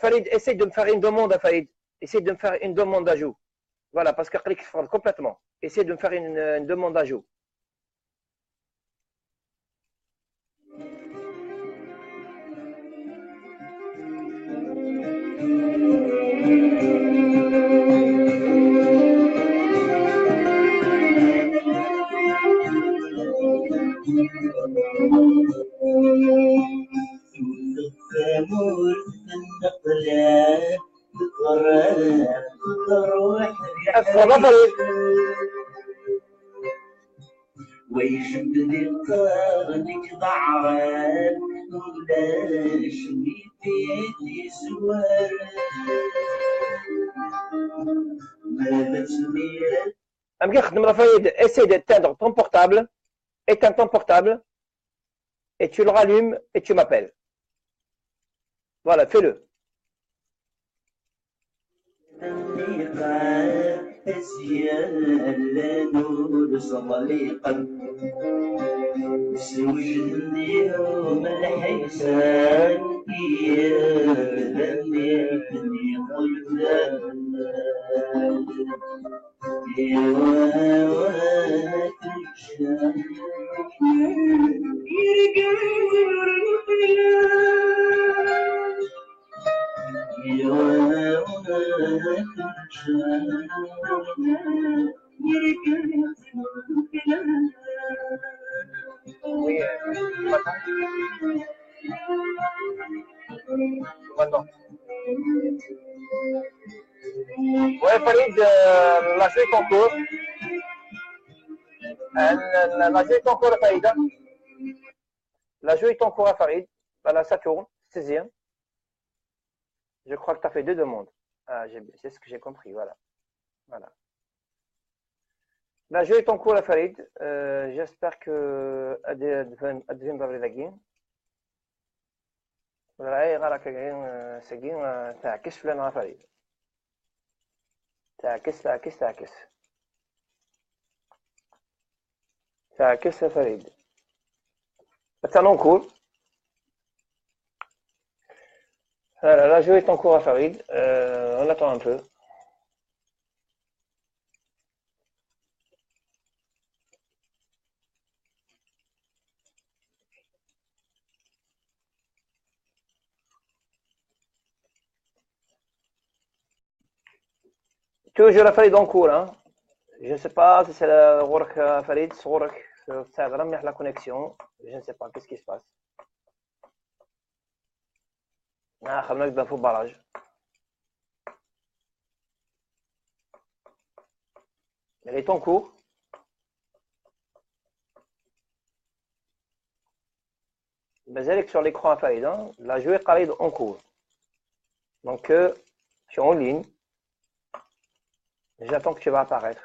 Farid, essaye de me faire une demande à Farid. Essaye de me faire une demande d'ajout. Voilà, parce que clique complètement. Essaye de me faire une demande d'ajout.
ويجب ذكرك ضعران ولاش بيدي سوار ماذا تمير
أمكن خدم Farid, essaye d'éteindre ton portable, éteins ton portable, et tu le rallumes et tu m'appelles. Voilà, fais-le. Oui, maintenant. Ouais, Farid, la jeu est en cours. La jeu est en cours à Farid. La jeu est en cours à Farid. Voilà, ça tourne. 16e. Je crois que tu as fait 2 demandes. Ah, c'est ce que j'ai compris. Voilà. Voilà. La jeu est en cours à Farid. J'espère que Advin Babridagin. راهي راك ساكين تعكس فلان فريد تعكس يا فريد التالون كول la jeu est en cours à Farid on attend un peu toujours la Farid en cours hein. Je ne sais pas si c'est le Rourk Farid, c'est vraiment la connexion. Je ne sais pas qu'est-ce qui se passe. Ah, خلينا نبدا في البراج. Elle est en cours. Mazalik sur l'écran à Farid, hein. La jouée Farid en cours. Donc, je suis en ligne. J'attends que tu vas apparaître.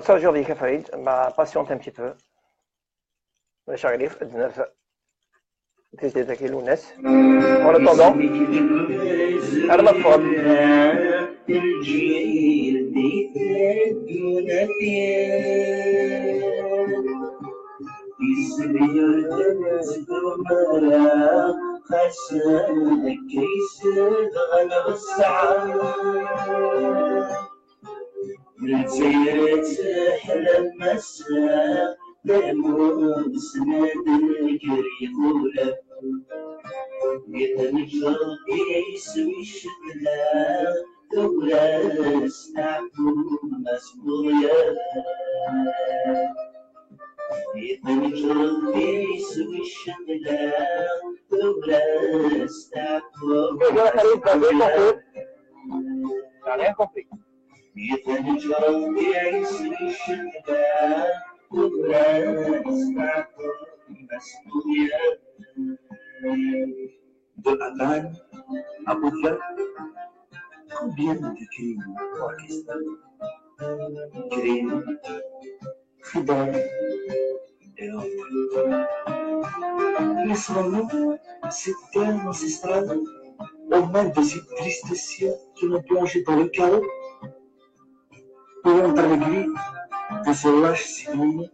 Ça aujourd'hui, Farid, patiente un petit peu. شغالي في الدنيا تيجي ذاك الناس en attendant على ما تفضل
الجيل بيتنا يسبير تمرا خسر كيس غلب السعادة نتسير تحلم مساء دموع سند الكريمولة يتنجر يسوي الشتلاء دولة استعفو مسؤولية يتنجر يسوي الشتلاء دولة استعفو مسؤولية يتنجر يسوي الشتلاء
De Adan à Boudla, combien de crimes au Pakistan? Crimes, Khidam et autres. Laisse-moi cette terre ancestrale, au mal de ces tristes cieux qui m'ont plongé dans le chaos, pour rendre l'aiguille de ce lâche sinon.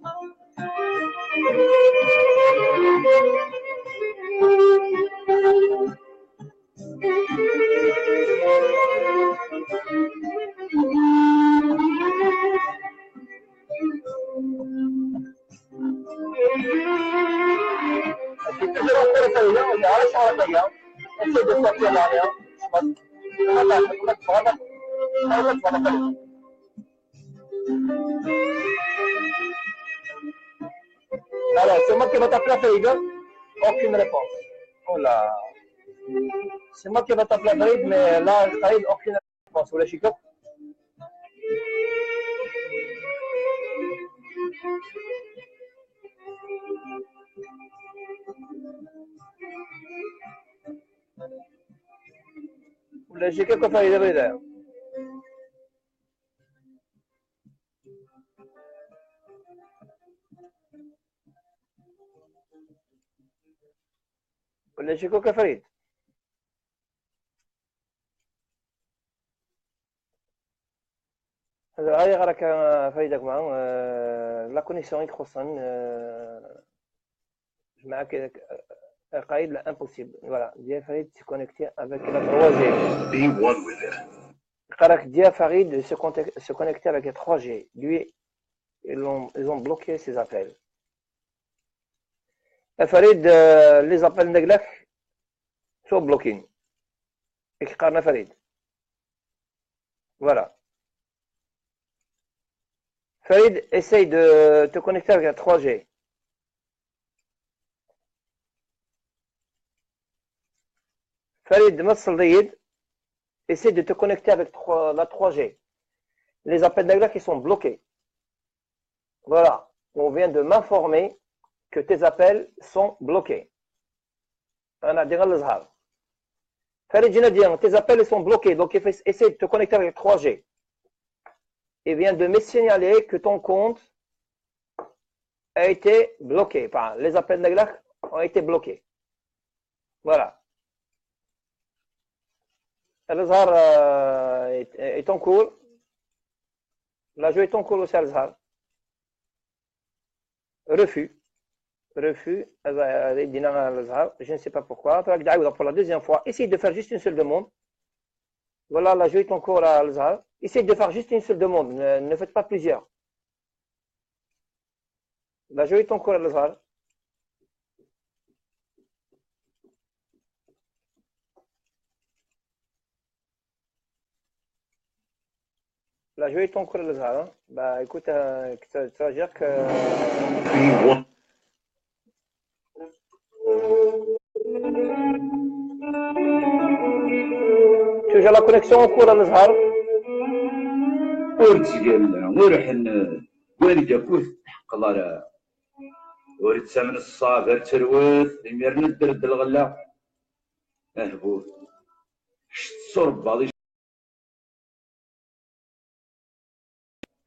Alors, c'est moi qui vais t'appeler à Farid, aucune réponse. Oh là. C'est moi qui vais t'appeler à Farid, mais là, Farid, aucune réponse. Vous lâchez quoi? Vous lâchez quoi Farid Farid? ولا شي كوكا فريد هذا هاي غير فريدك معه لا كونيكسيون يخصن معك قايد لا امبوسيبل فوالا ديال فريد سي كونيكتي افيك لا 3G قالك ديال فريد se connecter avec la 3G lui ils ont bloqué ses appels Farid les appels نقلك sont bloqués إكقارنا فريد. Voilà. Farid, essaye de te connecter avec la 3G. Farid, essaye de te connecter avec la 3G. Les appels d'Agla qui sont bloqués. Voilà. On vient de m'informer que tes appels sont bloqués. Farid, tes appels sont bloqués. Donc, essaye de te connecter avec 3G. Et vient de me signaler que ton compte a été bloqué. Enfin, les appels d'Agla ont été bloqués. Voilà. Al-Azhar est en cours. La jeu est en cours aussi, Al-Azhar. Refus. Je ne sais pas pourquoi. Pour la deuxième fois, essaye de faire juste une seule demande. Voilà, la jeu est en cours à Al-Azhar. Essaye de faire juste une seule demande. Ne faites pas plusieurs. La jeu est en cours à Al-Azhar. La jeu est en cours à Al-Azhar. Bah écoute, ça veut dire que. Tu as la connexion en cours à Al-Azhar.
ورتقال ورحن والد كوث قدر ورد سمن الصابر تروث يمير ندرد الغلا اهبوث شت صرب بعضي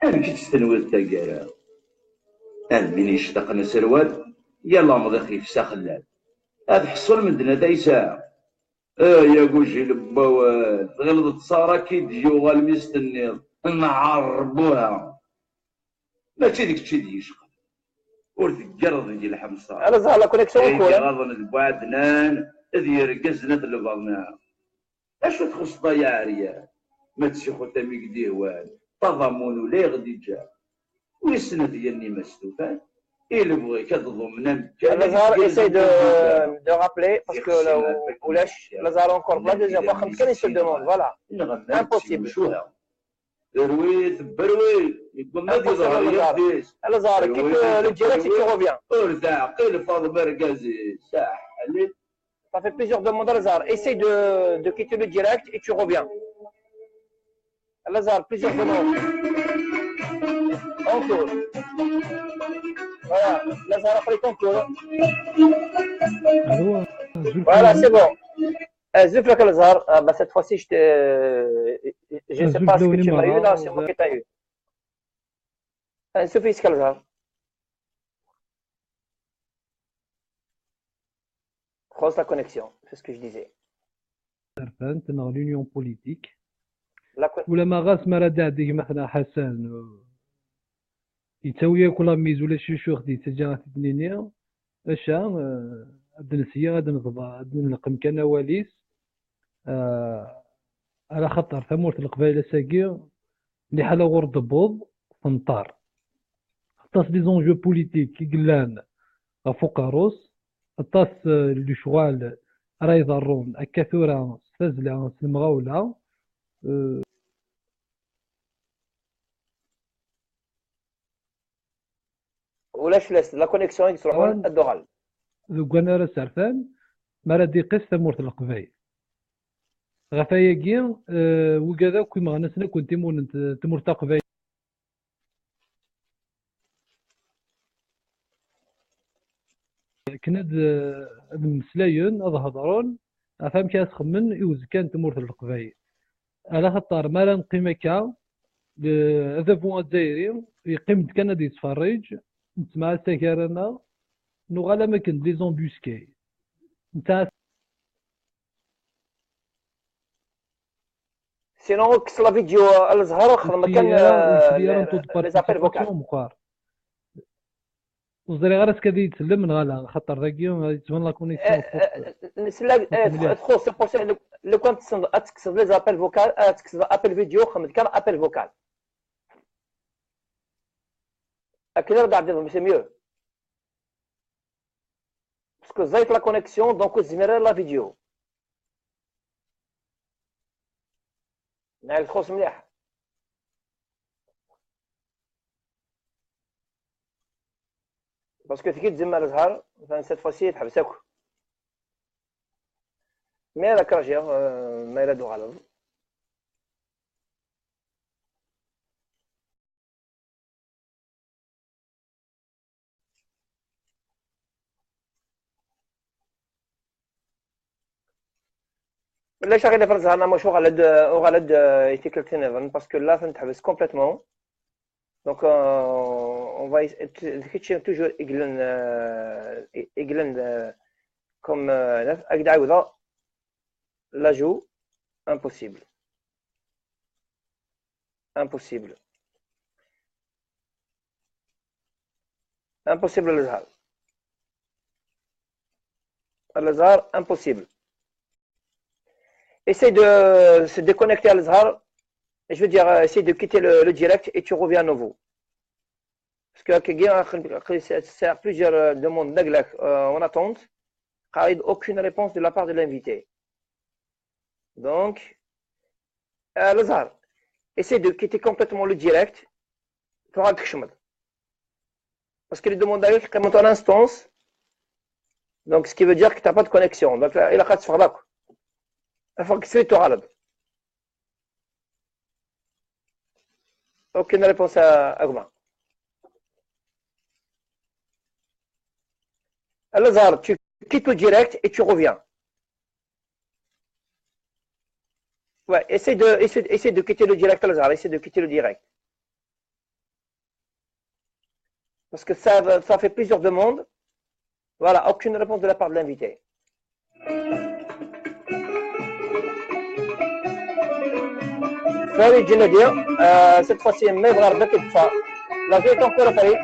انا كي تستنوذ تلقى من يشتقنا سروال يلا مضي خفيف ساخلال هذا حصل من دنا دايسا يا قوجي لبوال غلظت صارا كي تجيو غالميست النيض نعربوها ماشي ديك الشي ديشقى ورثقرض يجي الحمصار
انا زعل لا كونيكسيون كولا
غاضن بعدنان اذ يرقزنا لبعضنا اش تخص ضياع ريال ما تسيخو تميك ديوان تضامن ولا غدي جا ويسنة ديالني مستوفان اللي بغي كتضمنا
Lazare essaye de rappeler parce que Lazare encore la deuxième fois كان يسول demande voilà impossible
درويت برويت يقول ما دي ظهر يديس
Lazare كيف le direct et tu reviens
ارزع قيل فاضل مركزي ساحل
ça fait plusieurs demandes Lazare essaye de quitter le direct et tu reviens Lazare plusieurs demandes encore voilà Lazare après ton tour voilà c'est bon Zuf لك الزهر bah cette fois-ci je sais pas ce que tu m'as eu là c'est moi qui t'ai eu Zuf يسك الزهر croise la connexion c'est ce que je disais
dans l'union politique ولما غاس مراد عندك مثلا حسن يتساوي كل ميز ولا شي شو خدي تجاه الدنيا اش عبد النسيه غادي نضبا نلقم كان واليس على خطر ثمورت القبائل ساكي اللي حاله غور ضبوض فنطار خاص لي زونجو بوليتيك كيقلان فوق روس الطاس لي شغال راي ضرون الكثوره فازله المغاوله
ولاش لا كونيكسيون يصلحون الدغال
دوك انا راه سرفان ما راه ديقيس ثمورت القبايل غفاياكي وكذا كيما غنسنا كنت تمورت القبايل كنا المسلايين هذا هضرون فهم كاس خمن يوز كان تمورت القبايل على خاطر ما لا نقيم هكا هذا بوان الجزائري يقيم كان دي يتفرج نسمع السكرنا نغالا ما كنت لي زومبوسكي نتاع
سينو كس لا فيديو الزهر خدم كان لي زابيل فوكال
وزري غير اسكادي يتسلم من غالا خاطر داكي تبان لا كونيكسيون
نسلا تخو سي بور سي لو كنت تكسب لي زابيل فوكال تكسب ابل فيديو خدم كان ابل فوكال كده رجع عندهم سي ميو باسكو زايت لا كونيكسيون دونك زميرا لا فيديو معاك تخص مليح. باسكو كي تزمر الزهر مثلا سيت فوسي تحبس اكل. مي هذاك راجي ما يرادو غلط. لا شغله فرز انا مش غلد يتكلتين باسكو لا تنحبس كومبليتمون. دونك اون فاي كيتشي توجور ايغلن كوم اكد عاوده لاجو امبوسيبل امبوسيبل الازهار impossible. Essaye de se déconnecter à l'Azhar. Je veux dire, essaye de quitter le direct et tu reviens à nouveau. Parce que c'est plusieurs demandes en attente. Car il n'y a aucune réponse de la part de l'invité. Donc, à l'Azhar, essaye de quitter complètement le direct. Tu auras quelque chose. Parce que les demandes sont en instance. Donc, ce qui veut dire que tu n'as pas de connexion. Donc, il a qu'à se faire là. Il faut que tu te aucune réponse à Agma. Alors, tu quittes le direct et tu reviens. Ouais, essaie de quitter le direct, Lazare. Essaie de quitter le direct. Parce que ça fait plusieurs demandes. Voilà, aucune réponse de la part de l'invité. Farid Djenadir, cette fois-ci, Mevrar Bekitfa. La vie est encore à Farid.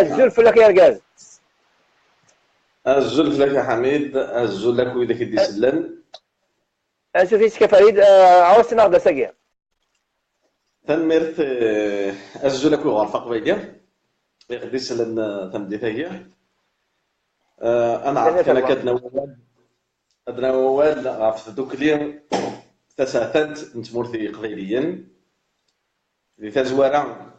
الزلف لك يا رجال.
الزلف لك يا حميد، الزل لك ويدك يدي سلن.
الزلف لك فريد، عاوزت ناخذ سقيا.
تنمرت الزل لك وغرفة قبيلة. يدي سلن تمدي ثقيا. أنا عرفت أنا أدنى وواد عرفت دوك اليوم تساتنت نتمرثي قبيليا. في تزوارا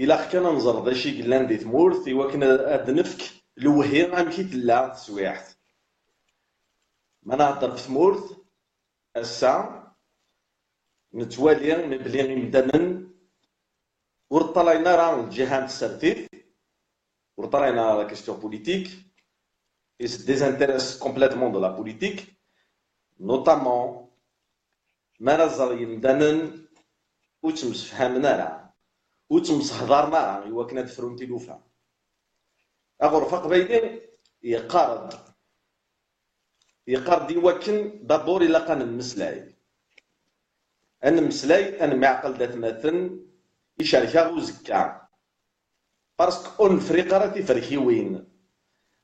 إلا كان نزر داشي قلان دي تمورث وكنا أدنفك لوهي عم كي تلا تسويحت ما نهضر في تمورث الساعة نتوالي من بلي مدمن ورطلعنا راه الجهة السرتيف ورطلعنا لا كيستيون بوليتيك et se désintéresse complètement de la politique notamment ما نزر يمدنن وتمسفهمنا راه وتمسحضرنا راه إوا كنا تفرونتي لوفا أغرفة قبيلين يقارد يوكن دابور إلا كان المسلاي أنا مسلاي أنا معقل دات مثلا يشاركها وزكا باسكو أون فريق راه تفرخيوين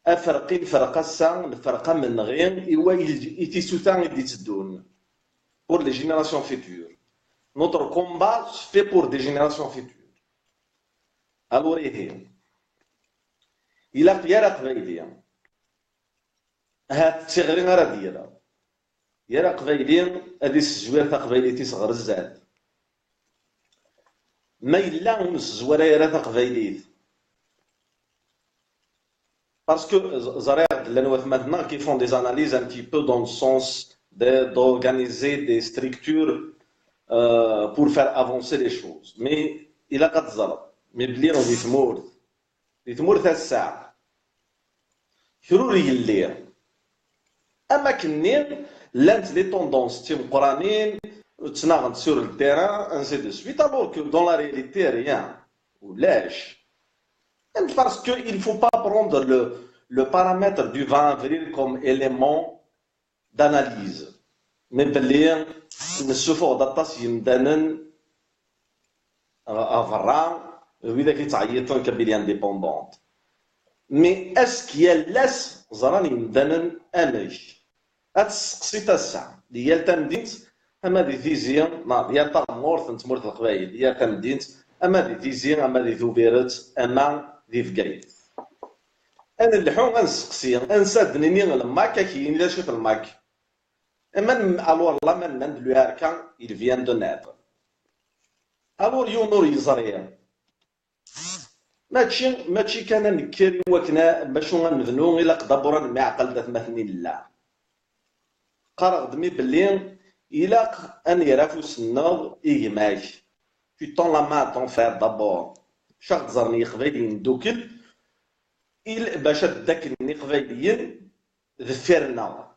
أفرقين فرقة السان الفرقة من غير إوا يتيسوتان يدي تدون pour les générations futures. Notre combat se fait pour des générations futures. Alors, il a قيارة قبيلية هاد تغرين راه ديالها يا قبيلية هادي الزويرة قبيليتي صغر الزاد ما إلا ونس زويرة يا قبيليت parce que زريعة لأنه maintenant qui font des analyses un petit peu dans le sens d'organiser des structures pour faire avancer les choses mais il a قد ظلم mais بلي راه يتمورث الساعة كروري الليل أما كنين لانت لي توندونس تيم قرانين تناغن سور التيران انسي دو سويت alors que dans la réalité rien ولاش parce que il faut pas prendre le paramètre du 20 avril comme élément d'analyse mais بلي نشوفو داطاس يمدانن افران وإذا كيتعيطون كبيري انديبوندونت مي اسكي لاس زراني مدنن امريك اتسقسي تسع ديال تمدينت اما دي فيزيا ما ديال تمورث نتمورث القبايل ديال تمدينت اما دي فيزيا اما دي ذوبيرت اما دي فكايت انا اللحون غنسقسي انسادني الماك كاين الا شفت الماك alors là maintenant lui arcan il vient de naître alors يونور يزريا ماشي كان نكري وكنا باش غنبنو الا قدبرا معقل ذات مثني لا قرا دمي بلي الا ان يرافو سناض يجماك tu tends la main à ton frère d'abord شرط زرني قبيلين دوكل باش داك قبيليين ذفرنا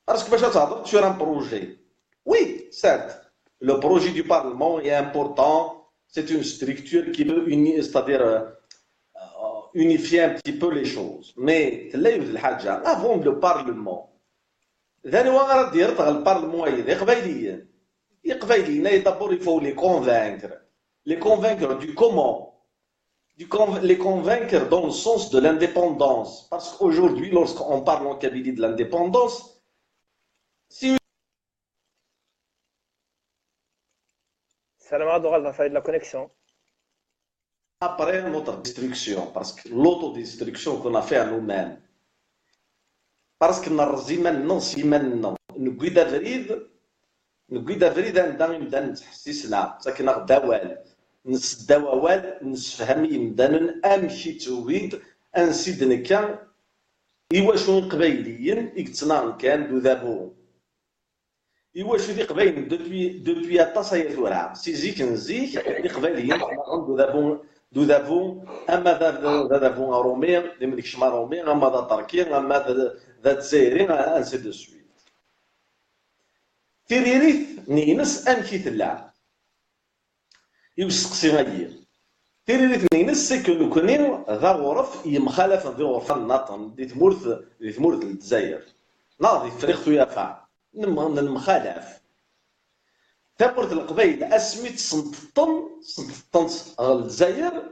Parce que sur un projet. Oui, certes, le projet du Parlement est important. C'est une structure qui veut c'est-à-dire unifier un petit peu les choses. Mais avant le Parlement, le Parlement d'abord il faut les convaincre. Les convaincre du comment, les convaincre dans le sens de l'indépendance. Parce qu'aujourd'hui, lorsqu'on parle en Kabylie de l'indépendance,
Salam alaikum, va faire de la connexion.
Après notre destruction, parce que l'autodestruction qu'on a fait à nous-mêmes, parce que nous نقيد فريد نبدا نتحسسنا ساكن غداوال نسداوال نسفهم يمدان امشي تويد انسيد نكا إيواشو قبايليين إكتنا كان دو ذابو إيواشو دي قبايل دوبوي التصايا ثورا سيزيك نزيك دي قبايليين دو ذابو أما ذابو رومي دي ملك شما رومي أما ذا تركي أما ذا تزايري أنسي دو سويت تيريريث نينس أمكي تلا يوسقسي غير تيريريث نينس سكو نكوني ذا غرف يمخالف ذي غرفة الناطن دي ثمورث الجزائر ناضي فريختو يافا المخالف ثمورث القبيل أسميت سنتطن الجزائر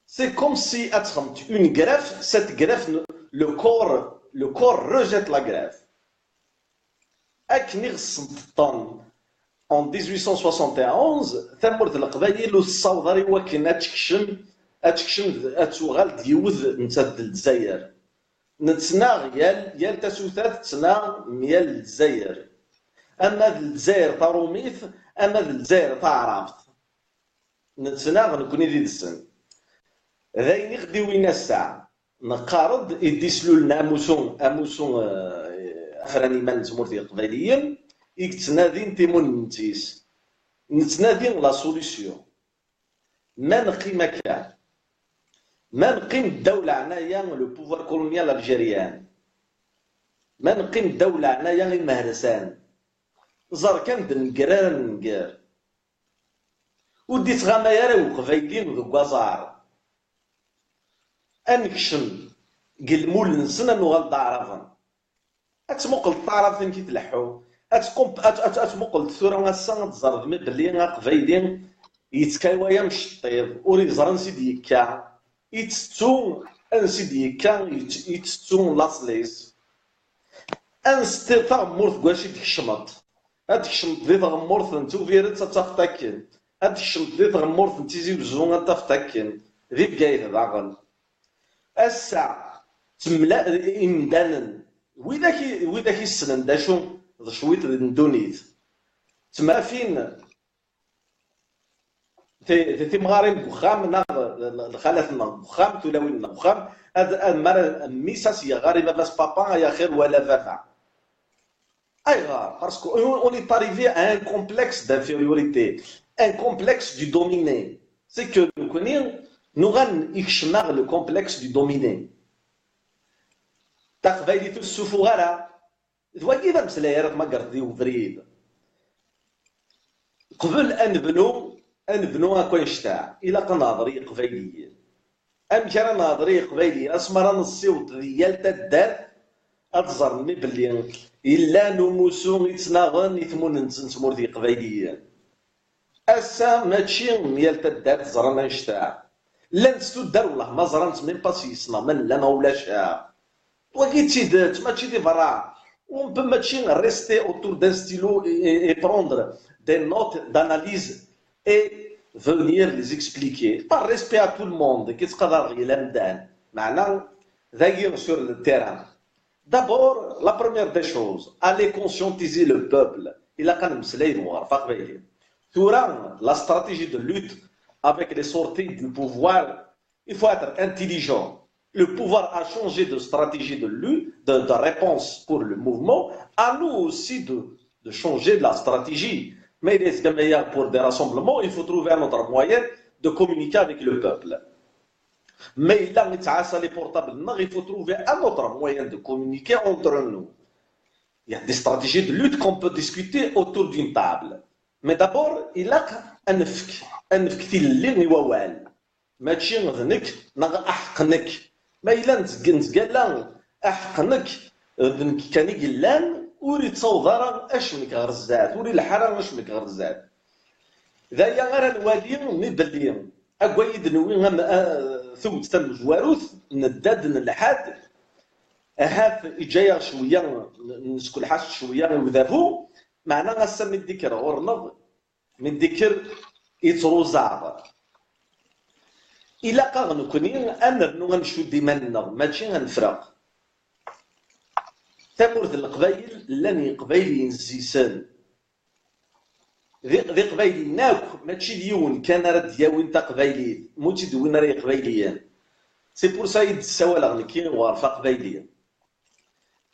سي كوم سي أتخمت اون غراف سات غراف لو كور رجت لا غراف أكني غسنتطن en 1871 ثمورت القبايل والصوضري وكنا تكشم اتوغال ديوذ نتاد الجزائر نتسنا يال تاسوثات تسنا ميال الجزائر اما الجزائر طاروميث اما الجزائر تعرفت نتسنا نكوني دي السن ذاين غدي وين الساعه نقارض يديسلو لنا اموسون افراني من تمورتي القبايليين يكتنادين تيمون نتيس نتنادين لا سوليسيون ما نقيم كان ما نقيم الدولة عنايا لو بوفوار كولونيال الجيريان ما نقيم الدولة عنايا المهرسان زار كان دنقرار نقار وديت غمايا وقفايلين ذو كوازار انكشم قلمول نسنا نغلط عرفا اتمقل الطرف كي تلحو اتمقل الثوره غاسا تزرد من بلي قبايلي يتكايوايا مشطيب وري زران سيدي يكا يتستو انسيدي يكا يتستو لاصليس انستي تغمورت كواشي تكشمط هاد كشمط ذي تغمورت نتو فيرت تفتاكن هاد كشمط ذي تغمورت نتيزي بزون تفتاكن ذي بقايد داغن الساعة تملا إمدانا ويداك السنن داشو شويت ندونيت تما فين تي مغارين بوخام ناض خالتنا بوخام تولاوينا بوخام هاد مار ميساس يا غاري باس بابا يا خير ولا فافا اي غار باسكو اون اي طاريفي ان كومبلكس دانفيريوريتي ان كومبلكس دو دوميني سي كو نكوني نغن يكشماغ لو كومبلكس دو دوميني تقبايلي تسوفو غالا ذواكي ذا مسلايرات ما قرد ذيو فريد قبل أن نبنو هاكوين شتاع إلا قناظري قبايليين أم كان ناظري قبايليين أسمر نصيوط ديال تدار أتزرني بلي إلا نموسو يتناغن يتمون نتمور دي قبايليين أسا ماشي ميال تدار تزرنا شتاع لا نستو دار والله ما زرنت من باسيسنا من لا ما ولاش وكي تيدات ما تشي دي فرا on peut rester autour d'un stylo et prendre des notes d'analyse et venir les expliquer par respect à tout le monde qu'est-ce qu'on a l'amdan Maintenant, d'ailleurs sur le terrain. D'abord, la première des choses, aller conscientiser le peuple. Il a quand même la stratégie de lutte avec les sorties du pouvoir, il faut être intelligent. Le pouvoir a changé de stratégie de lutte, de réponse pour le mouvement. À nous aussi de changer de la stratégie. Mais pour des rassemblements, il faut trouver un autre moyen de communiquer avec le peuple. Mais là, les portables, il faut trouver un autre moyen de communiquer entre nous. Il y a des stratégies de lutte qu'on peut discuter autour d'une table. Mais d'abord, il y a un فك اللي ووال ماشي غنك نغ احقنك ما الا نتقال احقنك ذنك كان يقلان وري تصوضر اش منك غرزات وري الحرام اش منك غرزات ذايا غير الوالي مبلي اكويد نوي ثوت تم جواروث نداد الحاد هاف جايه شويه نسكل حاش شويه وذابو معنا غاسا من الذكر غورنض من الذكر يتروزع إلا قاغ نكوني أنرنو غنشو ديمالنا ماشي غنفرق تمورث القبايل لاني قبايلي نزيسان ذي قبايلي ناك ماشي ديون كان راه دياوين تا قبايلي موتي دوين راهي قبايليان سي بور سا يتساوى غنكي وغرفة قبايلية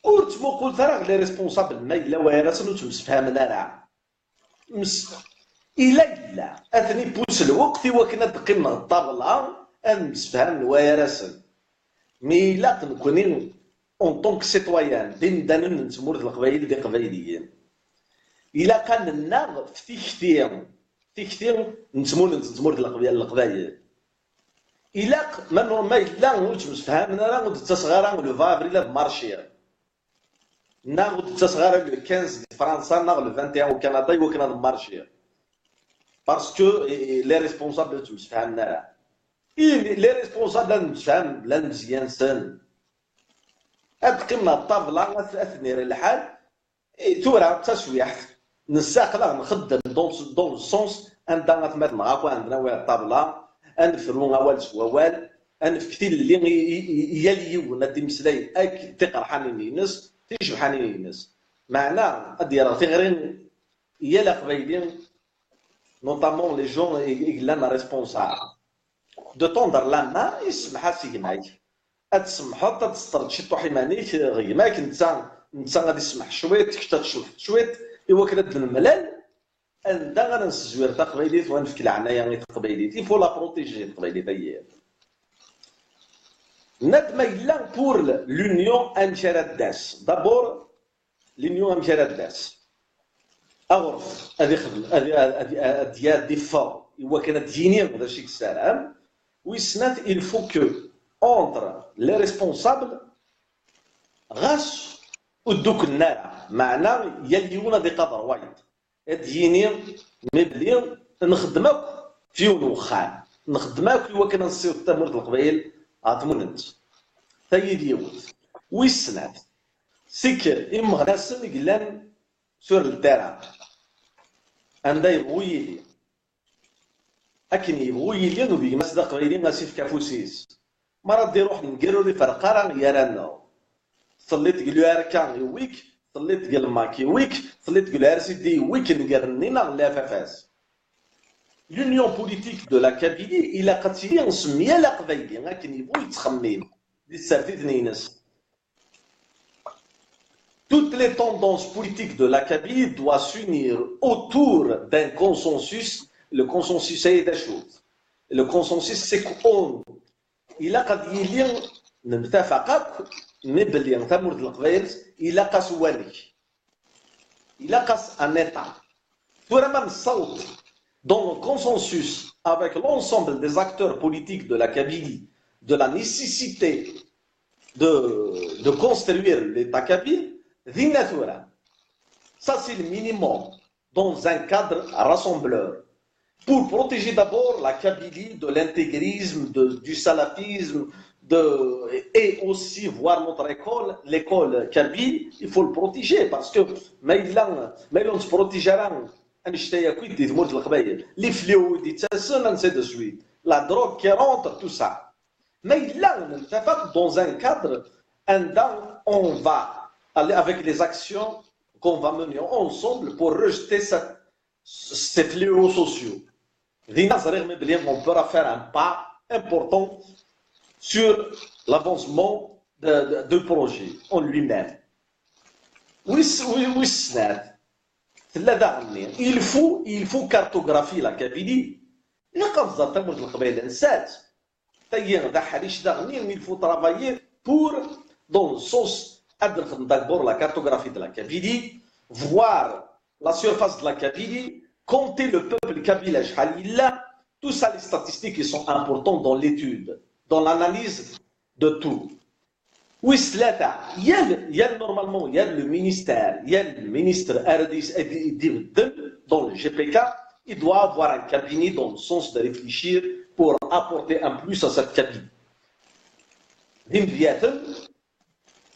قلت مو قلت راه لي ريسبونسابل ما إلا ويراسن وتمسفهمنا راه إلا أثني بوس الوقت وكنا دقينا الطابلة نمسفهم الويراسن مي إلا نكونين اون طونك سيتويان دين دانن نتمورد القبايل دي قبايليين إلا كان لنا في كثير نتمورد القبايل إلا ما إلا نتمسفهمنا راه نتصغر لو فافريل بمارشير ناخد التصغير لو 15 دي فرنسا ناخد لو 21 وكندا وكنا مارشير باسكو لي ريسبونسابل تمسفهمنا راه لي ريسبونسابل نتفهم لا مزيان سن هاد قمنا الطابله اثني الحال تورا تسويح نساقلا نخدم دون السونس عندنا تمات معاكو عندنا وين الطابله انفرو غوال سوال انفكتي اللي يلي ونادي مسلاي اك تقرا حنين ناس تيجي حنين ناس معنا ادير تغرين يا قبايلين notamment les gens إقلنا responsables de tendre la main يسمح سيجماك أتسمح تسترد شي طوحي مانيك غيماك نتا غادي يسمح شوية تكتا تشوف شوية إوا كدا الملال أندا غادا نسزوير تا قبايليت ونفك العناية غير قبايليت il faut la protéger القبايليت هي ندما إلا pour l'union أمشارات d'abord l'union أمشارات أغرف هذه خدمة هذه ديال ديفور إوا كانت تجيني هذا الشيء السلام ويسنات il faut que entre les responsables غاس ودوك النار معنا يليونا دي قدر وايد تجيني مبلي نخدمك في ونوخان نخدمك إوا كان نصير تمرد القبائل عطمونت ثايد يوت ويسنات سيك إما غناسن يقلان سور التراب عندها يبغوا يلي لكن يبغوا يلي نبي مسدا قبيلي ماشي في كافوسيس مرة دي روح نقرو لي فرقة راه يرانا صليت قلو هاركا يويك صليت قل ماكي ويك صليت قلو هارسيدي ويك نقرنينا لا فافاس l'union politique de la Kabylie إلا قتلي نسميها لا قبيلي لكن يبغوا يتخمم دي سارتي نينس Toutes les tendances politiques de la Kabylie doivent s'unir autour d'un consensus. Le consensus, c'est des choses. Le consensus, c'est qu'on il a قد يلين نتفق نبلي نتمرد القبائل إلا قاس والك إلا قاس un état. Tout même صوت dans le consensus avec l'ensemble des acteurs politiques de la Kabylie de la nécessité de construire l'État kabyle. Ça, c'est le minimum dans un cadre rassembleur. Pour protéger d'abord la Kabylie de l'intégrisme, du salafisme, et aussi voir notre école, l'école kabyle, il faut le protéger parce que se protégera les fléaux, ainsi de suite. La drogue qui rentre, tout ça. Mais là, on ne fait pas dans un cadre, on va aller avec les actions qu'on va mener ensemble pour rejeter ces fléaux sociaux. On pourra faire un pas important sur l'avancement du projet en lui-même. Oui, il faut cartographier la Kabylie. Il faut travailler pour, dans le sens, d'abord la cartographie de la Kabylie, voir la surface de la Kabylie, compter le peuple kabyle, tout ça, les statistiques qui sont importantes dans l'étude, dans l'analyse de tout. Oui, normalement, il y a le ministère, il y a le ministre dans le GPK, il doit avoir un cabinet dans le sens de réfléchir pour apporter un plus à cette cabinet.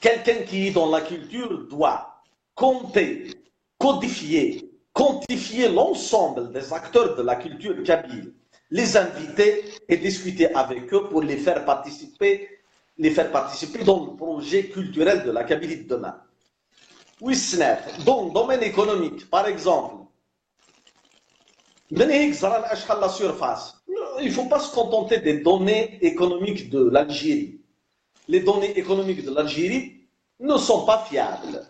Quelqu'un qui est dans la culture doit compter, codifier, quantifier l'ensemble des acteurs de la culture kabyle, les inviter et discuter avec eux pour les faire participer dans le projet culturel de la Kabylie de demain. Oui, dans le domaine économique, par exemple, la surface. Il ne faut pas se contenter des données économiques de l'Algérie. Les données économiques de l'Algérie ne sont pas fiables.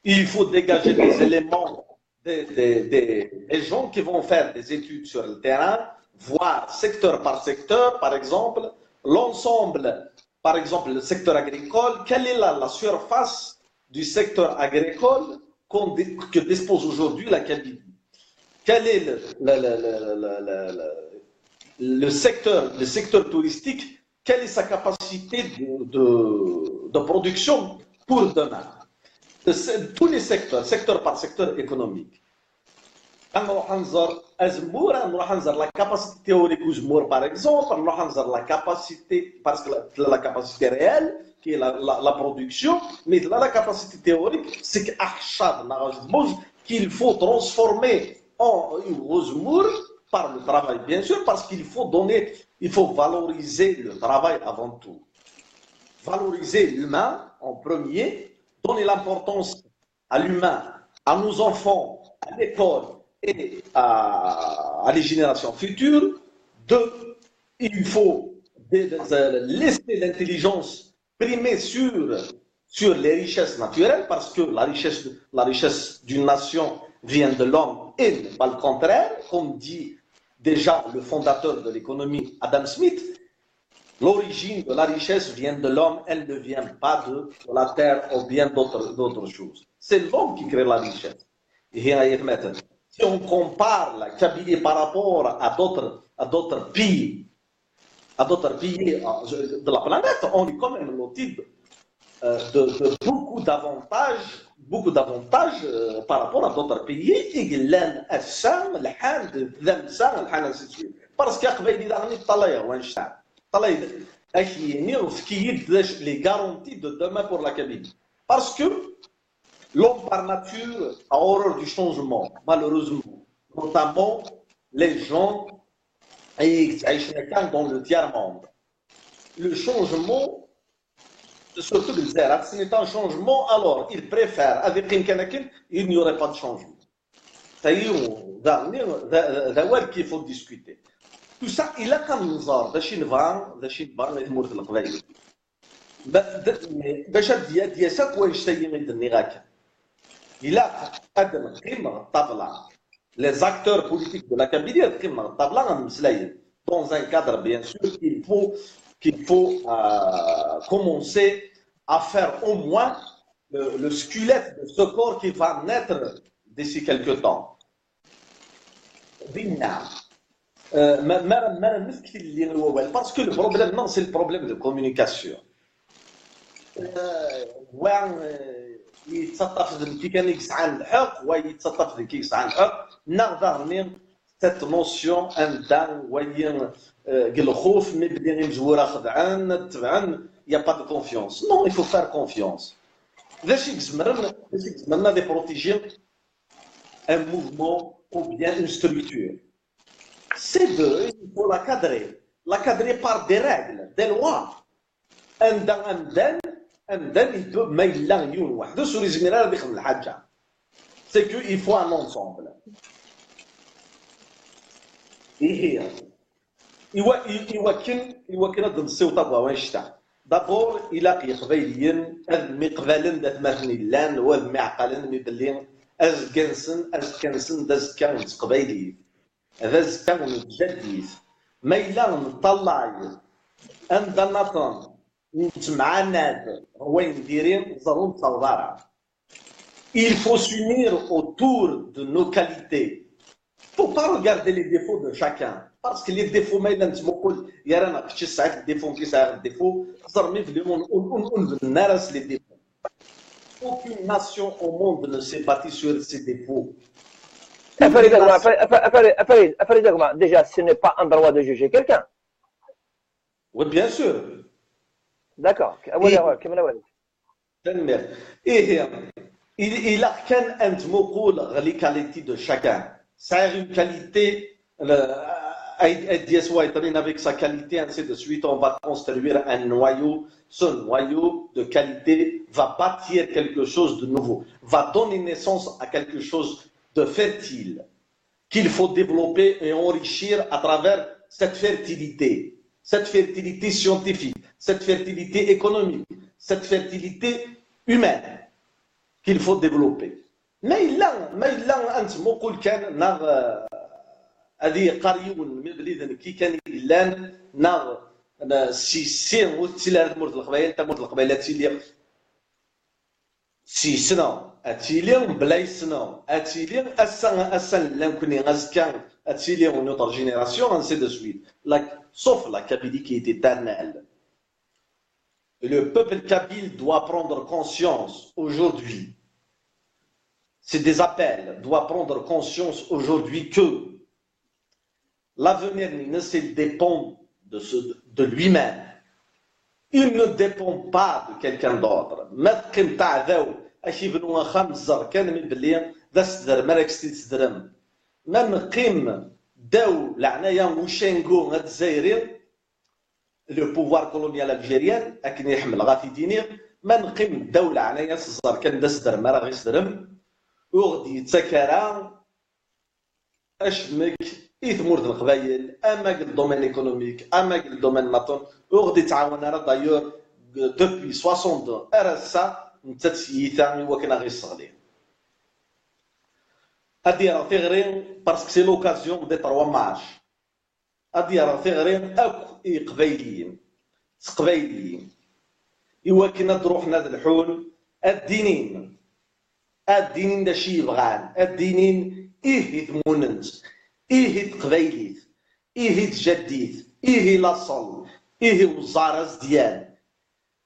Il faut dégager des éléments des gens qui vont faire des études sur le terrain, voir secteur par secteur, par exemple, l'ensemble, par exemple, le secteur agricole, quelle est la surface du secteur agricole que dispose aujourd'hui la Kabylie? Quel est le secteur touristique? Quelle est sa capacité de production pour demain? Tous les secteurs, secteur par secteur économique. La capacité théorique par exemple, la capacité, parce que la capacité réelle, qui est la production, mais la capacité théorique, c'est qu'il faut transformer en Uzmour par le travail, bien sûr, parce qu'il faut valoriser le travail avant tout. Valoriser l'humain en premier, donner l'importance à l'humain, à nos enfants, à l'école et à les générations futures. Il faut laisser l'intelligence primer sur les richesses naturelles, parce que la richesse d'une nation vient de l'homme et pas le contraire, comme dit déjà le fondateur de l'économie, Adam Smith. L'origine de la richesse vient de l'homme, elle ne vient pas de la terre ou bien d'autres choses. C'est l'homme qui crée la richesse. Si on compare la Kabylie par rapport à d'autres pays de la planète, on est quand même loti de beaucoup d'avantages par rapport à d'autres pays. Parce qu'il y a les garanties de demain pour la Kabylie. Parce que l'homme par nature a horreur du changement, malheureusement. Notamment les gens dans le tiers-monde. Le changement, surtout le Zérat, ce n'est pas un changement, alors ils préfèrent, avec il n'y aurait pas de changement. C'est qu'il faut discuter. Tout ça, il a comme nous ordre, il a les acteurs politiques de la Kabylie dans un cadre, bien sûr, qu'il faut commencer à faire au moins le squelette de ce corps qui va naître d'ici quelques temps. Parce que le problème, non, c'est le problème de communication. يتصطف كي كان يسعى الحق ويتصطف كي يسعى الحق نقدر cette notion ان وين قال خوف مي بدي مزوره خدعان تبعن il y a pas de confiance. Non, il faut faire confiance. باش يزمرنا de protéger un mouvement ou bien une structure. C'est il faut la cadrer. la cadrée par des règles, des lois. أمدان ما إلا يون واحد سوري زميلة غادي يخدم الحاجة. C'est que il faut un ensemble. إيه يوكن هاد الصوت أبغى وين شتا. دابور إلا قبايليين مقبالن دات مارني لان واد معقلن مبلين أزكنسن دازكان قبايلي. هذا زكان متجدد. ما إلا نطلع عند النطن نتمعنا وين نديرين ضروري تصورها. Il faut s'unir autour de nos qualités. Il ne faut pas regarder les défauts de chacun. Parce que les défauts, ما إلا نتمقل يا رانا كنتي ساعات الديفو كي ساعات الديفو زرمي في وننرس les défauts. Aucune nation au monde ne s'est bâtie sur ses défauts.
Farid, déjà, ce n'est pas un droit de juger quelqu'un.
Oui, bien sûr.
D'accord.
Il a qu'un entmokoul les qualités de chacun. Ça a une qualité, avec sa qualité, ainsi de suite, on va construire un noyau. Ce noyau de qualité va bâtir quelque chose de nouveau, va donner naissance à quelque chose de fertile, qu'il faut développer et enrichir à travers cette fertilité scientifique, cette fertilité économique, cette fertilité humaine qu'il faut développer. ما إلا أنت مقول كان ناغ هذه قريون من بليدن كي كان إلان ناغ سين وتيلا مورد القبائل تا مورد القبائل تيلي سي سنة أتيلي بلاي سنة أتيلي أسان لان كوني غازكان أتيلي une autre génération ainsi de suite. Sauf la Kabylie qui est éternelle. Et le peuple kabyle doit prendre conscience aujourd'hui. C'est des appels, doit prendre conscience aujourd'hui que l'avenir ne dépend de lui-même. Il ne dépend pas de quelqu'un d'autre. Le pouvoir colonial algérien, أكن يحمل غافي دينير ما نقيم الدولة عنايا صزر كان داس درم راه غيصدرم وغدي يتسكر أشمك إثمور القبائل أما الدومين إيكونوميك أما الدومين ناطون وغدي تعاون راه دايور دوبي 62 أرسا نتسييثا وكنا غيصغلي هادي راه تيغرين باسكو سي لوكازيون دي تروا ماتش هادي راه تيغرين أكو قبايليين إوا كنا تروحنا هاد الحول الدينين داشي يبغان الدينين يثموننت تقبايليت تجديت لاصل وزارز ديال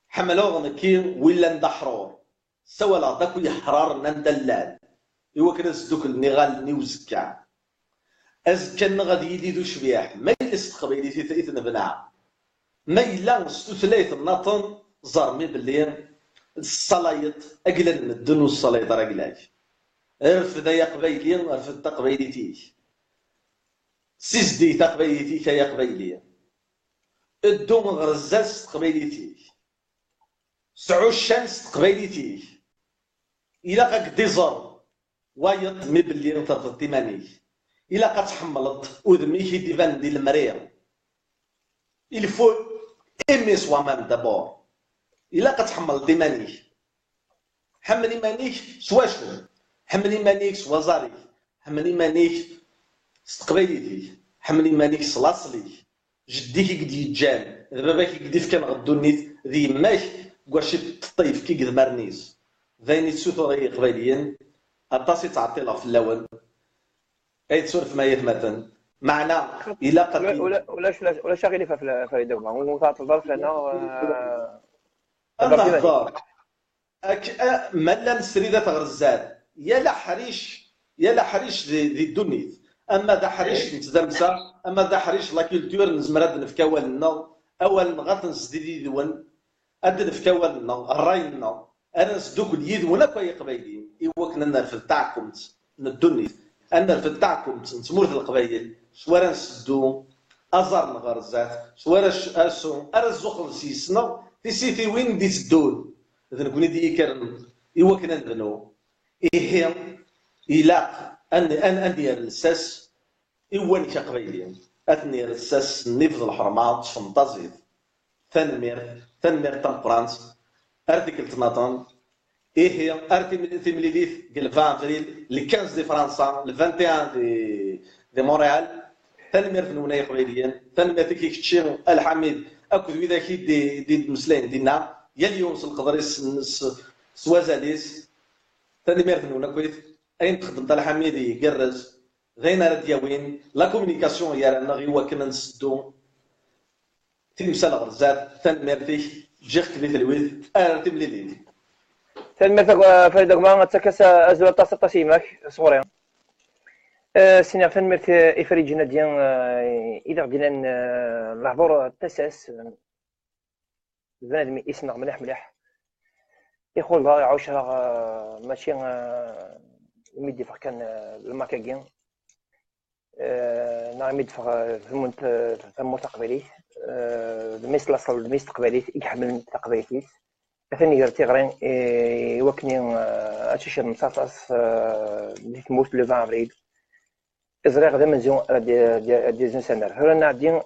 حملوغ كين ولا ندحرور سوا لا داك يحرار ندلال إوا كنا سدوك النغال نيوزكا أزكن غادي يديدو شبيح ما يلس قبايليت يتنبنع ما إلا ستثليث الناطن زرمي باللي الصلايط أقلن من الدن والصلايط راه قلاش رفد يا قبايلي رفد قبايليتيك سيزدي قبايليتيك يا قبايلي الدون غرزاس قبايليتيك سعو الشمس قبايليتيك إلا قاك ديزر وايط مي باللي ترفض تيمانيك إلا قتحملت ودميك ديفان دي المريض il faut aimer soi-même d'abord إلا قتحمل دي مانيك حملي مانيك سوا شو حملي مانيك سوا زاريك حملي مانيك استقبايليتيك حملي مانيك صلاصليك جديك يقد يتجان باباك يقد يفكان غدو النيت ذي ماك كواش تطيف كي قد مرنيس ذايني تسوثو غي قبايليين أطاسي تعطيلها في اللون أي تسولف ما يثمثن معنا إلا قد
ولا شاغلين في الدوما ونتعطل لنا
النهضار ملا نسريدة غرزات يا لا حريش ذي الدنيا اما ذا حريش نتدمسا اما ذا حريش لا كولتور نزمر نفكاو لنا اول غاتنس دي دون اد نفكاو لنا الراينا انا نسدوك اليدون كاي قبايلين ايوا كنا نرفد تاعكم من الدنيا انا نرفد تاعكم نتمور في القبايل شوارا نسدو ازار نغار زات سوارش اسو ارزوق سيسنا في سيتي وين دي تدول اذا كوني دي كان ايوا كنا نبنو ايه الى ان اندير الساس ايوا نكا قبيلين اثني الساس نفذ الحرمات فانتازيد ثنمير تمبرانت ارتيكل تناطن ايه ارتي مليديت قال 20 افريل ل 15 دي فرنسا ل 21 دي مونريال ثنمير في نوناي قبيليين ثنمير كي كتشي الحميد اكو ذوي ذاك دي المسلين دينا يا اليوم القدريس سوازاليس ثنمير في نونا كويت اين تخدم طال حميدي يقرز غينا ردياوين لا كومونيكاسيون يا رانا غيوا كنا نسدو تيمسال غرزات ثنمير فيه جيخ كبيت الويد ارتي مليديت
ثمرت فريد ما تكاس ازول تاسيماك صوري سينا ثمرت افريجنا ديال اذا غدينا العبور التساس بنادم يسمع مليح يقول راه عاوش راه ماشي ميدي فر كان الماكاكين نعمد في الموت التقبيلي الميس لاصل الميس التقبيلي يحمل تقبيلي ثاني غير تيغرين يوكني اتشي المساطاس اللي تموت لو 20 افريل ازرق غدا منزون دي زنسانر هنا عندي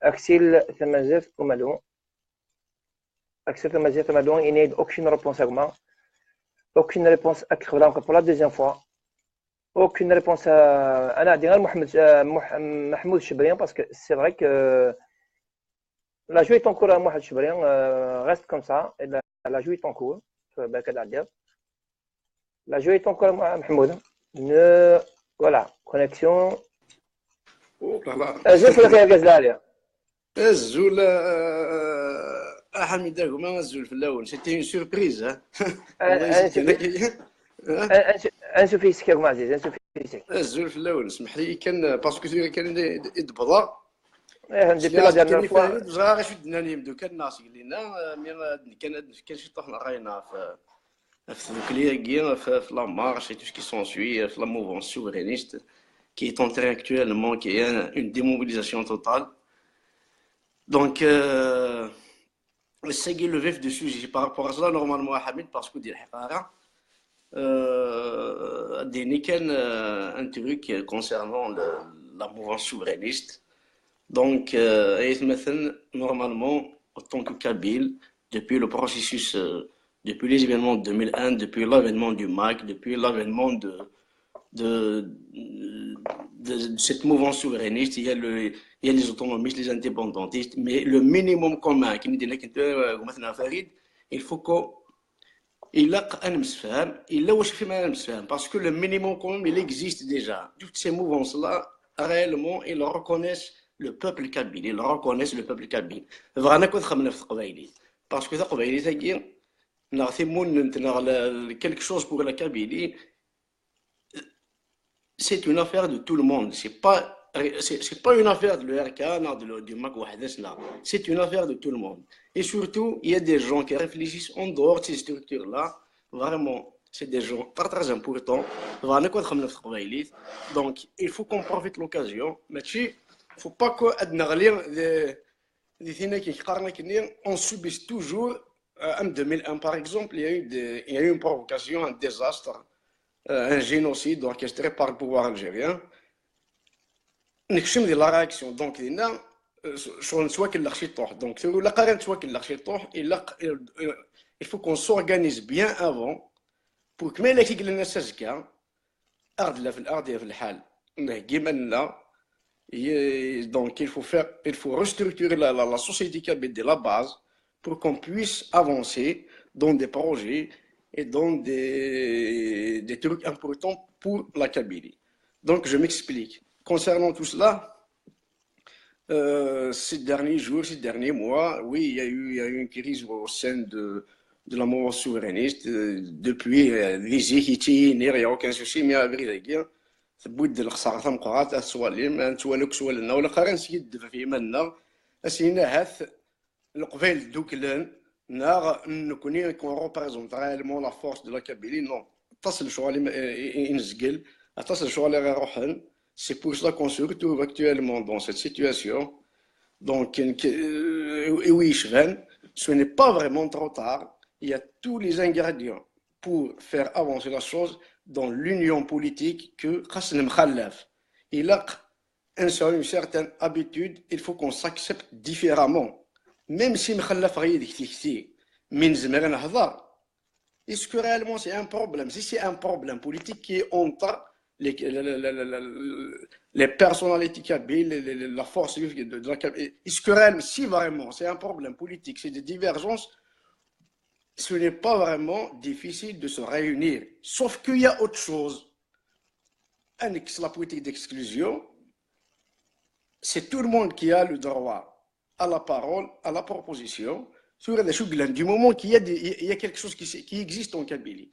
اكسيل ثمازات ومالو اكسيل ثمازات ومالو ينيد اوكشن ريبونس اغما اوكشن ريبونس اكخبلا بور لا دوزيام فوا اوكشن ريبونس انا عندي غير محمود الشبريان باسكو سي فري كو لا joué ton cours à Mohamed Choubrian, reste comme ça. Elle a joué ton cours, la joué ton cours à Mahmoud. Voilà, connexion.
Oh là là.
Je fais le Gazdalia.
الزول حميد هما الزول في الاول سيتي اون سوربريز
انسو فيسك يا عزيز انسو فيسك
الزول في الاول اسمح لي كان باسكو كان يدبضا
عندي بلا ديال
فوا صغار شدنا نيمدو كان الناس قال لنا كان شي طحنا راينا في ذوك لي في لا مارش تو سكي سون سوي في لا موفونس سوفرينيست qui est en train actuellement qui est une démobilisation totale donc c'est le vif du sujet par rapport à cela normalement Hamid parce que dit الحقاره ديني كان un truc concernant la mouvance souverainiste. Donc, normalement, en tant que Kabyle, depuis le processus, depuis les événements de 2001, depuis l'avènement du MAC, depuis l'avènement de cette mouvance souverainiste, il y a les autonomistes, les indépendantistes, mais le minimum commun, qui nous dit il faut qu'il a un مسفهم, il a aussi un مسفهم, parce que le minimum commun, il existe déjà. Toutes ces mouvances-là, réellement, ils reconnaissent le peuple kabyle, ils reconnaissent le peuple kabyle. Vraiment, quand on a fait parce que quelque chose pour la Kabylie, c'est une affaire de tout le monde. C'est pas une affaire de l'ERK, du MAC ou c'est une affaire de tout le monde. Et surtout, il y a des gens qui réfléchissent en dehors de ces structures-là. Vraiment, c'est des gens très importants. Donc, il faut qu'on profite de l'occasion. Mais il ne faut pas qu'on subisse toujours. En 2001, par exemple, il y a eu une provocation, un désastre, un génocide orchestré par le pouvoir algérien. نكشم la réaction. Donc, il faut qu'on s'organise bien avant pour que les donc il faut restructurer la société kabyle de la base pour qu'on puisse avancer dans des projets et dans des trucs importants pour la Kabylie. Donc je m'explique. Concernant tout cela, ces derniers jours, ces derniers mois, oui, il y a eu une crise au sein de la mouvance souverainiste. Depuis les équitiers, il n'y a aucun souci, mais avec la guerre, ثبوت الخسارة مقاطع السواليم نتوالوك سوالنا ولا قارن سيد في منا اسينا هاث القبيل دوكلان نار نكوني يكون ريبريزونط ريالمون لا فورس دو لا كابيلي نو تصل شغل ينزقل تصل شغل غير روحن C'est pour cela qu'on se retrouve actuellement dans cette situation. Donc, oui, ce n'est pas vraiment trop tard. Il y a tous les ingrédients pour faire avancer la chose dans l'union politique que Hassan Mkhallaf. Il a une certaine habitude, il faut qu'on s'accepte différemment. Même si Mkhallaf غير كثير من زمان نهضر. Est-ce que réellement c'est un problème? Si c'est un problème politique qui est entre les personnalités kabyles, la force de la Kabylie, est-ce que réellement, si vraiment c'est un problème politique, c'est des divergences, ce n'est pas vraiment difficile de se réunir. Sauf qu'il y a autre chose. La politique d'exclusion, c'est tout le monde qui a le droit à la parole, à la proposition, du moment qu'il y a quelque chose qui existe en Kabylie.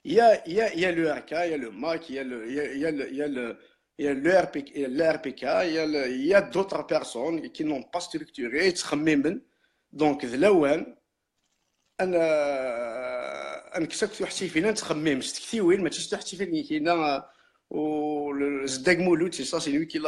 Il y a le RK, il y a le MAC, il y a l'RPK, il y a d'autres personnes qui n'ont pas structuré, donc انا كسبت تحسي فينا نتخمم ستكتي وين ما تحسي فينا كاينه وزداك مولود سي سا سي لوي كي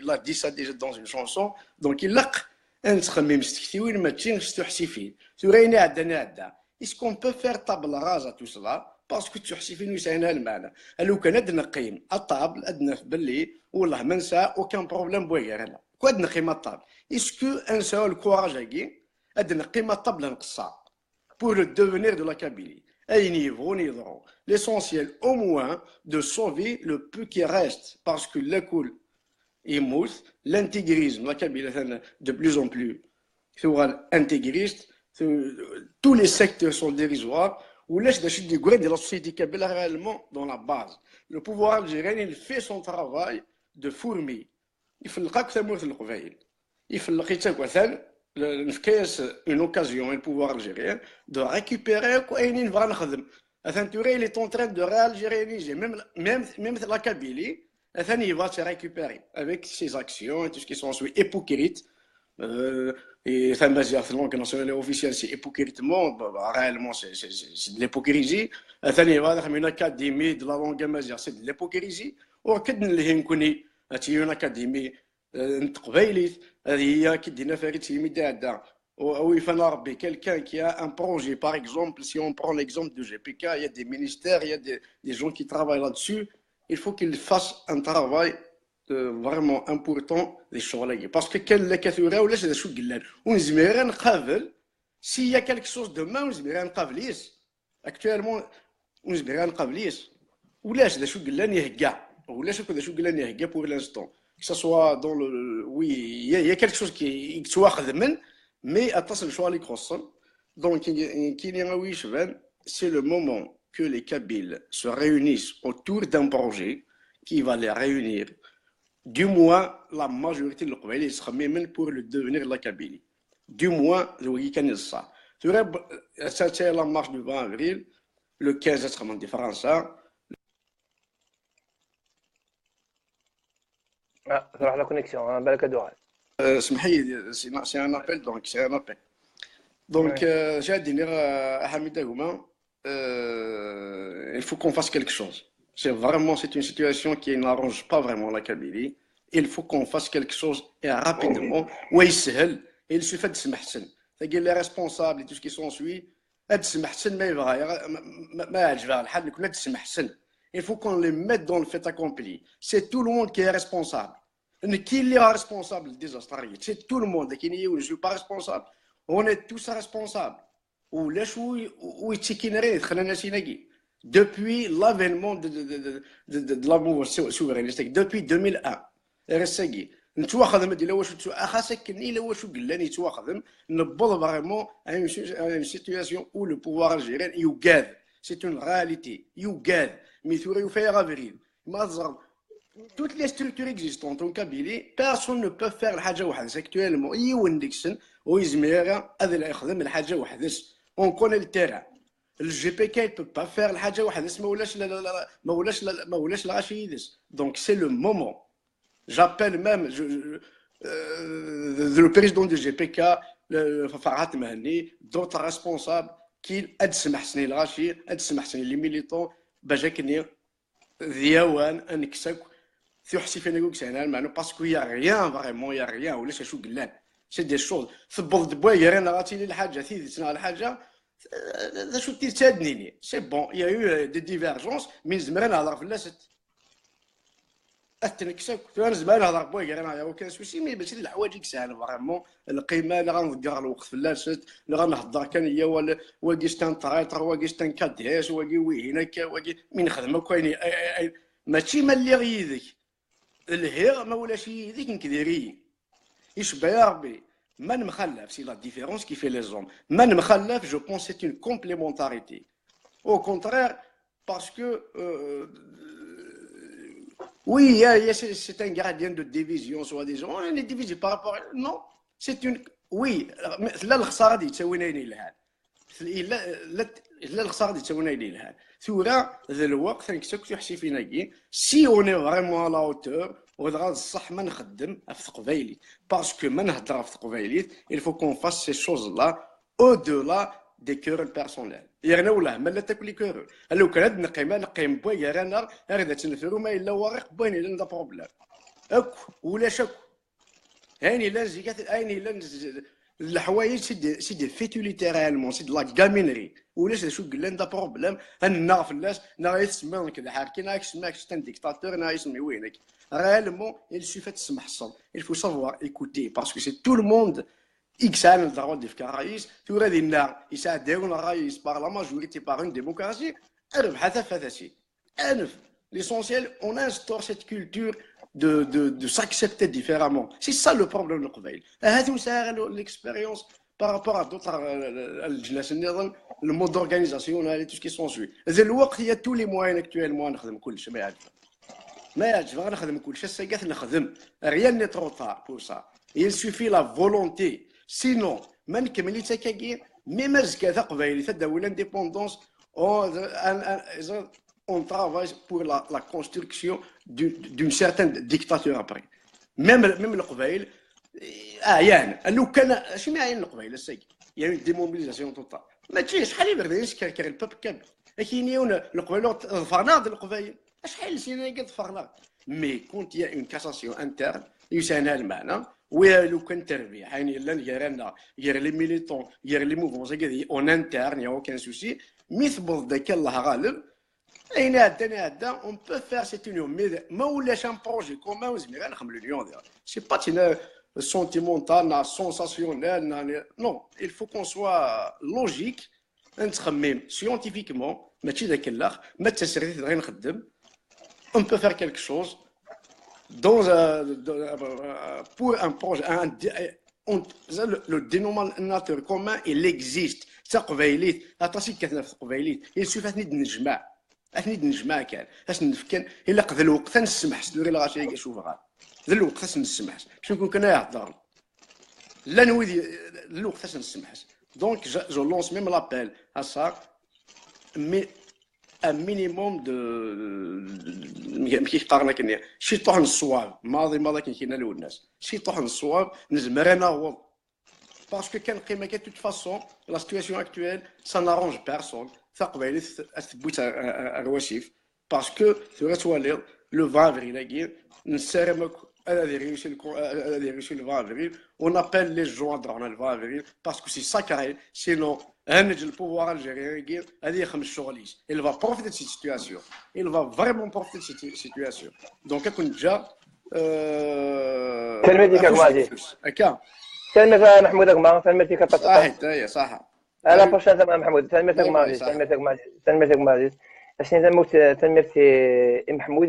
لا دي سا ديجا دون اون شونسون دونك يلق نتخمم ستكتي وين ما تحسي فين سورينا عندنا اسكون بو فير طابل غازا تو سلا باسكو تحسي فين وسعنا المعنى لو كان عندنا قيم الطابل عندنا في بلي والله ما نسى اوكان بروبليم بوغير هنا كو عندنا قيمه الطابل اسكو انسى الكوراج هاكي عندنا قيمه الطابل نقصها pour le devenir de la Kabylie. À un niveau, l'essentiel au moins de sauver le peu qui reste, parce que l'école est mousse, l'intégrisme, la Kabylie de plus en plus intégriste, tous les secteurs sont dérisoires, ou laisse de la société kabyle réellement dans la base. Le pouvoir algérien, il fait son travail de fourmi. Il faut le une occasion, le pouvoir algérien, de récupérer quoi il est en train de réalgérianiser, même la Kabylie, il va se récupérer avec ses actions et tout ce qui sont hypocrites. Et la langue nationale officielle, c'est hypocritement, réellement, c'est de l'hypocrisie. Il va avoir une académie de la langue amazigh, c'est de l'hypocrisie. Or, une académie تقبيليت هذه هي كدينا فريد سيمي تاعنا ويفنا ربي quelqu'un qui a un projet par exemple si on prend l'exemple de GPK il y a des ministères il y a des gens qui travaillent là-dessus il faut qu'ils fassent un travail vraiment important les شغل parce que كان كثيره ولا شو قلنا ونزمير نقابل s'il y a quelque chose demain ونزمير نقابليس actuellement ونزمير نقابليس ولاش شو قلنا يهكا ولاش شو قلنا يهكا pour l'instant que ce soit dans le... Oui, il y a quelque chose qui est... Mais attention, donc, c'est le moment que les Kabyles se réunissent autour d'un projet qui va les réunir. Du moins, la majorité de l'Qbaïli sera même pour le devenir de la Kabylie. Du moins, le week-end, ça. C'est la marche du 20 avril, le 15 sera mon différence.
راح لا كونيكسيون بالك دوار
سمحي سي ان ابل دونك سي ان ابل دونك جادين حميده هما il faut qu'on fasse quelque chose c'est vraiment c'est une situation qui n'arrange pas vraiment la Kabylie il faut qu'on fasse quelque chose et rapidement ويسهل il suffit de تسمح حسن تلقى les responsables et tout ce qui s'ensuit تسمح حسن ما يبغى ما عجبها الحال كنا تسمح حسن il faut qu'on les mette dans le fait accompli. C'est tout le monde qui est responsable. Qui est responsable du désastre? C'est tout le monde. Qui n'est, je ne suis pas responsable. On est tous responsables. Depuis l'avènement de la mouvance souverainiste, depuis 2001. نتواخذ مدينه واش خاصك الا واش قلاني يتواخذ نبض فريمون ان سيتوياسيون او لو بوفوار الجيريان يوقاد سي اون رياليتي يوقاد ميثوري وفيها غافرين ما تزرب toutes les structures existantes en Kabylie personne ne peut faire الحاجه وحدها اكtuellement يوندكسن ويزميرا هذا اللي يخدم الحاجه وحدها on connaît le terrain الجي بي كي peut pas faire الحاجه وحدها ما ولاش الغاشي يدس donc c'est le moment. J'appelle même le président du GPK, Farhat Mahni, d'autres responsables qui aident Mahsani el-Rachid, aident Mahsani les militants, Bajakni, Diawan, Aniksak, ثو حسي فينا نقولك سهنا المعنى باسكو يا ريان فريمون يا ريان ولا شو قلان سي دي شوز ثبض دبوايا انا غاتي لي الحاجه تيدتنا الحاجه ذا شو تادنيني سي بون يا يو دي ديفيرجونس من زمان نهضر في اللاست اتنكسك انا زمان نهضر بوايا انا يا كان سوسي مي باش الحوايج سهله فريمون القيمه اللي غنضيع الوقت في اللاست اللي غنهضر كان هي ولا واقيش تنطريطر واقيش تنكديش واقي وي هناك واقي من خدمه كاين ماشي ما اللي غيدك الهير ما ولاش يديك نكديري يشبه يا ربي من مخلف سي لا ديفيرونس كي في لي زوم من مخلف جو بونس سي اون كومبليمونتاريتي او كونترير باسكو oui c'est un gradient de division soi-disant on est divisé par rapport non c'est une oui لا الخساره دي تساوينا لهاد لا الخساره دي تساوينا لهاد ثورة ذا الوقت نكتب تحسي فينا كي سي اوني فريمون على اوتور وغاد الصح ما نخدم في قبايلي باسكو ما نهضر في قبايلي il faut qu'on fasse ces choses là au-delà des querelles personnelles يعني ولا ما لا تاكل لي كورول لو كان عندنا قيمه نقيم بويا رانا غير تنفرو ما الا ورق بوين الا ندا بروبليم اكو ولا شكو هاني لا زيكات هاني لا الحوايج سي دي فيتوليتيرالمون سي دو لا غامينري ولاش شو قال لنا بروبليم انا في الناس نا يسمعون كذا حاركين راك سمعك ستان ديكتاتور نا يسمي وينك réellement il suffit de se محصل il faut savoir écouter parce que c'est tout le monde يكسان الدعوة ديال الرئيس تورا ديالنا يساعدون الرئيس par la majorité par une démocratie ربح ثلاثة ألف l'essentiel on instaure cette culture de s'accepter différemment c'est ça le problème القبائل هذه مساغ l'expérience par rapport à d'autres الجلسة النظام le mode d'organisation tout ce qui s'ensuit ذا الوقت هي tous les moyens actuellement نخدم كلش ما يعجب غنخدم كلشي الساقات نخدم rien n'est trop tard pour ça il suffit la volonté sinon ما نكملي تاكاكي مي مازكا ثا قبايلي ثا دولة انديبوندونس on travaille pour la construction d'une certaine dictature après même القبايل اعيان لو كان شنو عين القبايل الساق يعني ديموبيليزاسيون توتال ما تجيش شحال يبغي يسكر الباب كامل كاينين القبايل ظفرنا القبايل شحال سنين قد ظفرنا مي كونت يا اون كاساسيون انترن يسانا المعنى ولو كان تربيع يعني لا غيرنا غير لي ميليتون غير لي موفمون هكذا اون انترن يا اوكان سوسي مثبط داك الله غالب اين عندنا اون بو فير سيت يونيون مي ما ولاش ان بروجي كومان وزمير نخدم لونيون سي با تينا سونتيمونتال سونساسيونيل نو il faut qu'on soit logique نتخمم سيونتيفيكمون ماشي داك الاخ ما تسريت غير نخدم on peut faire quelque chose pour un projet le dénominateur commun il existe تقبايليت عطاسي كثنا في قبايليت يسوف نجمع كان باش نفكر الا قضى الوقت نسمح سدوري لا غاشي شوف غا ذا الوقت خاص نسمح باش نكون كنا يهضر لا نوي الوقت خاص نسمح دونك جو لونس ميم لابيل à ça mais un minimum de كيف قارنا كني شي طوح الصواب ماضي كاين لو الناس شي طوح الصواب نزمر انا هو باسكو كان قيمه كي توت فاسون لا سيتوياسيون اكطويل سا نارونج بيرسون ثقبايلي ثبوت الرواسيف باسكو ثوالي لو 20 افريل كي نسارمك هذا réussi le 20 avril on appelle les gens dans le 20 avril parce que c'est sacré sinon le pouvoir algérien هذه خمس شغليش il va profiter de cette situation il va vraiment profiter de cette situation donc كنت جا
كلمتك يا معزز
هكا
كلمة محمود أغما كلمتك كتبت
صح
أنا بوش أنت محمود كلمتك معزز كلمتك معزز أشني تموت كلمتي محمود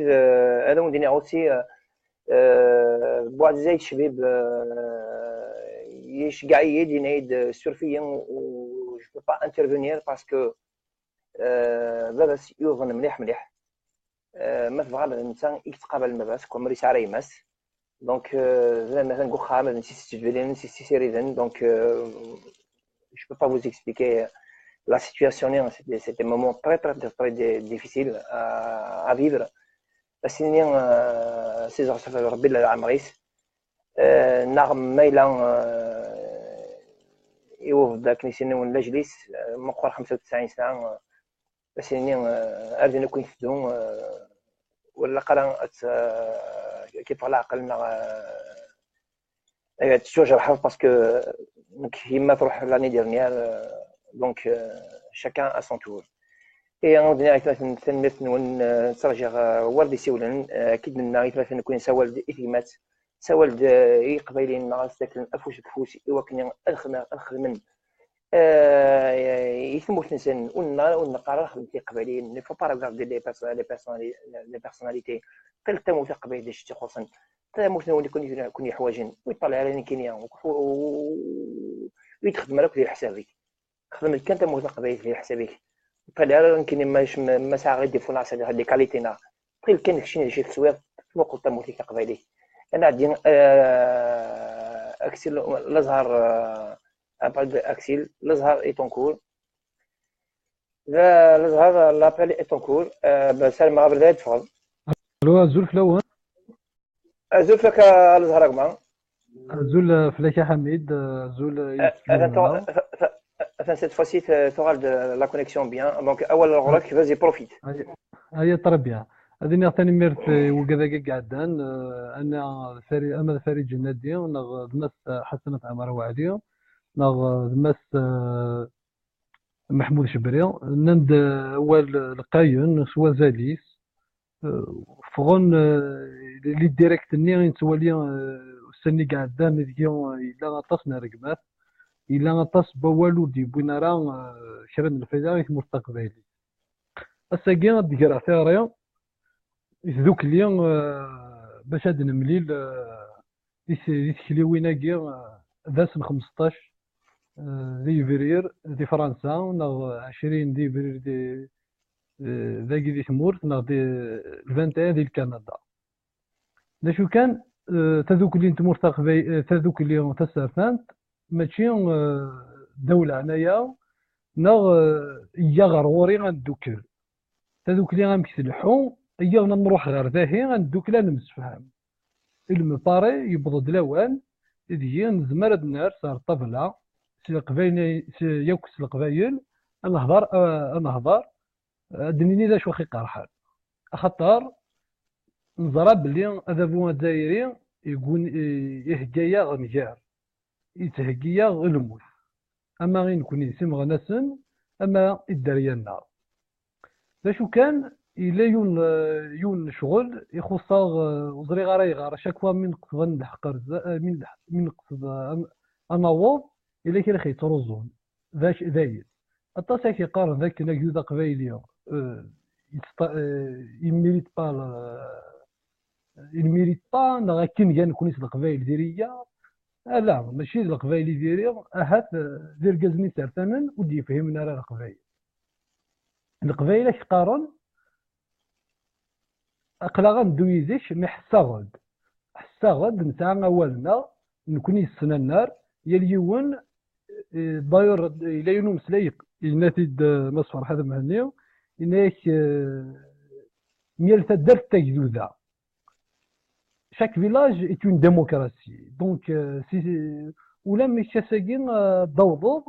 هذا مديني عوتي بواحد زي الشباب يشجع يدي نايد السورفيين و جو با انترفينير باسكو باباس يوفن مليح ما تبغى الانسان يتقابل مع باس كوم ريس على يماس دونك مثلا نقول خامل نسيت تجبدين نسيت سيريدن دونك je peux pas vous expliquer la situation c'était un moment très difficile à vivre السنين سيزر صفر ربي العمريس نغم ميلان يوفد داك نسينا ولا جليس مقر 95 سنة السنين أردنا كون فدهم ولا قرا كيف العقل toujours حظ باسكو كيما تروح لاني ديرنيير دونك chacun à son tour. اي غادي مثلا نترجع ورد يسولن اكيد منا مثلا نكون سوالد اثيمات سوالد قبايلين ناس داك افوش بفوس وكن الخدمن يثموت نسن ونقرا خدمتي قبايلين ني فو با ريغاردي لي بيرسوناليتي قلت تموت قبايل شتي خصن تموت يكون يحواجن ويطلع على كينيا ويتخدم لك في حسابك خدم كان تموت قبايل في حسابك فلا كاين ما ساعه غير ديفون على هاد لي كاليتينا بغي كاين شي تصوير وقلت تموت قبايلي انا عندي اكسل الازهر بعد اكسل الازهر ايتونكور لا الازهر لابيل ايتونكور سلمى غابر تفضل.
الو زول فلوان
زول فيك الازهر كما
زول فلاكي حميد زول
Enfin, cette fois-ci, tu auras la connexion bien. Donc, vas-y, profite.
هي تربيه هذه نعطيني ميرت وكذا قعدان انا فريد جنادي نغ دمس حسنة عمر وعلي نغ دمس محمود شبري نند اول القاين سوا زاليس فغون لي ديريكت ني نتوالي سني قعدان ديون الا غطسنا رقمات الا غطس بوالو دي بوينا راه شرن الفيدا مستقبلي الساكين غدير ثيريا ذوك اليوم باش هاد نمليل يتكليويناكي ذاسن 15 دي فيرير دي فرنسا ونغ 20 دي فيرير دي ذاكي دي ثمورت نغ دي 21 دي كندا ناشو كان تذوك اللي نتمور تذوك اللي تسافنت ماشي دولة عنايا نغ يا غروري غندوكل تذوك اللي غنمكسلحو هي نروح غير ذاهي غندوكلا نمسفهم المطاري يبض لوان يجي نزمر النار صار طبلة سلقباين يوكس القبايل نهضر دنيني ذا شو خي قرحان خطر نزرى بلي هذا بو الدايري يقول يهجيا غنجار يتهجيا غلموت اما غير نكون يسمى غناسن اما الدريانا ذا شو كان إلا يون شغل يخص وزري غاري غار شاك فوا من قصد نحقر من قصد انوض إلا كي رخي تروزون ذاك ذايل الطاسة كيقارن ذاك ناكيودا قبايلية يميريت با نغا كين كان كونيس القبايل ديرية لا ماشي القبايل ديرية اهات دير كازني سارتانا ودي يفهمنا راه القبايل كيقارن اقلا غندويزيش مي حسا غد نتا اولنا نكوني السنه النار يا اليوم داير الى يونو مسلايق يناتيد مصفر هذا مهنيو اناك ميال تدار تاكدودا chaque village est une démocratie donc si ولا ماشي ساكين ضوضوض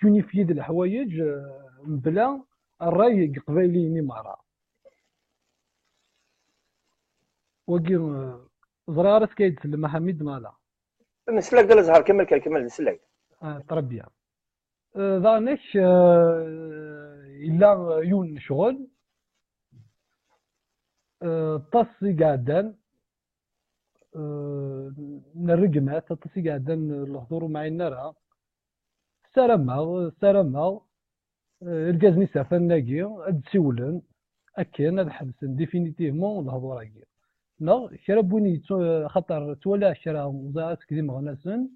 تونيفيد الحوايج بلا الراي قبايلي نيمارا وكي زرا راسك يتسلم حميد مالا
نسلك ديال الزهر كمل نسلك
تربيه ذانك الا يون شغل طاسي قاعدان نرقمات طاسي قاعدان الحضور معنا راه سلامة الكازني سافان ناكي هاد تسولن اكن هاد حبسن ديفينيتيفمون الهضور هاكي لا كرا بوني خاطر تولا كرا وزارات كديم غناسن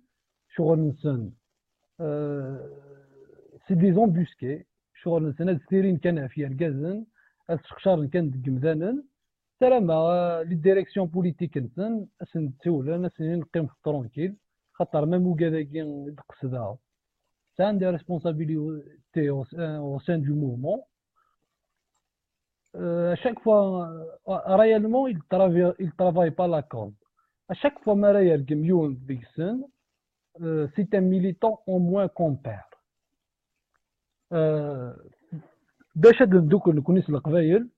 شغل نسن سي دي زومبوسكي شغل نسن هاد ستيرين كان فيها الكازن هاد الشخشار كان دكمدانن سلامة لي ديريكسيون بوليتيك نسن اسن تولن اسن نقيم في الترونكيل خاطر ميم وكاداكي دقصدها ça a des responsabilités au sein du mouvement. À chaque fois, réellement, il travaille pas la cause. À chaque fois, c'est un militant au moins qu'on perd. باش هاد ندوك نكونيس القبايل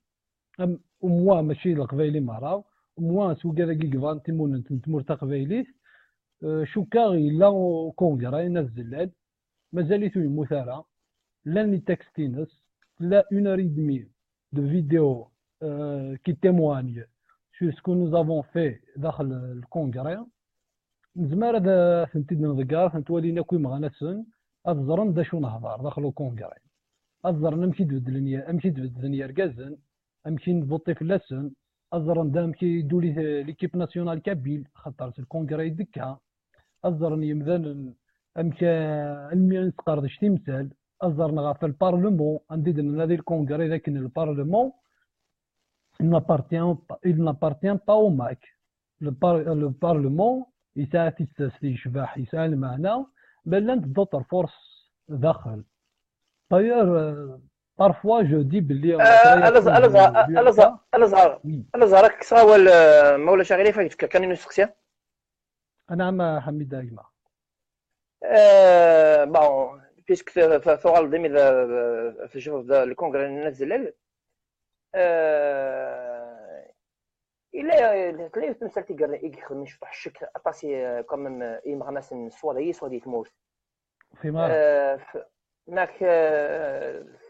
au moins ماشي القبايلي مراو moins sous Galagig Van Timon Tmur Taqbaylit شوكا إلا كونغرا ينزل مازاليتو يموت راه لان لي تكستينس لا 1 heure et demie de vidéo qui témoigne sur ce que nous avons fait داخل الكونغري نزمر هذا فهمتي نذكر فهمتولينا كوي مغنسن الزرن دا شو نهضر داخل الكونغري الزرن نمشي تبدل يركازن امشي نبوطي في اللسن الزرن دا نمشي دولي ليكيب ناسيونال كابيل خاطر الكونغري دكا الزرن يمذن امشي المي نسقردش تمثال الزرن غا في البارلمون عندي هذه الكونغري لكن البارلمون il n'appartient pas au MAC. Le Parlement يساعد في يشبح يساعد المعنى بل أنت d'autres forces داخل. D'ailleurs, parfois je dis بلي
الازهر كساوى مولا شاغلي فايتك كان نسقسيا
نعم حميد دايما
bon puisque ثوال دمي في شوف الكونغري نزل إلا تلاقي تمثال تيقرا يخدم يشبح الشكل أطاسي كمم يمغناس سوالي سوالي تموت
في مار
هناك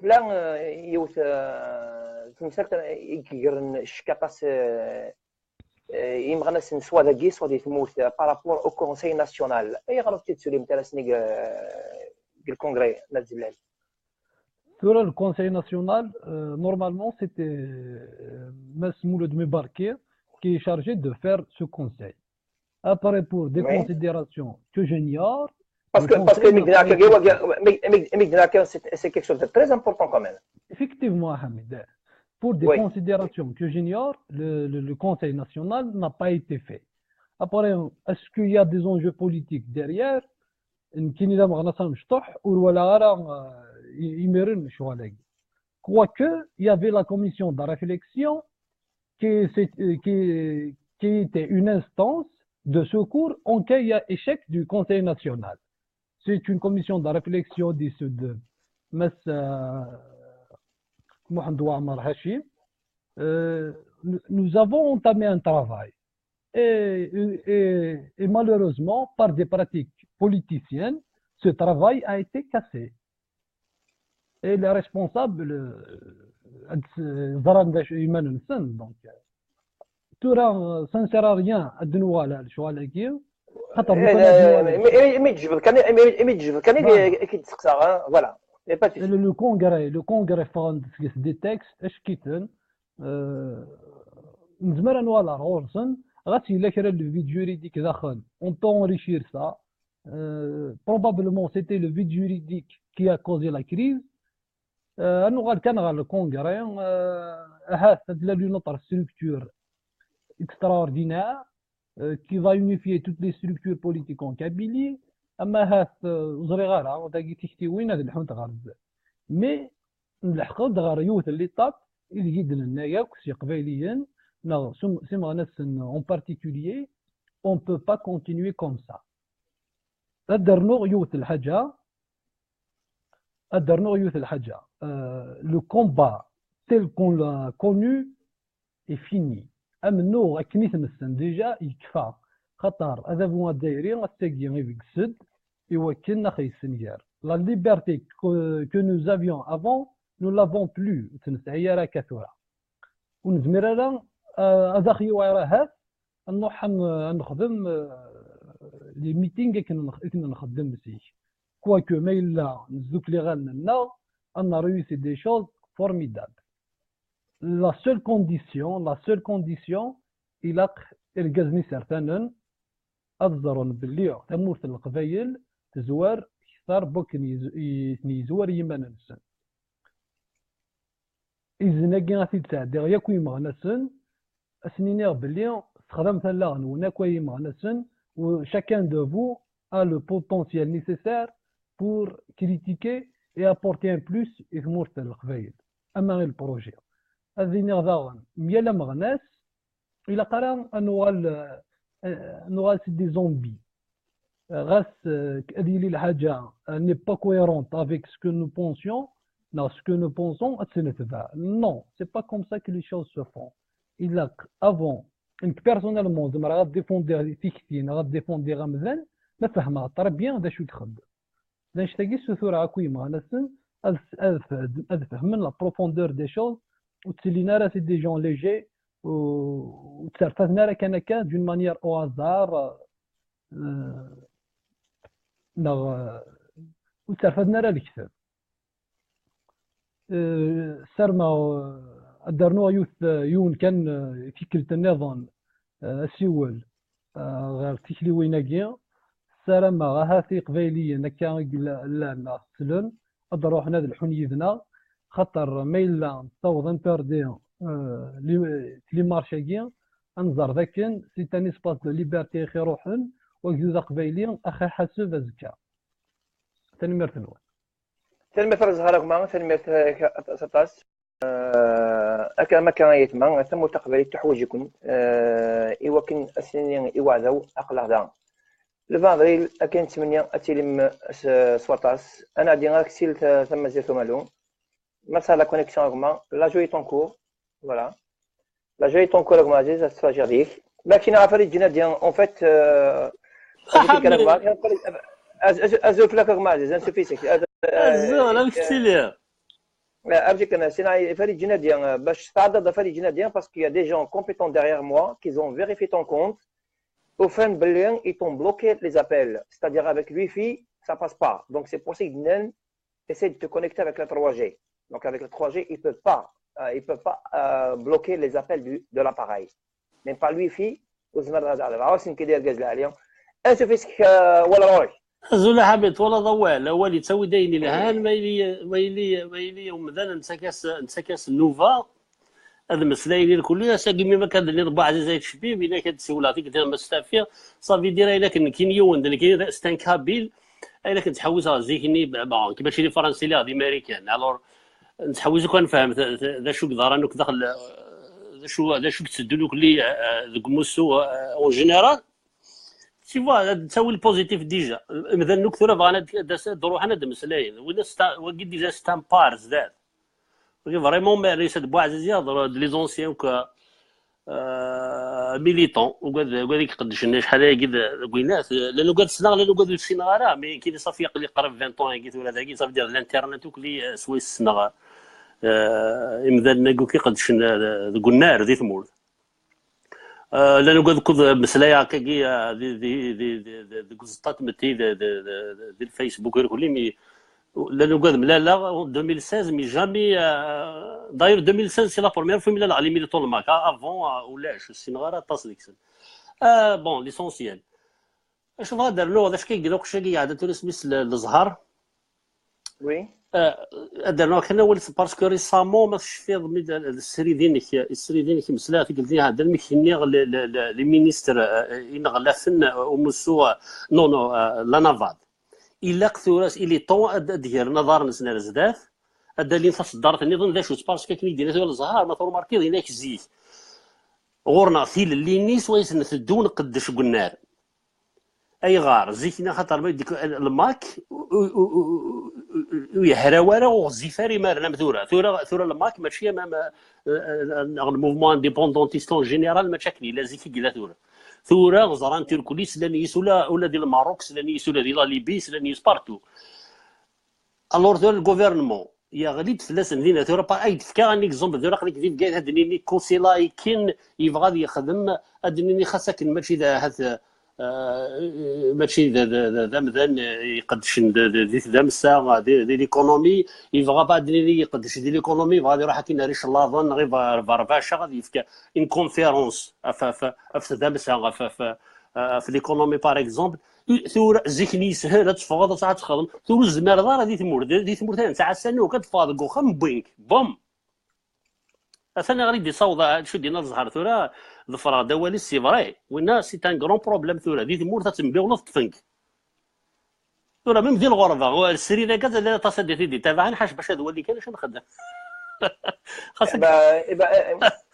فلان يوت تمثال يقرن الشكل أطاس يمغناس سوالي سوالي تموت بارابور أو كونساي ناسيونال أي غلط تتسولي مثلا سنيق الكونغري نزل
Sur le Conseil national, normalement, c'était Masmoud Mebarkir qui est chargé de faire ce conseil. Après, pour des considérations que j'ignore.
Parce que c'est quelque chose de très important quand même.
Effectivement, Hamid. Pour des considérations que j'ignore, le Conseil national n'a pas été fait. Après, est-ce qu'il y a des enjeux politiques derrière? Quoique, il y avait la commission de réflexion qui était une instance de secours en cas il y a échec du Conseil national. C'est une commission de réflexion d'issue de Mohamed Ouammar Hachim. Nous avons entamé un travail et malheureusement, par des pratiques politiciennes, ce travail a été cassé. Et les responsables, donc, tout ça ne sert à rien à de nouveau là, le congrès fond des textes, le vide juridique, on peut enrichir ça. Probablement c'était le vide juridique qui a causé la crise. Le congrès a une structure extraordinaire qui va unifier toutes les structures politiques en Kabylie. Mais en particulier, on ne peut pas continuer comme ça. Le combat tel qu'on l'a connu est fini. Déjà, il faut la liberté que nous avions avant, nous l'avons plus. Les meetings كنا نخدم فيه quoique ما إلا نزوك لي غالنا on a réussi des choses formidables. La seule condition il a الجزني certainement أفضل باللي تمورت القبائل تزوار كثار بوك يزوار يمان نسن إذن كي تساعد ياكوي مغنسن أسنينير باللي استخدمت اللغن وناكوي مغنسن chacun de vous a le potentiel nécessaire pour critiquer et apporter un plus et مورت القبائل أما البروجي هذه نغضاون ميلا مغناس إلا قرا نوغال سي دي زومبي غاس هذه لي الحاجة n'est pas cohérente avec ce que nous pensions non ce que nous pensons non c'est pas comme ça que les choses se font. Il a avant انك بيرسونيلمون زعما غاديفوندي تيكتين غاديفوندي غمزان ما فهمها طري بيان دا شو يخدم دا نشتاقي سوثورة كويما نسن از فهمن لا بروفوندور دي شوز وتسلينا راه سي دي جون ليجي وتصرفاتنا راه كان دون مانيير او هازار وتصرفاتنا راه الكتاب سرما درنو يون كان فكرة النظام السيول غير تيكلي ويناكيا سرما هاتي قبيلية نكا لا سلون أدروح هنا الحنيذنا خاطر ميلا نصوض انتردي لي مارشاكيا انظر ذاكن سي تاني سباس دو ليبرتي خي روحن وكزوزا قبيلية أخي حاسوب أزكا تاني مرتنوان
تنمية صغيرة كما تنمية سطاس أكا ما كان يتما تم تقبل تحوج يكون إوا كن أسنين إوعدو أقلع دا الفاضريل أكن تمنيا أتيلم سواتاس أنا دينا كسيل تم زيتو مالو مرسا لا كونيكسيون كما لا جو ايت كور فوالا لا جو ايت كور كما عزيز استراجير ديك لكن عفاري جينا ديان اون فيت أزوف لك كما عزيز انسوفيسيك
لا مشكلة
Avec il fallait dire parce qu'il y a des gens compétents derrière moi qui ont vérifié ton compte. Au fin de lien, ils t'ont bloqué les appels. C'est-à-dire avec Wi-Fi, ça passe pas. Donc c'est pour ça qu'ils essaient de te connecter avec la 3G. Donc avec la 3G, ils peuvent pas bloquer les appels de l'appareil. Même pas le Wi-Fi.
زولا حبيت ولا ضوال ولي تسوي دايني الهان ويلي ومثلا نسكاس النوفا هذا مسلايني الكل ساقي ما كان اللي ربع زي الشبيب الا كانت سولاتي كنت مستافيه صافي ديرها الا كان كينيون اللي كاين ستان كابيل الا كنت تحوزها زيكني كيفاش لي فرنسي لا دي امريكان الور نتحوز كون فاهم ذا شو قدر انك داخل ذا شو تسدلوك لي ذوك موسو اون جينيرال تي فوا تسوي البوزيتيف ديجا مثلا نكثر بغانا دروح انا دمسلاين ولا وقد ديجا ستان بارز ذات فريمون ريس بوعزيز يهضر لي زونسيان كا ميليتون وقال يقدش شحال كذا كوينات لانه قال سنا لانه قال السينغارا مي كي صافي يقلي قرب 20 طون قلت ولا ذاك صافي دير الانترنت وكلي سوي السنغا مثلا نقول كي قدش النار ذي ثمور لانه قد كذا مسلايا كي دي قصطات متي دي الفيسبوك كل مي لانه قد ملالا 2016 مي جامي داير 2016 سي لا بروميير فوا ملالا على ميليتون الماك افون ولاش السينغارا تصديك بون ليسونسيال اش بغا دار له هذا كيقول لك شي قاعده تونس الزهر
وي
درنا كنا ولت باسكو ريسامون ما فيش السري دينك مسلات قلت لي هذا المكني لي مينيستر ينغلفن ومسوا نو لا نافاد الا كثورات الي طون ديال نظر نسنا زداف هذا اللي تصدرت النظام ذا شو باسكو كي يدير الزهر ما ثور ماركي هناك زيك غورنا ثيل اللي نيس ويسن الدون قدش قلنا اي غار زيكنا خاطر ما يديك الماك ويهراوره وغزيفاري مالنا ثوره الماك ماشي الموفمون انديبوندونتيست اون جينيرال ما شكلي لا زيكي كلا ثوره غزران تركوليس لانيس ولا ديال الماروك لانيس ولا ديال ليبي لانيس بارتو الور ذو الغوفرنمون يا غليت فلاس مدينه ثوره با اي تفكا ان اكزومبل ثوره خليك كيف قال هاد نيني كونسيلاي كين يبغى يخدم هاد نيني خاصك ماشي هذا ماشي ذا مثلا يقدش ذا مسا دي ليكونومي يبغى بعد اللي يقدش دي ليكونومي غادي يروح كي ناريش لافون غير برباشا غادي يفك ان كونفيرونس في ذا مسا في ليكونومي باغ اكزومبل ثور زيكني سهله تفاضل ساعه تخدم ثور الزمار دار هذه ثمور ثاني ساعه سنه كتفاضل خم بوينك بوم انا غادي يصوض شو دينا الزهر ثورة ظفرا دوالي السي فري وين سي تان كرون بروبليم ثورة دي تمور تتنبيغ ولا تفنك ثورة ميم ديال الغرفه السري ذاك لا تصدي دي تابع نحاش باش هذا هو اللي كان اش نخدم خاصك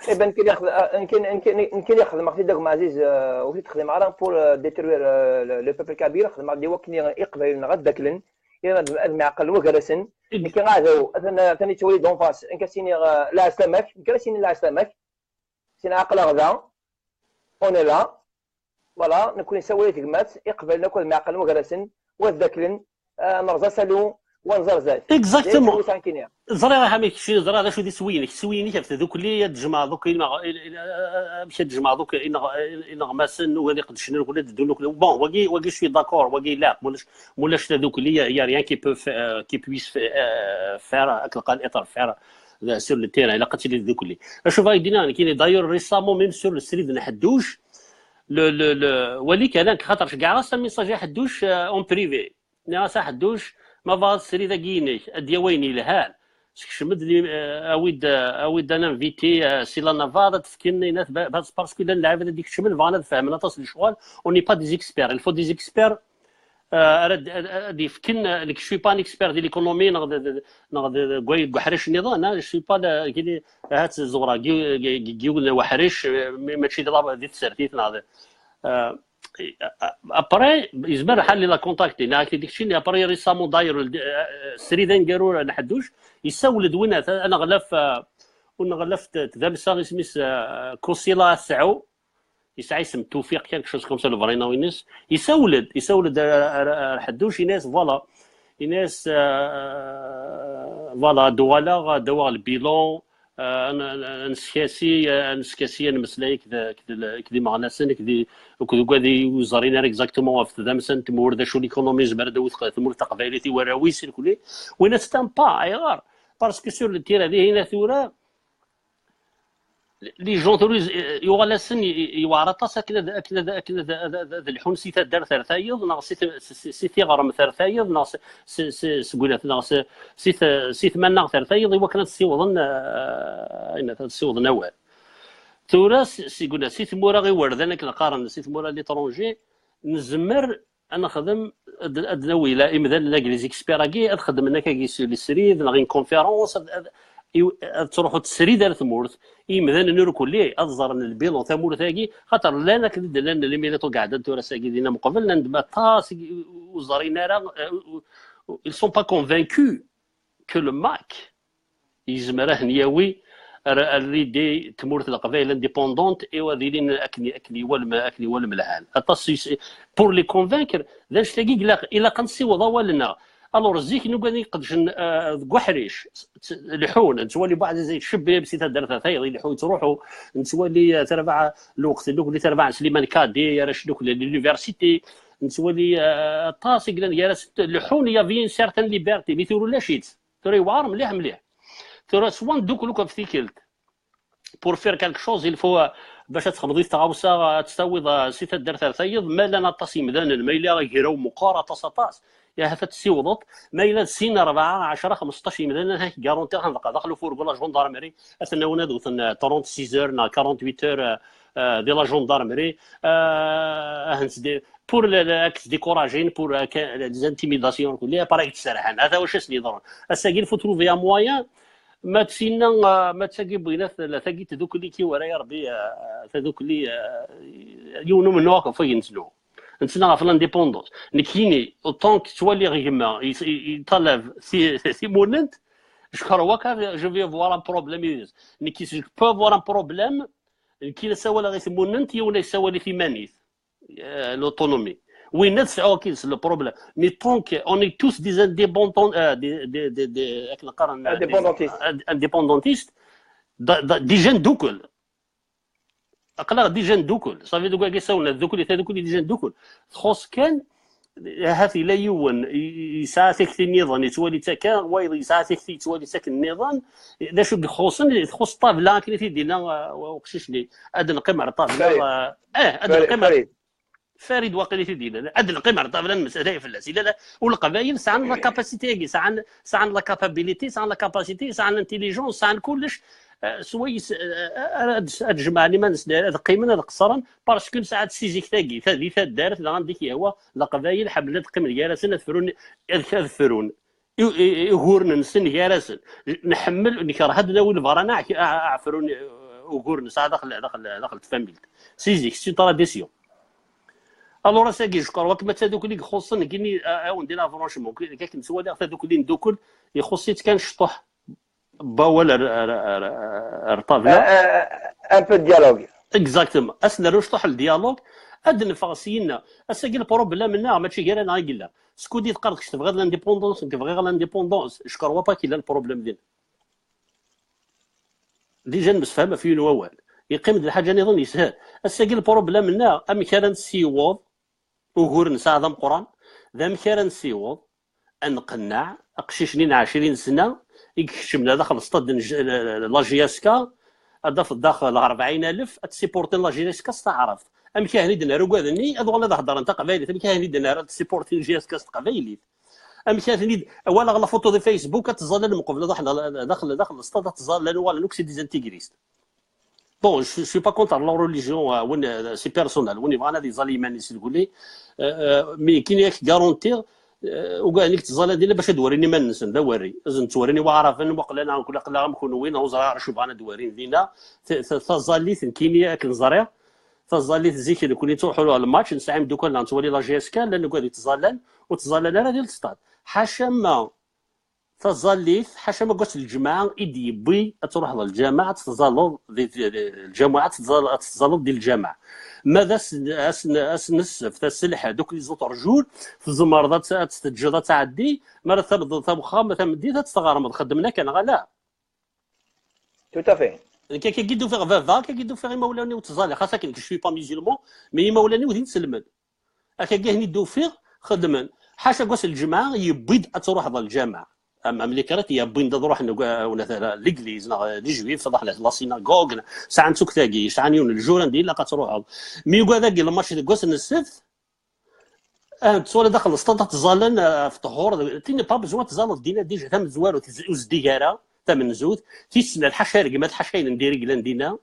يمكن ياخذ يمكن ياخذ مقصد داك عزيز وفي تخدم على بور ديتروير لو بيبل كبير خدم على وكني يقبل غداكلن يا المعقل وجلسن يمكن غادو ثاني تولي دون فاس ان كاسيني لا سلامك يمكن سيني لا سلامك سيني عقل غدا اون لا فوالا نكون نسوي تكمات يقبل ناكل معقل وجلسن وذاكلن نرزا سالو ونزرزات
اكزاكتومون
كينيا
زري راه ميك شي زري هذا شو دي سويني كيف ذوك اللي تجمع دوك مشى تجمع دوك نغمسن وهذه قد شنو ولا دوك بون واقي شوي داكور واقي لا مولاش ذوك اللي يا ريان كي بويس فير تلقى الاطار فير سور لو تيران الا قلت لي ذوك اللي شوف هاي كاين دايور ريسامون ميم سور السريد نحدوش وليك هذاك خاطر كاع راسا ميساج حدوش اون بريفي ناس حدوش ما فاز سري ذاكيني ديويني لهال شمد لي اويد انا انفيتي سي لا نافادا تفكرني ناس باسكو نلعب هذيك الشمل فانا فهمنا تصل الشغل اوني با دي زيكسبير الفو دي زيكسبير دي فكن لك شوي با اكسبير ديال ليكونومي نغد حريش النظام انا شوي با كي هات الزغرا كيقول وحريش ماشي دي تسرتيت هذا ابري يزمر حل لا كونتاكتي ناك ديكشي ابري ريسامون داير السريدان قالوا نحدوش يسولد وين انا غلفت تذبسا سميس كوسيلا سعو يسعى اسم توفيق كان شوز كوم سا لو فرينا وينس يسولد حدوش ناس فوالا ناس فوالا دوا البيلون نسكاسي نمسلاي كذا مع ناس كذا وكذا وزارينا اكزاكتومون في ذا مثلا تمور ذا شو ليكونوميز برد تمور تقبايلتي وراويس الكل وين ستامبا ايغار باسكو سور التير هذه هنا ثوره لي جون توريز يوغا سن يوارطاس كذا الحون سيتا دار ثرثايض ناقص سيتي غرم ثرثايض ناقص سقولات ناقص سيت منا ثرثايض هو كانت سيوضن اين تسيوض نوال ثورة سيقولنا سيت مورا غير ورد انا كنقارن سيت مورا ليترونجي نزمر انا خدم ادنوي الى امذان لاك لي زيكسبيراكي ادخدم هناك كيسير لي سريد نغي كونفيرونس تروحوا تسري دار ثمورث يمذان نوركو ليه ازرن البيلون ثمورث هاكي خاطر لانا كد لان اللي ميلاتو قاعده تورا ساكي دينا مقبل ندما طاس وزارينا راه ils sont pas convaincus que le MAC يزمره نياوي الريدي تمورث القبائل انديبوندونت ايوا ذيلين اكلي والملهان اتصي بور لي كونفانكر ذاش تلاقي الا قنصي وضا لنا الور زيك نقول قدش كحريش لحون نتولي بعض زي الشباب سيتا درثا ثايض لحون تروحوا نتولي تربع الوقت اللي تربع سليمان كادي يا رشدوك لليونيفرسيتي نتولي طاسي قلنا يا لحون يا فين سيرتان ليبرتي مثل لا شيت تري وار مليح ترى سوان دوك لوكا فيكلت بور فير كالك شوز الفو باش تخمضي تغاوسا تستوض سيتا درثا ثايض ما لا نطاسي مدان ما الا غيرو مقارا طاس يا هفت سيوضط ما إلا سين 4 10 15 مدن هاك غارونتي غنبقى داخل فور بلا جوندارمري اثنا ونادو 36 اور نا 48 اور دي لا جوندارمري هنس دي بور لاكس ديكوراجين بور زانتيميداسيون كلها باراك تسرحان هذا واش اسني ضروري الساكين فو تروفي ا مويان ما تسينا ما تساقي بغينا ثاقي تذوك اللي كي ورايا ربي تذوك اللي يونو من واقف فين نسلو نتسنى في لانديبوندونس نكيني اوطون تولي غيما يطلب سي موننت جو كوا جو في فوار ان بروبليم نكي جو بو فوار ان بروبليم كي نسوى غير موننت ولا يسوى لي في مانيث لوتونومي وين نسعوا كيس لو بروبليم مي طونك اوني توس دي انديبوندون دي نقارن انديبوندونتيست دي جين دوكل اقلا دي جان دوكل صافي دوكا كيساونا الذوكل تاع دوكل دي جان دوكل خص كان هاتي لا يون يساعد تكتي النظام يتولي تاكا وايض يساعد تكتي يتولي تاك النظام دا شو خصن خص طابله كي تيدينا وقشيش لي ادن قمر طابله ادن قمر فريد واقيلا تيدينا ادن قمر طابله المساله فلاس لا والقبائل سعن لا كاباسيتي سعن لا كابابيليتي سعن لا كاباسيتي سعن الانتيليجونس سعن كلش سويس تجمعني ما نسدار هذا قيمنا هذا قصرا باسكو ساعات سيزيك تاكي ثالثه دارت غنديك هو القبائل حبلت قيم الجالسين ثفرون يغورن نسن جالسين نحمل نكره هذا ناول فرانا عفرون وغورن ساعه داخل الفاميل سيزيك سي تراديسيون الوغ ساكي شكر وكما تادوك اللي خصنا كيني نديرها فرونشمون كاك نسوالي تادوك اللي ندوكل يخصيت كان شطح با ولا رطابله
ان بو ديالوغ
اكزاكتومون اسنا نشطح الديالوج اد نفاسينا اساكي البروبليم منا ماشي غير انا قلنا سكودي تقرض كش تبغي لانديبوندونس تبغي غير لانديبوندونس شكروا با كي لا البروبليم ديالنا ديجا مسفهمه في الاول يقيم د الحاجه نظن يسهل اساكي البروبليم منا ام كان نسيوض وغور نساعد قران ذا مكان نسيوض نقنع قشيشنين 20 سنه يكشمنا داخل السطاد لا جي اس كا هذا في الداخل 40,000 تسيبورتي لا جي اس كا استعرف ام كاين دنا ركادني هذا والله هضر انت قبايلي ام كاين دنا تسيبورتي جي اس كا قبايلي ام كاين ولا غلا فوتو دي فيسبوك تظل المقبله داخل السطاد تظل لانه ولا نوكسي ديزانتيغريست بون جو سوي با كونتر لا ريليجيون وين سي بيرسونال وين فانا دي زاليمان يقول لي مي كاين ياك غارونتير وكاع نيك تزال ديالي باش توريني ما ننسى دوري لازم توريني واعرف انا وقلا انا نقول لك لا نكون وين وزرا شو بغانا دوارين دينا تزاليت كاين ياك الزريع تزاليت زيك كون تروحوا على الماتش نساعم دوكا نتولي لا جي اس كان لانه قاعد يتزالن وتزالن انا ديال الستاد حاشا ما تزاليت حاشا ما قلت الجماعه ايدي بي تروح للجامعه تتزالوا الجماعه تتزالوا ديال الجامعه ماذا اسنسف تسلح دوك لي زوط رجول في الزمرضات تستجد تعدي مرة ثبت خام تمدي تستغرم خدمنا كان غلا
تو تافي
كيدو فيغ فافا كيدو فيغ مولاني وتزالي خاصك كي شوي با ميزيلمون مي مولاني ودين سلمن كاهني دو فيغ خدمن حاشا قوس الجماعه يبيد تروح للجامعه ملي كرات يا بين تروح ولا ليغليز لي جويف تروح لا سيناغوغ ساعه نسوك تاقي ساعه نيون الجوران ديال لا تروح مي يقول هذاك الماتش قوس السبت تسوال داخل السطاد تزالن في الطهور تيني با بزوان تزال دينا ديجا تم زوارو وزديكارا تم نزود تيسنا الحشارق ما الحشاين نديري لندينا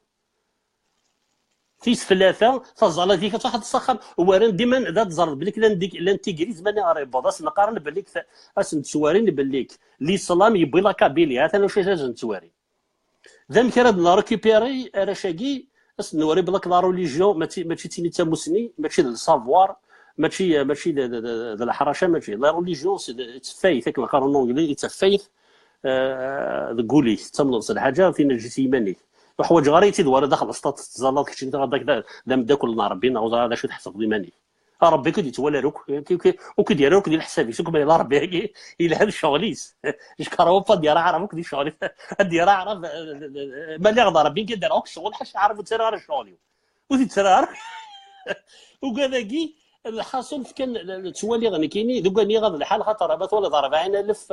تيس ثلاثه تزال ديك واحد الصخم وارن ديما ذات زرد بليك لان تيغريز ماني غير بوداس نقارن بليك اسن تسوارين بليك لي سلام يبي لا كابيلي هذا واش لازم تسواري ذا مكرد لا ريكوبيري راشاكي اسن نوري بلاك لا ريليجيون ماشي تيني تموسني ماشي السافوار ماشي ذا الحرشه ماشي لا ريليجيون سي فايث كما قالوا الانجليزي اتس فايث تقولي تمنص الحاجه فين جسيماني وحوايج غير تيدوار داخل السطات تزالات كيشي هذاك دام دا كل نهار ربي نعوذ هذا شو تحسب ديماني ربي كي يتولى روك وكي روك ديال حسابي شوك ما ربي الى هذا الشغليس اش كراو با ديال عرفك دي شغل ديال عرف ما اللي غدا ربي كيدير اوك الشغل حاش عارف تسرار الشغل وتسرار وكذاكي الحاصل كان توالي غني كاينين دوكا ني غاد الحال خاطر بات ولا 40,000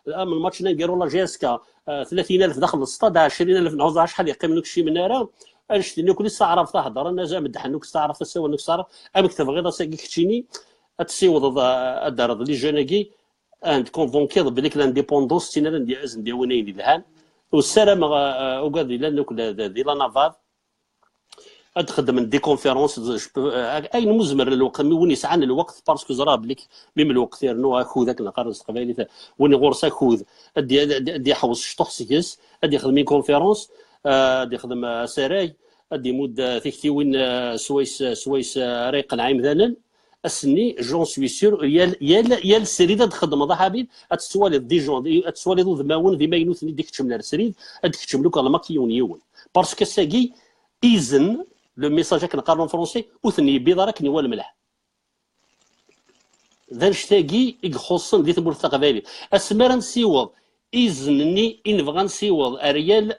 من الماتش نديروا لا جي اس كا 30,000 داخل السطاد 20,000 نعوز شحال يقيم لك شي من هنا اشتي كل ساعه عرفت تهضر انا جا مدح نوك ساعه عرفت تسوى نوك ساعه امكتب غير ساكي كتشيني تسيوض الدار لي جوناكي اند كونفونكي بليك لانديبوندونس تينا ندي ازن ديوانين الهان والسلام وقال لي نوك دي لا نافاد تخدم دي كونفيرونس اي مزمر الوقت وين يسعان الوقت باسكو زرا بليك ميم الوقت يرنو خذاك نقرص قبيلي وين غورسا خذ دي حوس شطح سيكس ادي خدمين كونفيرونس ادي خدم سراي ادي مود ثيكتي وين سويس ريق نعيم ذنن اسني جون سوي سور يا السريد تخدم هذا حبيب اتسوالي دي جون اتسوالي ذو ذماون ديما ينوث ديك تشمل السريد اديك تشملوك على ماكيون يون باسكو ساكي اذن لو ميساج كنقراو فرونسي وثني بيضا راك نيوال ملح ذا نشتاقي يخصن ديت مول الثقافي اسمر نسيوض اذنني ان بغا نسيوض اريال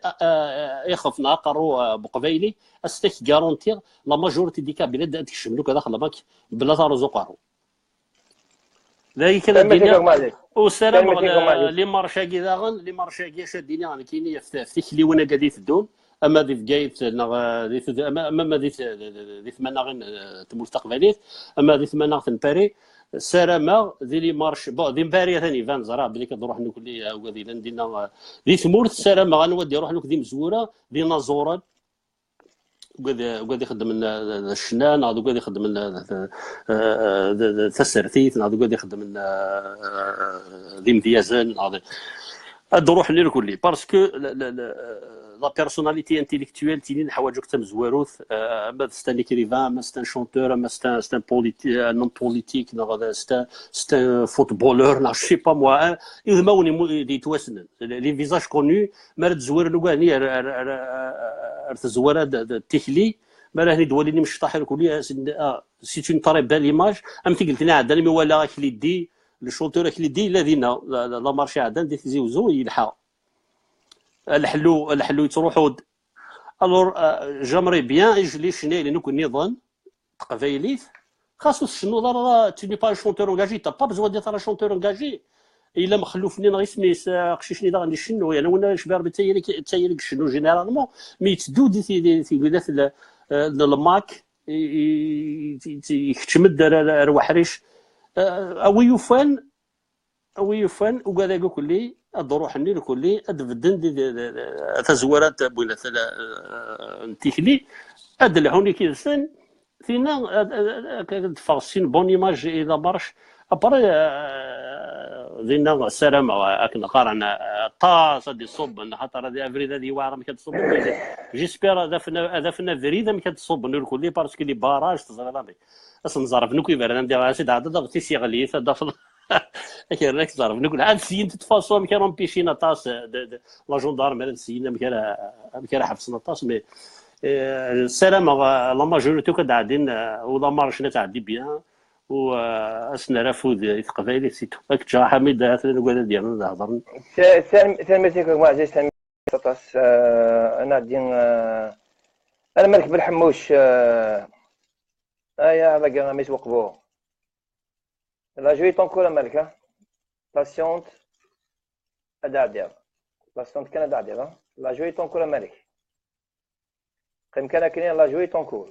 يخاف ناقرو بقبايلي استيك غارونتيغ لا ماجورتي دي كابيلات تكشملوك داخل ماك بلا تارزو قارو ذلك الدنيا والسلام لي مارشاكي داغن لي مارشاكي شاديني انا كاينين في اللي وانا قاعد يفدون اما ذي فقايت اما ذي ثمانه غير المستقبليت اما ذي ثمانه تنباري سلامه ذي لي مارش بون ذي مباري ثاني فان زرا بلي كنروح نقول لي وغادي ندينا ذي ثمورت سلامه غنودي نروح لك ذي مزوره ذي نازورات وغادي يخدم الشنان هذا وغادي يخدم التسرتيت هذا وغادي يخدم ذي مديازان هذا نروح للكل باسكو لا بيرسوناليتي انتيليكتويل تينين حوايجك تم زواروث ما ستان ايكريفان ما ستان شونتور ما ستان نون بوليتيك ستان فوتبولور لا شي با موا اذا ما وني دي توسنن لي فيزاج كونو ما تزوار لو غاني تزوار التحلي ما راه هني دواليني مش طاحل كلي سي اون تري بال ليماج ام تي قلت لنا عندنا مي ولا كليدي لو شونتور كليدي الذين لا مارشي عندنا دي تيزيوزو يلحق الحلو يتروحوا الور جامري بيان اجلي شنو لانه كني نظن تقبايليت خاصو شنو ضروري تي ني با شونتور انجاجي تا با بزوا ديال شونتور انجاجي الا مخلوفني نغي سميس قشيشني دا غادي شنو يعني وانا شبار بتايرك شنو جينيرالمون مي تدو دي ولات الماك يكتمد رواح ريش اويوفان وكذا كلي الضروح النيل كلي ادفدن تزورات بولا تيكلي ادلعوني كيسن فينا كتفاصين بون ايماج اذا برش ابري زينا السلام اكن قارن طاس دي صب خاطر هذه افريد هذه واعره ما كتصب جيسبير هذا فينا فريده ما كتصب الكل باسكو لي باراج تزرب اصلا نزرف نكوي برا ندير سيد عاد ضغطي سيغلي تضاف كاين راك تعرف نقول عاد سين تتفاصوا ما كان رومبيشينا طاس لا جوندارم هذا سين ما كان حبسنا طاس مي السلام لا ماجوريتي كدعدين ولا مارشنا تعدي بيان و اسنا رافود القبائل سيتو هاك جا حميد هذا نقول ديالنا نهضر
سلمتك معزز سلمتك طاس انا دين انا مالك بالحموش ايا باقي ميس وقبو لا جوي طون كولا مالك باسيونت ادعدير باسيونت كان ادعدير لا جوي طون كولا مالك قيم كان كاين لا جوي طون كول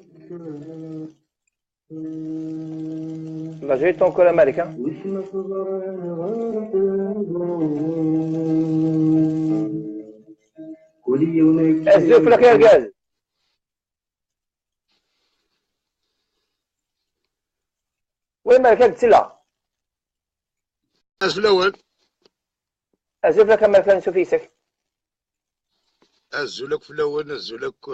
لا جوي طون كولا مالك الزوف لك يا رجال وين مالك قلت لا
الناس الاول
الزوف لك مالك نشوفيسك
الزولك في الاول الزولك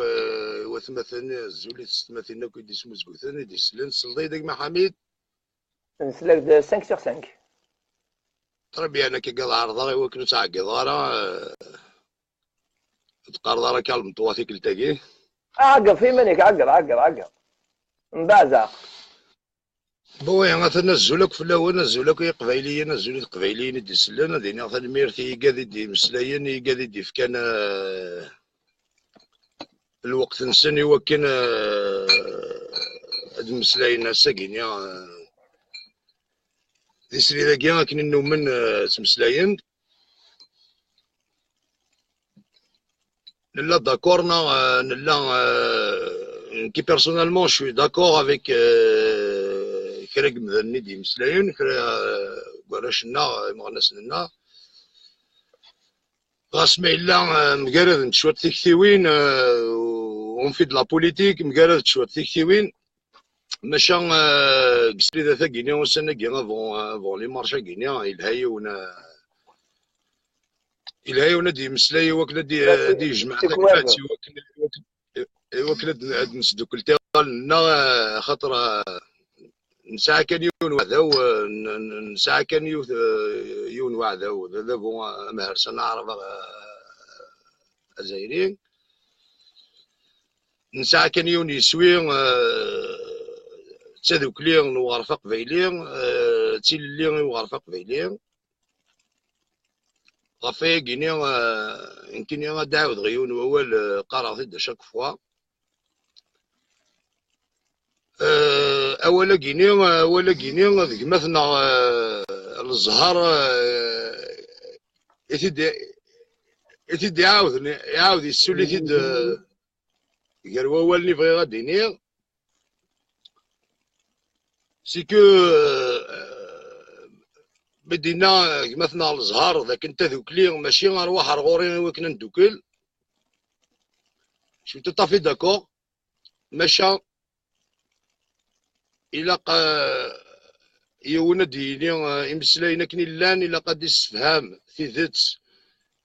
وثمثن الزولي تستمثلنا كي ديس موزكوثن ديس لين صلدي ديك محمد
نسلك 5 sur 5
تربي انا كي قال عرضه وكنو تعقد راه تقارض راه كالمطواتي كلتاكي
عقل في منك عقل مبازع
بوي مثلا الزولك في الاول الزولك قبايليين الزولي القبايليين دي سلان دينا مثلا ميرتي قادي دي مسلايين قادي دي فكان الوقت نسني وكان هاد المسلايين ساكين يا دي سري ذاكيا كاين نو من تمسلايين نلا داكورنا نلا كي بيرسونالمون شوي داكور افيك كراك مذني دي مسلايين كرا قراشنا مغنسنا غاس ما إلا مقارد نتشوات تكتيوين ونفيد لا بوليتيك مقارد تشوات تكتيوين ماشا قسري ذا ثاقينيا وسنة كينا فون لي مارشا كينيا الهايونا دي مسلاي وكلا دي جماعة كلاتي وكلا نسدو كلتي لنا خاطر نسعى كان يون وعدا نسعى كان يون وعدا هذا بون مهرسة نعرف الجزائريين نسعى كان يون يسوي تذوك ليغ نوغرفا قبايليين تيل ليغ نوغرفا قبايليين غافي كيني يمكن دعاود غيون اول قرا ضد شاك فوا اولا كيني ذيك مثلا الزهر يتيد يعاود يسولي تيد قال اول نبغي غادي نير سي كو بدينا مثلا الزهر ذاك انت ذوك لي ماشي غنروح رغوري وكنا ندوكل شو تطافي داكور ماشا إلا يونا ديني إمسلاينا كني لان إلا قد يستفهم في ذات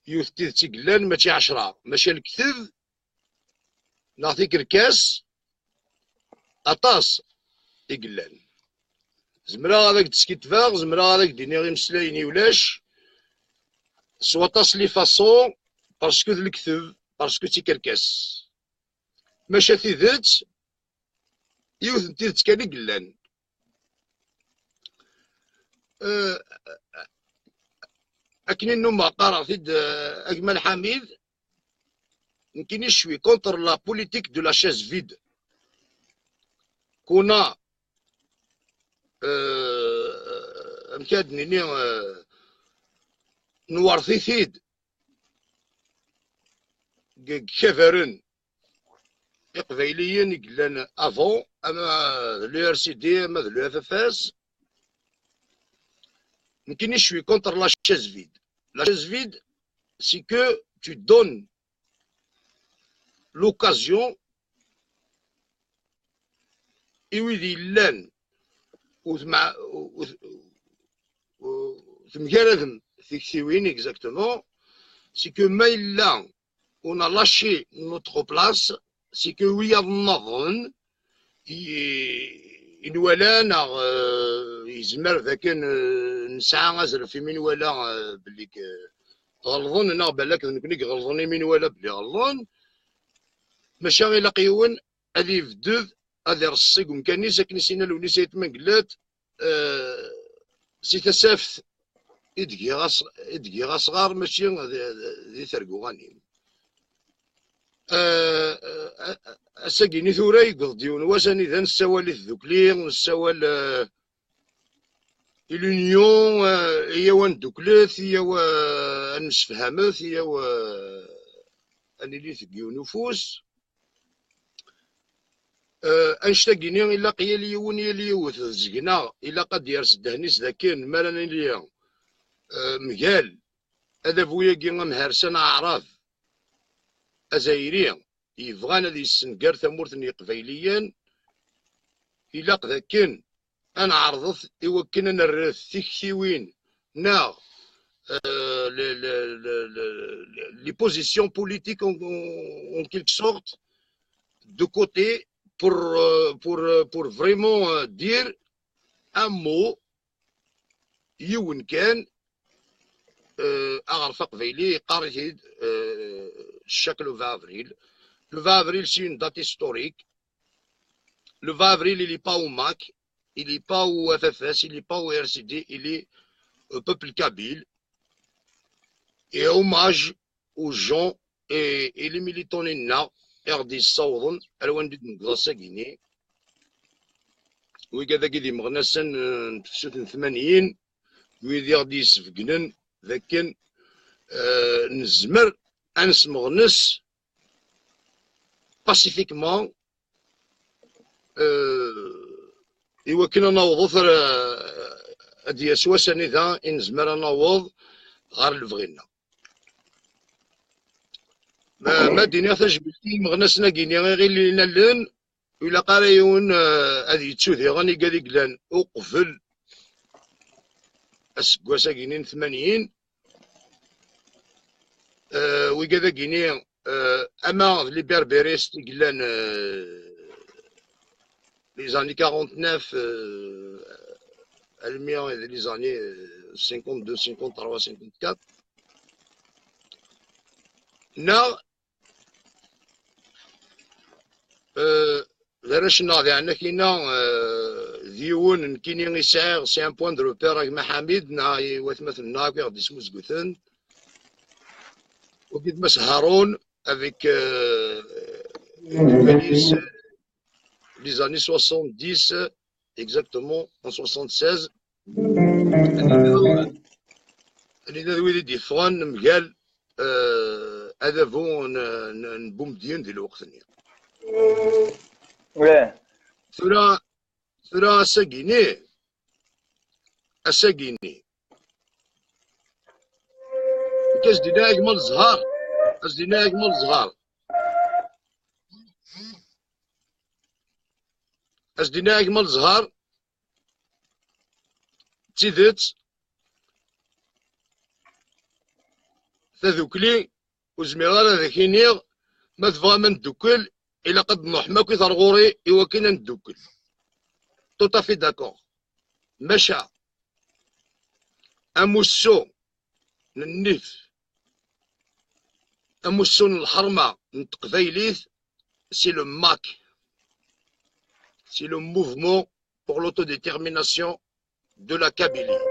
يوث تيقلان ماشي 10 ماشي الكذب نعطيك الكاس أطاس يقلان زمرا هذاك تسكيتفاغ زمرا هذاك ديني غير مسلايني ولاش سوا طاس لي فاسون باسكو الكذب باسكو تيكركاس ماشي في ذات يوث نتيرت كان قلان أكني نوما قرا في أجمل حميد يمكن يشوي كونتر لا بوليتيك دو لا شاز فيد كنا مكادني نورثي ثيد كفرن إقبايليين يقلان أفون أما لو ار سي دي أما لو اف اف اس يمكن يشوي كونتر لا شاز فيد. La chaise vide, c'est que tu donnes l'occasion et où il l'en exactement, c'est que maintenant on a lâché notre place, c'est que oui, il يزمر ذاك نسعى غزل في من ولا بليك غلظون انا بالك نكوني غلظوني من ولا بلي غلظون ماشي غير لاقيون هذه فدوذ هذه رصيق ومكاني ساكن سينا لو نسيت من قلات سي تسافت ادقي صغار ماشي ذي ثرقو غاني الساقيني ثورا يقض ديون واساني ذا نسوال الذكلي نسوال اليونيون هي وان دوكلات هي وان نسفهمت هي اني لي ثقيو نفوس انشتاقيني الا قيا لي وني لي يوث زقنا الا قد يرس دهنيس ذاكين مالنا ليا مقال هذا بويا كي مهرسان اعراف أزايري يبغانا ذي السنقر ثمورتني قبيليا إلا ذاكن أنا عرضت يوكن أنا الثيكثيوين نا les positions politiques en quelque sorte de côté pour vraiment dire un mot يون كان أعرف قبيلي قاري chaque le 20 avril. Le 20 avril, c'est une date historique. Le 20 avril, il n'est pas au MAC, il n'est pas au FFS, il n'est pas au RCD, il est au peuple kabyle. Et hommage aux gens et les militants NENA, RD Southern, Alwan du Ngrasa Guinée. وكذا كذي مغنسن في 80 ويدي غادي يسفقنن ذاك نزمر أنس مغنس باسيفيكمون إوا كنا نوضو ثر أدي سواساني ذا نزمر نوض غار الفغينا ما دينا تجبتي مغنسنا كيني غير اللي نلن ولا قرايون هذه تسوذي غاني قادي قلان وقفل أسكواسا كينين 80 وكذا كيني أما لي بيربيريست قلان لي زاني 49 المية لي زاني 52 53 54 نا داراش ناضي عندنا كاينه ديون كاينين يسعر سي ان بوان دو روبير راك محامد نا مثلنا كي غادي اسمو زكوثن وكيد مس هارون افيك les années 70 exactement en 76 اللي ذوي دي فران مقال هذا فون نبوم ديون ديال الوقت
واه
ثرا اساكيني كاس دينا اجمل زهار دينا اجمل زهار دينا اجمل زهار تيدت تذوكلي وزميرا ذاك ينيغ ما تبغى ما ندوكل إلا قد نحما كي ثرغوري إوا كينا ندوكل توتافي داكور ماشا أموسو ننف أموسو الحرمة نتقبايليث سي لو ماك c'est le mouvement pour l'autodétermination de la Kabylie.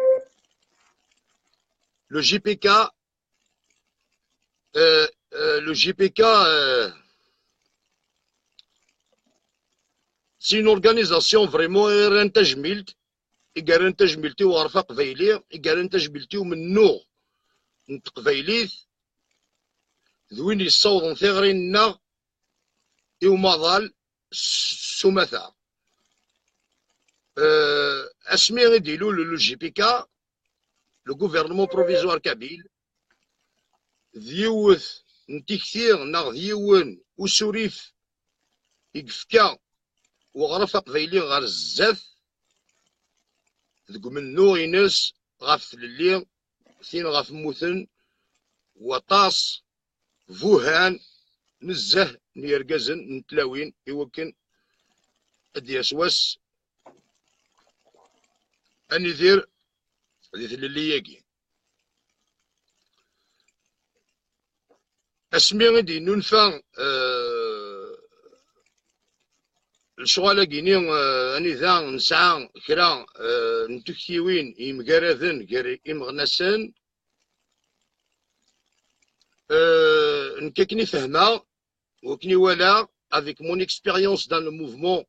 Le JPK, c'est une organisation vraiment رنتجملت رنتجملتي وغرفة قبيلية رنتجملتي ومنو نتقبيليث ذوين يصوضون ثغرينا ومظال سمثا اسمي غيديلو لو جي بي كا لو غوفرنمون بروفيزوار كابيل ديوث نتيكثير ناغ ديون وسوريف يقفكا وغرفة قبيلي غير الزاف ذوك منو ينس غاف الليل ثين غاف موثن وطاس فوهان نزه نيرقزن نتلاوين يوكن ادياسواس اني دير هذه اللي ياكي اسمي غادي ننفع الشغالة كيني اني ذا نسعى كرا نتكتيوين يمقارذن كري يمغنسن نكاكني فهمها وكني ولا avec mon expérience dans le mouvement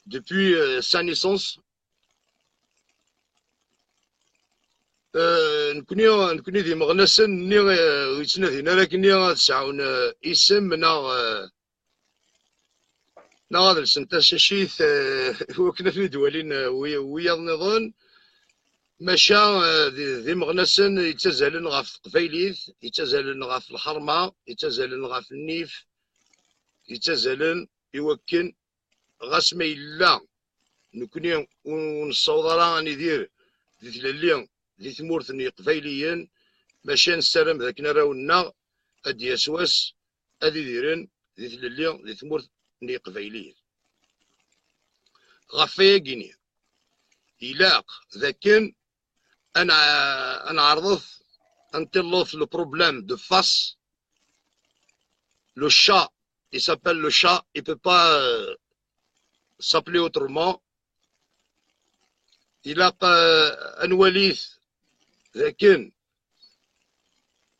depuis sa naissance نكوني ذي مغنسن ني ويتنادينا لكني تسعون اسم هذا السنتا شاشيث وكنا في دوالين ويا النظام ماشا ذي مغنسن يتزالن غاف قبيليث يتزالن غاف الحرمة يتزالن غاف النيف يتزالن يوكن غاس ما يلا نكوني ونصوض راني ندير ذي تلالي ذي ثمورثني قبيليين ماشا نسالم ذاك نراونا ادي اسواس ادي ديرن ذي تلالي ذي ثمورثني قبيليين غافيا كيني يلاق ذاكن انا عرضت انتلوث لو بروبلème de face. Le chat, il s'appelle le chat, il peut pas s'appeler autrement. Il a انواليث لكن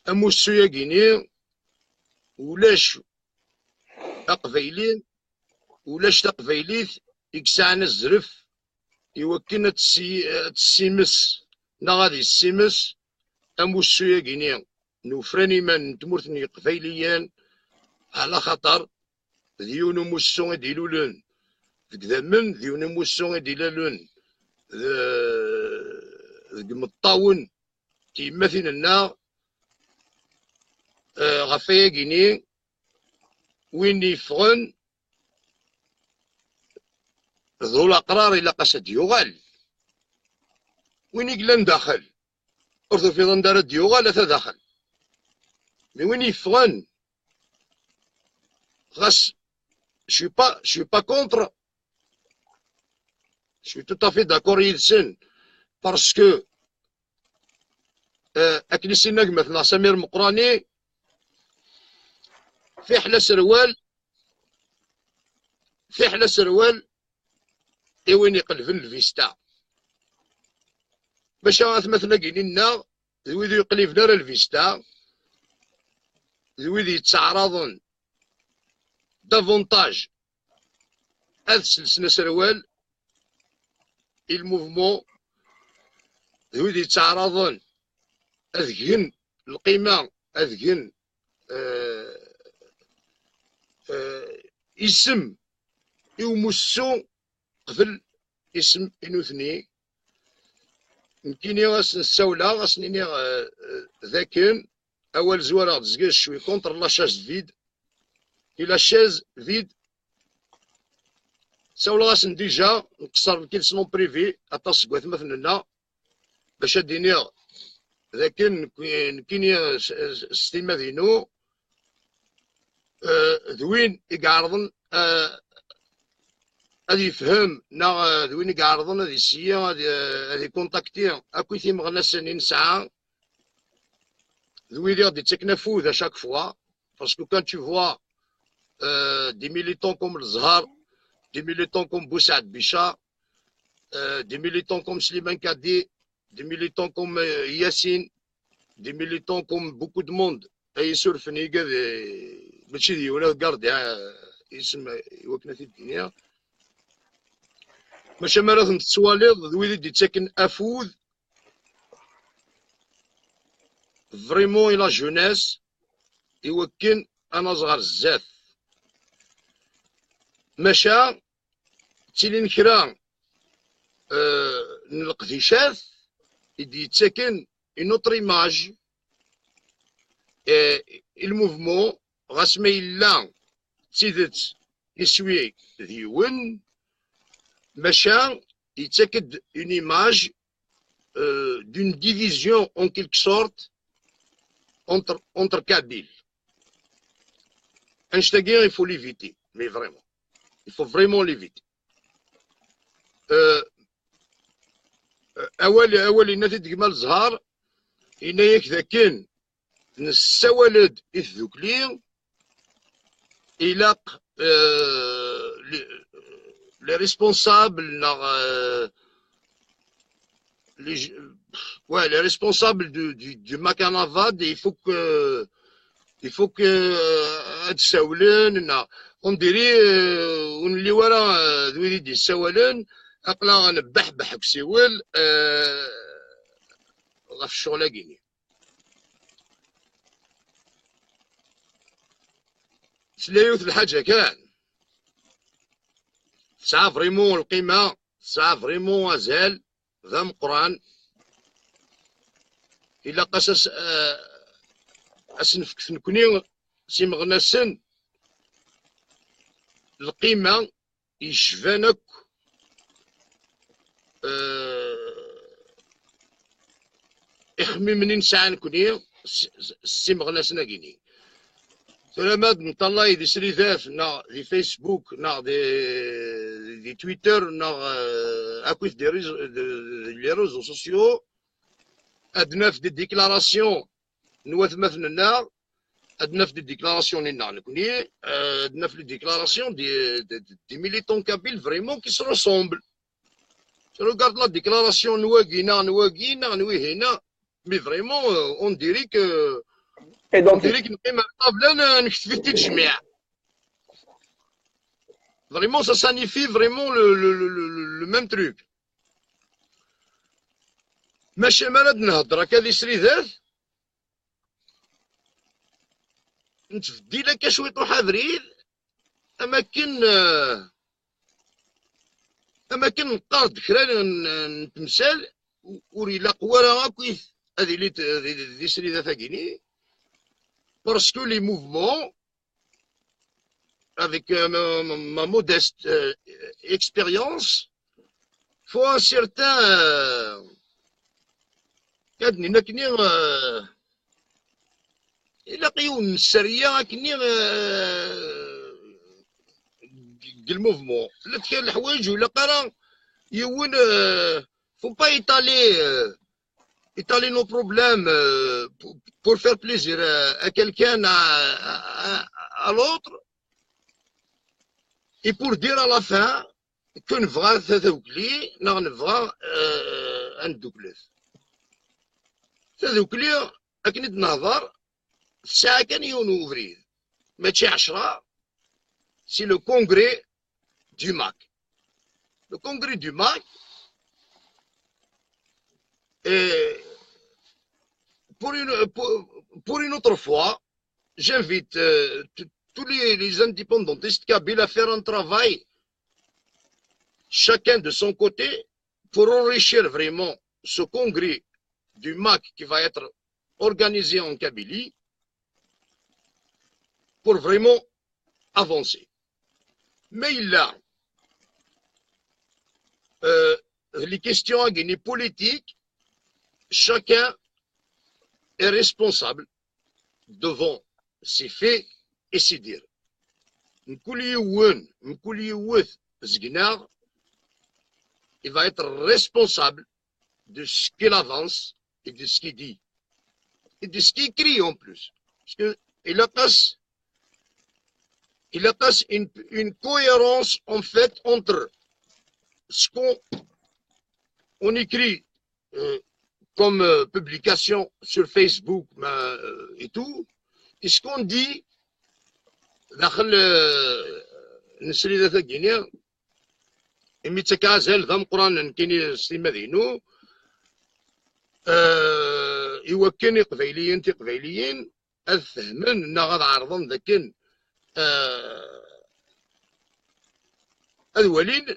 اموسويا كيني ولاش اقبيلين ولاش تقبيليث يكسعنا الزرف يوكلنا تسيمس نا غادي السيمس اموسويا كيني نوفراني من تمورتني قبيليان على خطر ديونو موسو ديلولون ذك من ديونو موسو ديلالون ذك مطاون كيماثين النا غفايا كيني وين يفغن ذو الأقرار إلا قصد يغال وين يقلن داخل أرثو في ظندار ديوغال أثا داخل مي وين يفغن غاس je suis pas contre, je suis tout à fait d'accord يدسن parce que أكنسيناك مثلا سمير مقراني في حلا سروال وين يقلبن الفيستا باش مثلا كاينين ذوي يقلبنا راه الفيستا ذوي يتعرضون دافونتاج هاد سلسنا سروال الموفمون ذوي يتعرضون اذهن القيمه اذهن اسم يومسو قبل اسم انوثني يمكن غاس نساولا غاس نيني ذاكن اول زوار تزكاش شوي كونتر لا شاز فيد الى شاز فيد ساولا غاس ديجا نقصر الكيلسمون بريفي اطاس كواث مثلنا باش اديني ذاكن كيني ستيما دينو ذوين يقعرضن هذه يفهم نا ذوين يقعرضن هذه السيا هذه كونتاكتي اكو ثيم غنسن نسعى ذوين غادي تكنفوذ chaque fois parce que quand tu vois des militants comme le Zahar des militants comme Boussaad Bicha, des militants comme Slimane Kadi, des militants comme Yassine, des militants comme beaucoup de monde. Et sur Feniga, ماشي دي ولا قرد اسم يوكنا في الدنيا ماشي مرات نتسواليض ذوي دي تساكن افوذ فريمون الى جوناس يوكن انا صغار الزاف ماشا تيلين كرا القديشات يدي تساكن une autre image le mouvement غاسمي إلا تيدت يسوي ديون ماشا يتاكد une image d'une division en quelque sorte entre Kabyles. Einstein, il faut l'éviter, mais vraiment. Il faut vraiment l'éviter. أول الناس تجمل زهار إن يكذا كان نسوالد إثذوكلي إلى les responsables les responsables du Macanavad, il faut que on dirait ونلي ورا ذوي دي السوالن اقلا نبحبح بسيول غف الشغل كيني سلايوث الحاجة كان تسعى فريمون القيمة تسعى فريمون أزال ذا مقران إلا قصص أسنفك نكوني سي مغنسن القيمة يشفانك إخمي منين ساعة نكوني سي مغنسن كيني سلامات نطلع دي سريثات نا دي فيسبوك نا دي تويتر نا اكويف دي لي ريزو سوسيو ادنا في دي ديكلاراسيون نواث مثلنا ادنا في دي ديكلاراسيون لنا نكوني ادنا في لي ديكلاراسيون دي ميليتون كابيل فريمون كي سو ريسومبل regarde la déclaration نواقينا نوي هنا مي فريمون اون ديري كو on dirait qu'une vraiment ça signifie vraiment le même truc. ماشي مرض نهضر هكا ذي سريذات نتفدي لك شويه طروح ابريد اماكن نقارد كرا نتمثال وري لا قواره كويس هذه اللي ذي سريذات كيني parce que les mouvements, avec ma modeste expérience, font un certain... يلاقيون السرية كني الموفمون لا تكون الحوايج ولا قرا يون faut pas étaler nos problèmes pour faire plaisir à quelqu'un, à l'autre, et pour dire à la fin qu'une vraie تذوكلي نغنفغا ندوكلث تذوكلي أكني نهضر الساعة كان يونو فريد ماشي 10 سي لو كونغري دو ماك لو كونغري دو ماك pour une autre fois, j'invite tous les indépendantistes kabyles à faire un travail, chacun de son côté, pour enrichir vraiment ce congrès du MAC qui va être organisé en Kabylie, pour vraiment avancer. Mais il a les questions à gagner politiques. Chacun est responsable devant ses faits et ses dires. Il va être responsable de ce qu'il avance et de ce qu'il dit. Et de ce qu'il écrit en plus. Parce que il a une cohérence en fait entre ce qu'on écrit comme publication sur Facebook et tout, et ce qu'on dit داخل النسري ذات الجنيه إمي تكازل ذم قران كيني سليمة ذينو يوكني قبيليين تقبيليين الفهمن إن غاد عرضن ذاكن الولين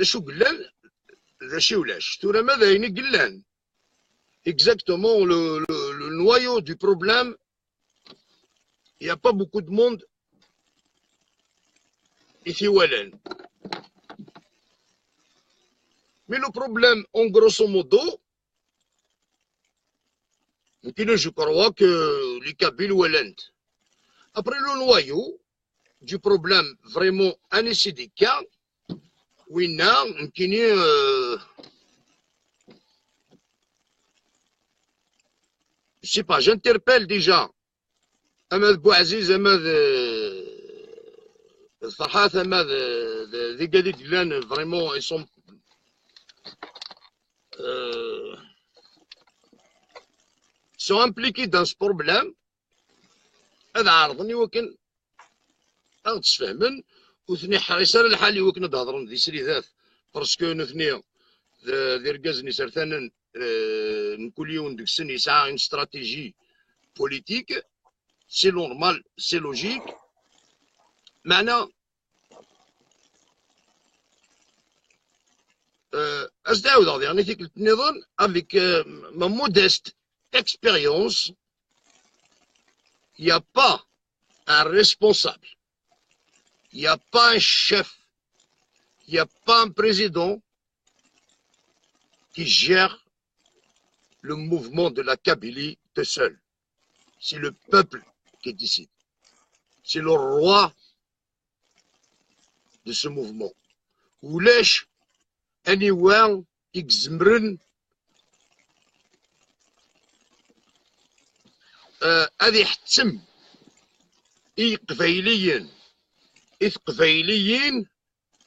شو قلان ذا شي ولاش تورا ماذا يعني قلان exactement le noyau du problème. Il n'y a pas beaucoup de monde ici ou là. Mais le problème, en grosso modo, je crois que les Kabyles ou après le noyau du problème vraiment anécidique, oui, non, je sais pas, j'interpelle déjà Ahmed Bouaziz, Ahmed Farhat, Ahmed des gars de vraiment, ils sont impliqués dans ce problème. هذا عارضني وكن تفهمن وثني حريصة للحالي وكن هضرن ذي سري ذات باسكو نثني ذي ركازني سرثانا نقول يوم ديك السن يسعى une stratégie politique. C'est normal, c'est logique. Maintenant, avec ma modeste expérience, il n'y a pas un responsable, il n'y a pas un chef, il n'y a pas un président qui gère le mouvement de la Kabylie tout seul. C'est le peuple qui décide. C'est le roi de ce mouvement. ولاش anyone يجزمرن هذه يحتم قبيليين قبيليين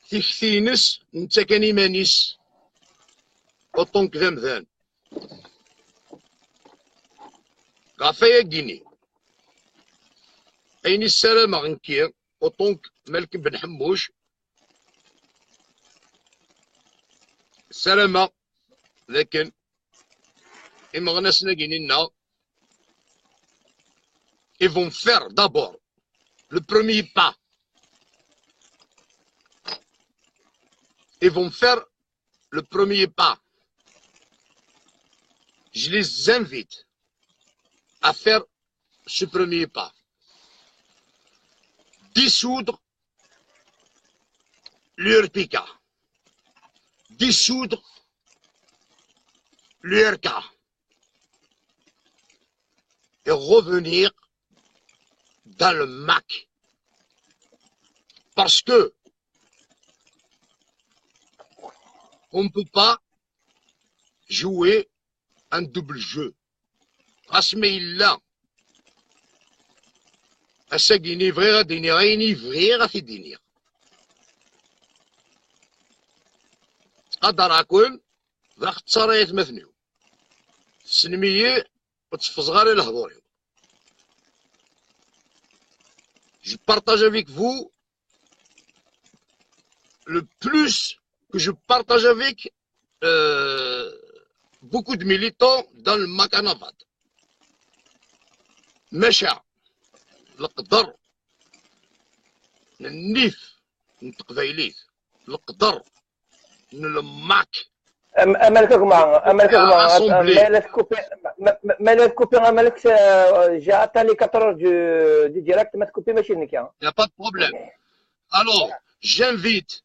تكثينس انت كان يمانيس وطونك ذمذان غافايا كيني اين السلام غنكير وطونك ملك بن حموش السلامة لكن إما غناسنا كينينا ils vont faire d'abord le premier pas. Ils vont faire le premier pas. Je les invite à faire ce premier pas. Dissoudre l'URPK. Dissoudre l'URK. Et revenir dans le MAC. Parce que on ne peut pas jouer un double jeu. Asmeïla. Asagini vrera dinira ini vrera fidinir. قدر أكون ذاك التصريات مثنيو السنمية وتصفصغاري لهضوري. Je partage avec vous le plus que je partage avec beaucoup de militants dans le Makanavad. مشى القدر النيف نتقبيليت القدر الماك
مالك مالك كوبي مالك جا عطاني 4 دي ديريكت ما تكوبي ماشي نكيا.
Il n'y a pas de problème. Alors, j'invite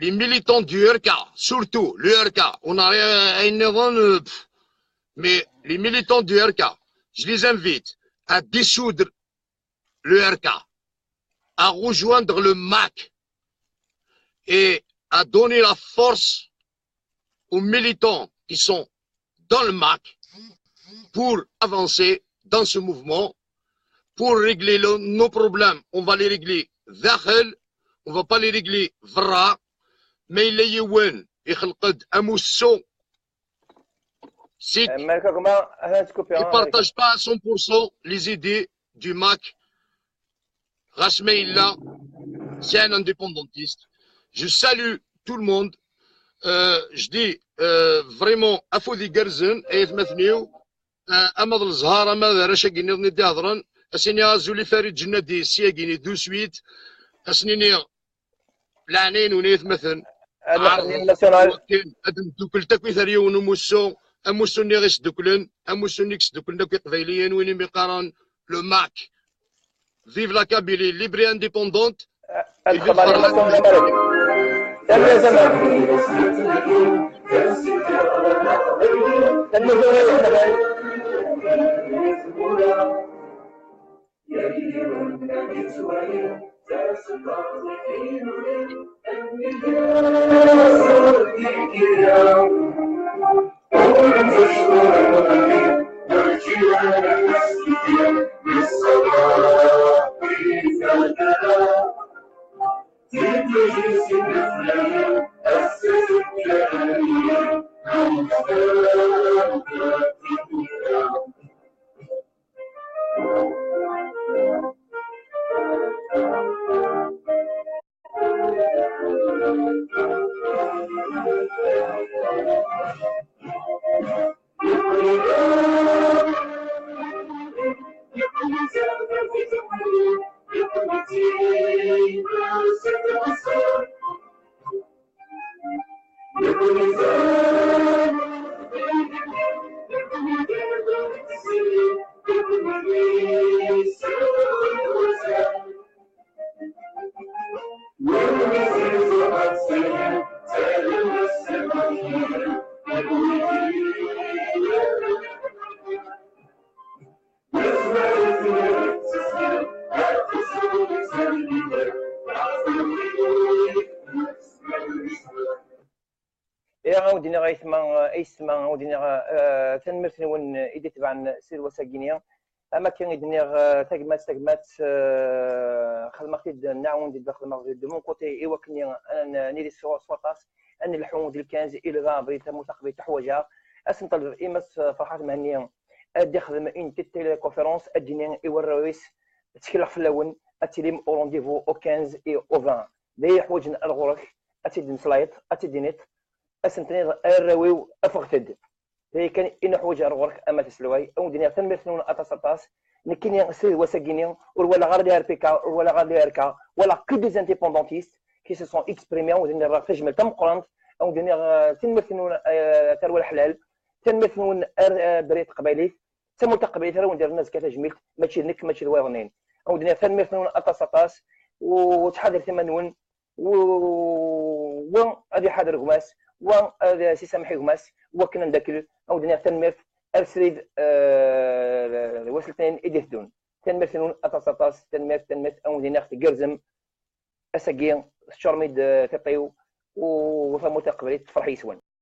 les militants du RK, surtout le RK, on a rien, mais les militants du RK, je les invite à dissoudre le RK, à rejoindre le MAC et à donner la force aux militants qui sont dans le MAC pour avancer dans ce mouvement, pour régler nos problèmes, on va les régler داخل, on va pas les régler برا. ما إلا يوان يخلق أموسو سيك qui partage pas à 100% les idées du MAC. Rasmeïla, c'est un indépendantiste. Je salue tout le monde. Je dis vraiment Afoudi Gerzen et Mathniou, Ahmad Al-Zahar, Ahmad Rachagini, Nidi Hadran, Asini Azuli Farid Jnadi, Siagini, de suite, Asnini Lanin ou Nith Mathan, Adam Dukul Takwithari ou Noumousso, Amousso Neris Dukulen, Amousso Nix Dukulna Kitvailien, Winnie Mikaran, le MAC. Vive la Kabylie, libre et indépendante. Et vive
عاودنا غيسمع عاودنا تنمرتني وين إيدي تبع سير وساقينيا أما كان يدنيغ تاقمات خدمتي نعاون داخل المغرب دو مون كوتي إوا كني نيري سواطاس أن الحوم ديال 15 إلى غابري متقبل تحوجها أسنطلب إمس فرحات مهنية أدي خدم إن تيلي كونفيرونس أديني إوا الرئيس تكلح في اللون أتيليم أو رونديفو أو 15 إي أو 20 داي حوجنا الغرك أتيدين سلايط أتيدينيت أسنتني الراويو أفغتد هي كان إن حوجة الغرك أما تسلوي أو دنيا تنمرثنون أتصطاس نكني سير وساقيني ولا غير دي RPK ولا غير دي RK ولا كو دي indépendantistes qui se sont exprimés ودنيا راه تجمل تم قرنت أو دنيا تنمرثنون تروى الحلال تنمرثنون بريت قبيليت تمو تقبيليت راه ندير الناس كتجميل ماشي نك ماشي الواغنين أو دنيا تنمرثنون أتصطاس وتحضر ثمانون و هذه حاضر غماس وهذا سي سامحي غماس وكنا نداكل او دنيا تنمرت ارسريد وصلتين ايديثدون تنمرتنون اتصاطاس تنمرت او دينا اختي قرزم اساقين الشرميد تطيو وفمو تقبلي تفرحي سوان